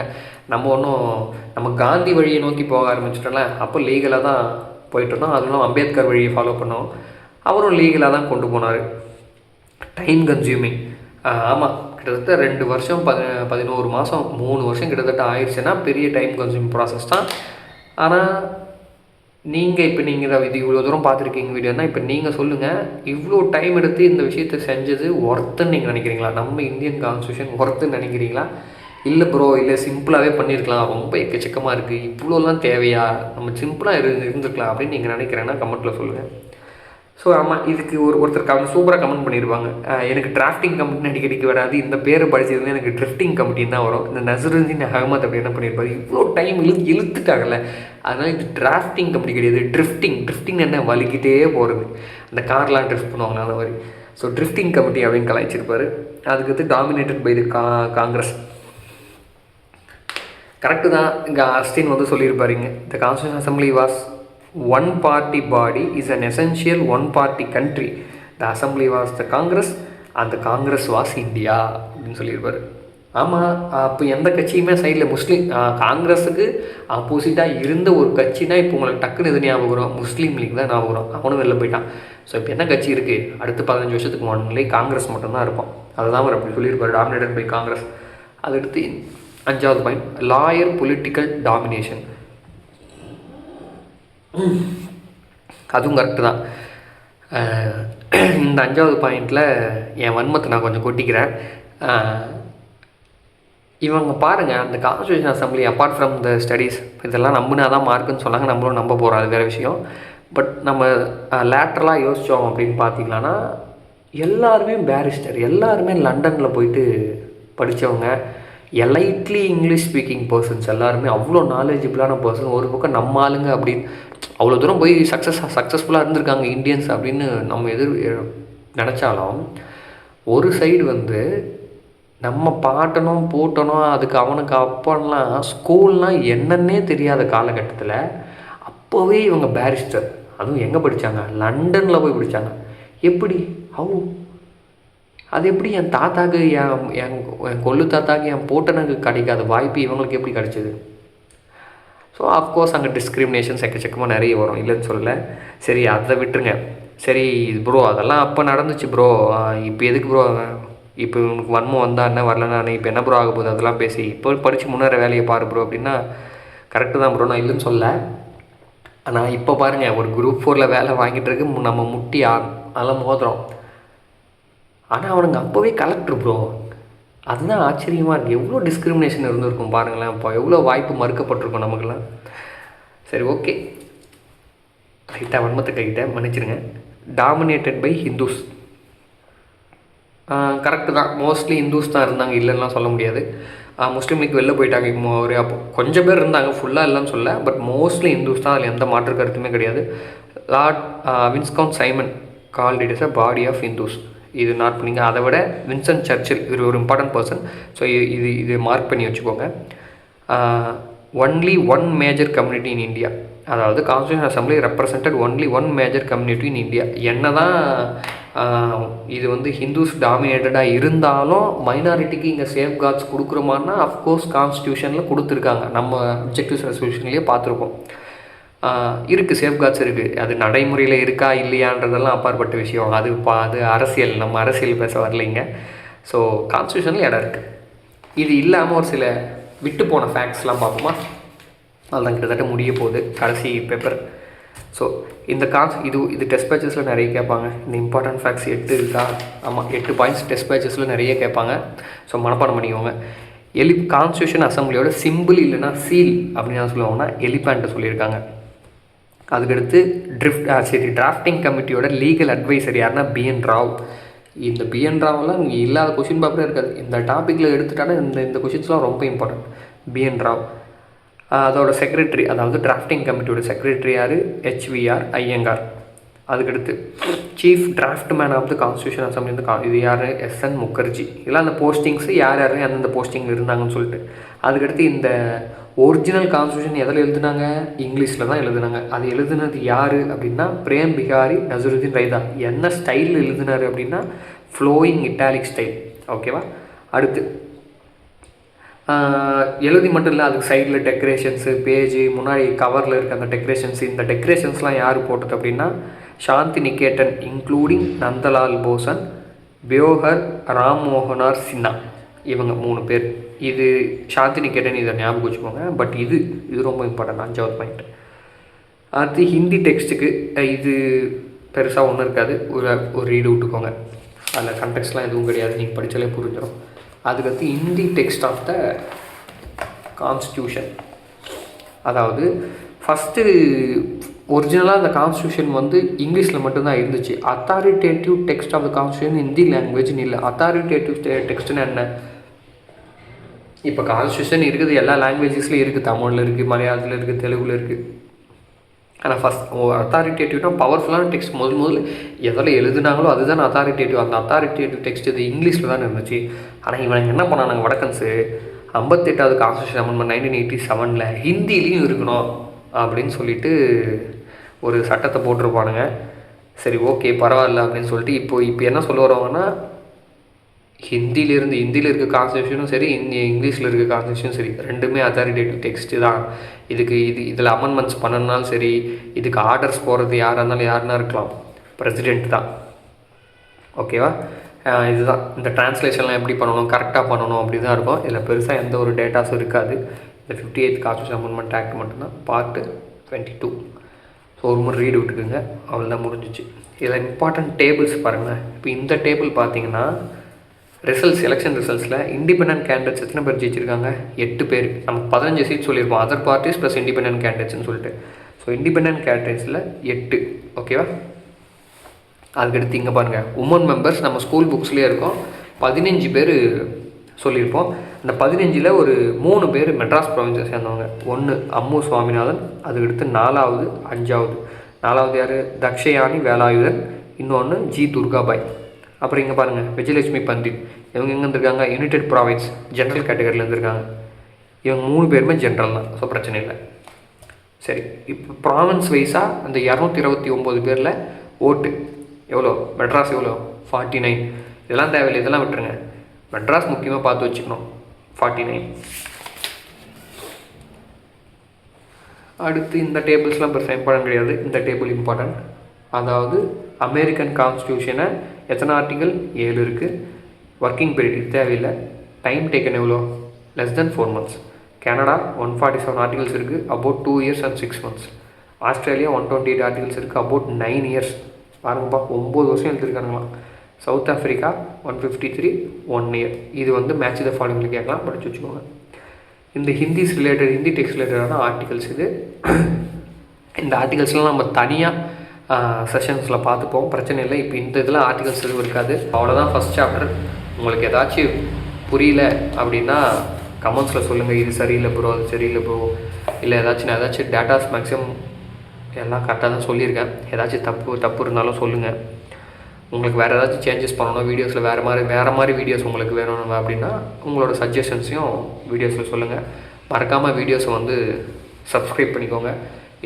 நம்ம காந்தி வழியை நோக்கி போக ஆரம்பிச்சிட்டோம்ல, அப்போ லீகலாக தான் போயிட்டுருந்தோம். அதுவும் அம்பேத்கர் வழியை ஃபாலோ பண்ணோம், அவரும் லீகலாக தான் கொண்டு போனார். Time consuming. ஆமாம், கிட்டத்தட்ட 2 வருஷம் 11 மாதம் 3 வருஷம் கிட்டத்தட்ட ஆயிடுச்சுன்னா பெரிய டைம் கன்சியூமிங் ப்ராசஸ் தான். ஆனால் நீங்கள் இது இவ்வளோ தூரம் பார்த்துருக்கீங்க வீடியோனா, இப்போ நீங்கள் சொல்லுங்கள், இவ்வளோ டைம் எடுத்து இந்த விஷயத்தை செஞ்சது ஒர்த்துன்னு நீங்கள் நினைக்கிறீங்களா? நம்ம இந்தியன் கான்ஸ்டியூஷன் ஒர்த்துன்னு நினைக்கிறீங்களா? இல்லை ப்ரோ, இல்லை சிம்பிளாகவே பண்ணியிருக்கலாம், ரொம்ப எக்கச்சக்கமாக இருக்குது, இவ்வளோலாம் தேவையா, நம்ம சிம்பிளாக இருந்துருக்கலாம் அப்படின்னு நீங்கள் நினைக்கிறேன்னா கமெண்ட்டில் சொல்லுங்கள். ஸோ ஆமாம், இதுக்கு ஒருத்தர் சூப்பராக கமெண்ட் பண்ணியிருப்பாங்க, எனக்கு டிராஃப்டிங் கமிட்டின்னு அடிக்கடிக்கு வராது, இந்த பேரை படிச்சதுமே எனக்கு ட்ரிஃப்டிங் கமிட்டின்னு தான் வரும். இந்த நசருதீன் அகமத் அப்படி என்ன பண்ணியிருப்பாரு, இவ்வளோ டைம் இழுத்துட்டாங்கல்ல, அதனால் இது டிராஃப்டிங் கமிட்டி கிடையாது, ட்ரிஃப்டிங் என்ன வலிக்கிட்டே போகிறது, அந்த கார்லாம் ட்ரிஃப்ட் பண்ணுவாங்க அந்த மாதிரி. ஸோ ட்ரிஃப்டிங் கமிட்டி அப்படின்னு கலாய்ச்சிருப்பார். அதுக்கு dominated by the Congress. Correct தான். இங்கே அஸ்டின் வந்து சொல்லியிருப்பாருங்க, the constitution assembly was one party body is an essential one party country, the assembly was the Congress and the Congress was India அப்படின்னு சொல்லியிருப்பார். ஆமாம், அப்போ எந்த கட்சியுமே சைடில் காங்கிரஸுக்கு ஆப்போசிட்டாக இருந்த ஒரு கட்சினா இப்போ உங்களுக்கு டக்குன்னு எது ஞாபகம் வரும், முஸ்லீம் லீக் தான் ஞாபகம் வரும். அவனும் வெளில போயிட்டான். ஸோ இப்போ என்ன கட்சி இருக்குது, அடுத்த 15 வருஷத்துக்கு ஒன்லி காங்கிரஸ் மட்டும்தான் இருப்பான். அதுதான் அவர் அப்படி சொல்லியிருப்பார், டாமினேட்டட் பை காங்கிரஸ். அடுத்து 5வது பாயிண்ட், லாயர் பொலிட்டிக்கல் டாமினேஷன். அதுவும் கரெக்டு தான். இந்த 5வது பாயிண்டில் என் வன்மத்தை நான் கொஞ்சம் கொட்டிக்கிறேன். இவங்க பாருங்கள், அந்த constitution assembly apart from the studies இதெல்லாம் நம்பினா தான் மார்க்குன்னு சொன்னாங்க, நம்மளும் நம்ப போகிறோம், அது வேறு விஷயம். பட் நம்ம லேட்டரலாக யோசித்தோம் அப்படின்னு பார்த்தீங்கன்னா, எல்லாருமே பேரிஸ்டர், எல்லாருமே லண்டனில் போயிட்டு படித்தவங்க, எலைட்லி இங்கிலீஷ் ஸ்பீக்கிங் பர்சன்ஸ், எல்லாருமே அவ்வளோ நாலேஜபிளான பர்சன். ஒரு பக்கம் நம்ம ஆளுங்க அப்படின்னு அவ்வளோ தூரம் போய் சக்ஸஸ்ஃபுல்லாக இருந்திருக்காங்க இந்தியன்ஸ் அப்படின்னு நம்ம நினச்சாலும், ஒரு சைடு வந்து நம்ம பாட்டனும் போட்டனும் அதுக்கு அவனுக்கு அப்போலாம் ஸ்கூல்லாம் என்னன்னே தெரியாத காலகட்டத்தில் அப்போவே இவங்க பேரிஸ்டர். அதுவும் எங்கே படித்தாங்க, லண்டனில் போய் படித்தாங்க. எப்படி அது எப்படி என் தாத்தாக்கு என் கொள்ளு தாத்தாக்கு என் போட்டனுக்கு கிடைக்காத வாய்ப்பு இவங்களுக்கு எப்படி கிடைச்சிது? ஸோ ஆஃப்கோர்ஸ் அங்கே டிஸ்கிரிமினேஷன்ஸ் எக்கச்சக்கமாக நிறைய வரும், இல்லைன்னு சொல்லலை. சரி, அதை விட்டுருங்க. சரி ப்ரோ, அதெல்லாம் அப்போ நடந்துச்சு ப்ரோ, இப்போ எதுக்கு ப்ரோ இப்போ உனக்கு வன்மம் வந்தால் என்ன, வரலன்னா இப்போ என்ன ப்ரோ ஆக போகுது, அதெல்லாம் பேசி இப்போ படித்து முன்னேற வேலையை பாரு ப்ரோ அப்படின்னா கரெக்டு தான் ப்ரோ, நான் இல்லைன்னு சொல்ல. ஆனால் இப்போ பாருங்கள், ஒரு குரூப் 4 வேலை வாங்கிட்டு இருக்கு, நம்ம முட்டி அதெல்லாம் மோதுறோம். ஆனால் அவனுங்க அப்போவே கலெக்டர் ப்ரோ. அதுதான் ஆச்சரியமாக இருக்குது. எவ்வளோ டிஸ்கிரிமினேஷன் இருந்திருக்கும் பாருங்களேன், இப்போ எவ்வளோ வாய்ப்பு மறுக்கப்பட்டிருக்கும் நமக்குலாம். சரி, ஓகே, ரைட்டாக வன்மத்தை கைகிட்ட மன்னிச்சிருங்க. Dominated by Hindus. கரெக்டு தான், மோஸ்ட்லி ஹிந்துஸ் தான் இருந்தாங்க, இல்லைன்னா சொல்ல முடியாது. முஸ்லீம் லீக் வெளில போயிட்டாங்க இப்போ ஒரு, அப்போ கொஞ்சம் பேர் இருந்தாங்க, ஃபுல்லாக இல்லைன்னு சொல்ல, பட் மோஸ்ட்லி ஹிந்துஸ் தான், அதில் எந்த மாற்று கருத்துமே கிடையாது. Lord viscount Simon called it is a body of Hindus. இது நாட் பண்ணிங்க. அதை விட வின்சென்ட் சர்ச்சில் இவர் ஒரு இம்பார்ட்டன்ட் பர்சன். ஸோ இது மார்க் பண்ணி வச்சுக்கோங்க. Only one major community in India, அதாவது constitution assembly represented only one major community in India. என்ன தான் இது வந்து ஹிந்துஸ் டாமினேட்டடாக இருந்தாலும் மைனாரிட்டிக்கு இங்கே சேஃப் கார்ட்ஸ் கொடுக்குறோமான்னா அஃப்கோர்ஸ் கான்ஸ்டியூஷனில் கொடுத்துருக்காங்க, நம்ம அப்ஜெக்டிவ்ஸ் ரெசல்யூஷன்லேயே பார்த்துருக்கோம். இருக்குது, சேஃப் கார்ட்ஸ் இருக்குது. அது நடைமுறையில் இருக்கா இல்லையான்றதெல்லாம் அப்பாற்பட்ட விஷயம். அது அரசியல், நம்ம அரசியல் பேச வரலைங்க. ஸோ கான்ஸ்டியூஷனில் இடம் இருக்குது. இது இல்லாமல் ஒரு சில விட்டு போன ஃபேக்ட்ஸ்லாம் பார்ப்போமா? அதுதான் கிட்டத்தட்ட முடிய போகுது கடைசி பேப்பர். ஸோ இந்த இது டெஸ்ட் பேச்சஸில் நிறைய கேட்பாங்க. இந்த இம்பார்ட்டன்ட் ஃபேக்ட்ஸ் 8 இருக்கா? ஆமாம், 8 பாயிண்ட்ஸ் டெஸ்ட் பேச்சஸில் நிறைய கேட்பாங்க. ஸோ மனப்பாடம் பண்ணிக்கோங்க. கான்ஸ்டியூஷன் அசம்பிளியோட சிம்பிள் இல்லைனா சீல் அப்படின்னு தான் சொல்லுவாங்கன்னா எலிஃபேண்ட்டை சொல்லியிருக்காங்க. அதுக்கடுத்து டிராஃப்டிங் கமிட்டியோட லீகல் அட்வைசர் யாருன்னா பிஎன் ராவ். இந்த பிஎன் ராவெல்லாம் இங்கே இல்லாத கொஷின் பேப்பரே இருக்காது. இந்த டாப்பிக்கில் எடுத்துட்டாலே இந்த கொஷின்ஸ்லாம் ரொம்ப இம்பார்ட்டன்ட். பிஎன் ராவ். அதோட செக்ரட்டரி, அதாவது டிராஃப்டிங் கமிட்டியோட செக்ரட்டரி யார்? HVR ஐயங்கார். அதுக்கடுத்து chief draft man of the constitution assembly இது யார்? SN முகர்ஜி. இதெல்லாம் அந்த போஸ்டிங்ஸு யார் அந்தந்த போஸ்டிங்கில் இருந்தாங்கன்னு சொல்லிட்டு. அதுக்கடுத்து இந்த ஒரிஜினல் கான்ஸ்டியூஷன் எதில் எழுதுனாங்க? இங்கிலீஷில் தான் எழுதுனாங்க. அது எழுதுனது யார் அப்படின்னா பிரேம் பிஹாரி நசருதீன் ரைதா. என்ன ஸ்டைலில் எழுதினார் அப்படின்னா ஃப்ளோயிங் இட்டாலிக் ஸ்டைல். ஓகேவா? அடுத்து எழுதி மட்டும் இல்லை, அதுக்கு சைடில் டெக்கரேஷன்ஸு, பேஜு, முன்னாடி கவரில் இருக்க அந்த டெக்கரேஷன்ஸு, இந்த டெக்கரேஷன்ஸ்லாம் யார் போட்டது அப்படின்னா சாந்தி நிகேதன் இன்க்ளூடிங் நந்தலால் போசன், பியோஹர் ராம்மோகனார் சின்ஹா. இவங்க 3 பேர். இது சாந்தி நிகேதன், இதை ஞாபகம் வச்சுக்கோங்க. பட் இது ரொம்ப இம்பார்ட்டன்ட், 5வது பாயிண்ட். அடுத்து ஹிந்தி டெக்ஸ்ட்டுக்கு இது பெருசாக ஒன்றும் இருக்காது, ஒரு ரீடு விட்டுக்கோங்க. அதில் கண்டெக்ஸ்ட்லாம் எதுவும் கிடையாது, நீங்கள் படித்தாலே புரிஞ்சிடும். அதுக்கடுத்து Hindi text of the constitution, அதாவது ஃபஸ்ட்டு ஒரிஜினலாக அந்த கான்ஸ்டியூஷன் வந்து இங்கிலீஷில் மட்டும்தான் இருந்துச்சு. Authoritative text of the constitution Hindi லாங்குவேஜ்னு இல்லை. அத்தாரிட்டேட்டிவ் டெக்ஸ்ட்னு என்ன? இப்போ கான்ஸ்டியூஷன் இருக்குது, எல்லா லாங்குவேஜஸ்லையும் இருக்குது. தமிழில் இருக்குது, மலையாளத்தில் இருக்குது, தெலுங்கில் இருக்குது. ஆனால் அத்தாரிட்டேட்டிவ்னா பவர்ஃபுல்லான டெக்ஸ்ட். முதல்ல எதில் எழுதுனாங்களோ அதுதான் அத்தாரிட்டேட்டிவ். அந்த அத்தாரிட்டேட்டிவ் டெக்ஸ்ட் இது இங்கிலீஷில் தான் இருந்துச்சு. ஆனால் இவங்க என்ன பண்ணாங்க, வடக்கன்ஸு 58வது கான்ஸ்டியூஷன் அமெண்ட்மெண்ட் 1987 ஹிந்திலையும் இருக்கணும் அப்படின்னு சொல்லிட்டு ஒரு சட்டத்தை போட்டிருப்பானுங்க. சரி, ஓகே, பரவாயில்ல அப்படின்னு சொல்லிட்டு இப்போ என்ன சொல்ல வருவாங்கன்னா, ஹிந்தியில் இருக்க கான்ஸ்டியூஷனும் சரி, இங்கிலீஷில் இருக்க கான்ஸ்டியூஷனும் சரி, ரெண்டுமே அத்தாரிட்டேட்டிவ் டெக்ஸ்ட்டு தான். இதில் அமெண்ட்மெண்ட்ஸ் பண்ணனாலும் சரி, இதுக்கு ஆர்டர்ஸ் போகிறது யாராக இருந்தாலும் யாருன்னா இருக்கலாம், பிரசிடெண்ட் தான். ஓகேவா? இதுதான் இந்த டிரான்ஸ்லேஷன்லாம் எப்படி பண்ணணும், கரெக்டாக பண்ணணும் அப்படி தான் இருக்கும். இதில் பெருசாக எந்த ஒரு டேட்டாஸும் இருக்காது. இந்த 58th கான்ஸ்டியூஷன் அமெண்ட்மெண்ட் ஆக்ட் மட்டும்தான், பார்ட் 22. ஸோ ஒரு முறை ரீடு விட்டுக்குங்க, அவ்வளோதான் முடிஞ்சிச்சு. இதில் இம்பார்ட்டன்ட் டேபிள்ஸ் பாருங்கள். இப்போ இந்த டேபிள் பார்த்தீங்கன்னா எலெக்ஷன் ரிசல்ட்ஸில் இண்டிபெண்டன்ட் கேண்டிடேட்ஸ் எத்தனை பேர் ஜெயிச்சிருக்காங்க? 8 பேர். நமக்கு 15 சீட் சொல்லியிருப்போம், அதர் பார்ட்டிஸ் ப்ளஸ் இண்டிபெண்டன்ட் கேண்டிடேட்ஸ்னு சொல்லிட்டு. ஸோ இண்டிபெண்டன்ட் கேண்டிடேட்ஸில் 8. ஓகேவா? அதுக்கடுத்து இங்கே பாருங்கள், உமன் மெம்பர்ஸ் நம்ம ஸ்கூல் புக்ஸ்லேயே இருக்கும், 15 பேர் சொல்லியிருப்போம். அந்த 15ல் ஒரு 3 பேர் மெட்ராஸ் ப்ராவின்ஸை சேர்ந்தவங்க. ஒன்று அம்மு சுவாமிநாதன், அதுக்கடுத்து 4வது 5வது யார்? தக்ஷயானி வேலாயுதன், இன்னொன்று ஜி துர்காபாய். அப்புறம் இங்கே பாருங்கள், விஜயலட்சுமி பண்டிட். இவங்க எங்கே இருந்திருக்காங்க? யுனைடெட் ப்ராவின்ஸ் ஜென்ரல் கேட்டகரியில் இருந்திருக்காங்க. இவங்க 3 பேருமே ஜென்ரல் தான், ஸோ பிரச்சனை இல்லை. சரி, இப்போ ப்ராவின்ஸ் வைஸாக அந்த 229 பேரில் ஓட்டு எவ்வளோ? மெட்ராஸ் எவ்வளோ? 49. இதெல்லாம் தேவையில்லை, இதெல்லாம் விட்டுருங்க. மெட்ராஸ் முக்கியமாக பார்த்து வச்சுக்கணும், 49. அடுத்து இந்த டேபிள்ஸ்லாம் பெருசாக இம்பார்ட்டன்ட் கிடையாது. இந்த டேபிள் இம்பார்ட்டன்ட். அதாவது அமெரிக்கன் கான்ஸ்டியூஷனை எத்தனை ஆர்டிகல்? 7 இருக்குது. ஒர்க்கிங் பீரியட் தேவையில்லை. டைம் டேக்கன் எவ்வளோ? Less then 4 months. Canada 147 articles இருக்குது, about 2 years and 6 months. Australia 128 articles இருக்குது, அபவுட் 9 years. பாருங்கப்பா, 9 வருஷம் எழுதிருக்கானுங்களாம். South Africa 153, 1 year. இது வந்து மேட்ச் த ஃபாலோவிங்கில் கேட்கலாம், படிச்சு வச்சுக்கோங்க. இந்த ஹிந்தி டெக்ஸ்ட் ரிலேட்டடான ஆர்டிகல்ஸ் இது. இந்த ஆர்டிகல்ஸ்லாம் நம்ம தனியாக செஷன்ஸில் பார்த்துப்போம், பிரச்சனை இல்லை. இப்போ இந்த இதில் ஆர்டிகல்ஸ் எதுவும் இருக்காது. அவ்வளோதான் ஃபஸ்ட் சாப்டர். உங்களுக்கு ஏதாச்சும் புரியல அப்படின்னா கமெண்ட்ஸில் சொல்லுங்கள், இது சரியில்லை ப்ரோ, அது சரியில்லை ப்ரோ, இல்லை ஏதாச்சும் டேட்டாஸ் மேக்ஸிமம் எல்லாம் கரெக்டாக தான் சொல்லியிருக்கேன். ஏதாச்சும் தப்பு இருந்தாலும் சொல்லுங்கள். உங்களுக்கு வேறு ஏதாச்சும் சேஞ்சஸ் பண்ணணும், வீடியோஸில் வேறு மாதிரி வீடியோஸ் உங்களுக்கு வேணும் அப்படின்னா உங்களோட சஜஷன்ஸையும் வீடியோஸில் சொல்லுங்கள். மறக்காமல் வீடியோஸை வந்து சப்ஸ்கிரைப் பண்ணிக்கோங்க.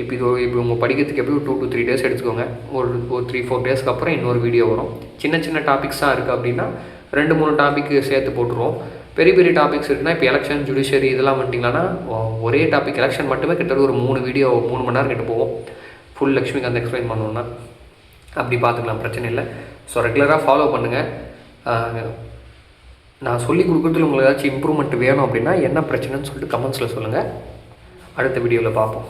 இப்போ உங்கள் படிக்கிறதுக்கு எப்படி ஒரு 2 to 3 days எடுத்துக்கோங்க. ஒரு 3-4 daysக்கு அப்புறம் இன்னொரு வீடியோ வரும். சின்ன டாபிக்ஸ் தான் இருக்குது அப்படின்னா 2-3 டாபிக் சேர்த்து போட்டுருவோம். பெரிய டாபிக்ஸ் இருக்குன்னா இப்போ எலெக்ஷன், ஜுடிஷியரி இதெல்லாம் வந்துட்டிங்கன்னா ஒரே டாபிக் எலெக்ஷன் மட்டுமே கிட்டத்தட்ட ஒரு 3 வீடியோ 3 மணி நேரம் கிட்ட போகும். ஃபுல் லக்ஷ்மிகாந்த் எக்ஸ்பிளைன் பண்ணணுன்னா அப்படி பார்த்துக்கலாம், பிரச்சனை இல்லை. ஸோ ரெகுலராக ஃபாலோ பண்ணுங்கள். நான் சொல்லி கொடுக்குறதுல உங்களுக்கு ஏதாச்சும் இம்ப்ரூவ்மெண்ட் வேணும் அப்படின்னா என்ன பிரச்சனைன்னு சொல்லிட்டு கமெண்ட்ஸில் சொல்லுங்கள். அடுத்த வீடியோவில் பார்ப்போம்.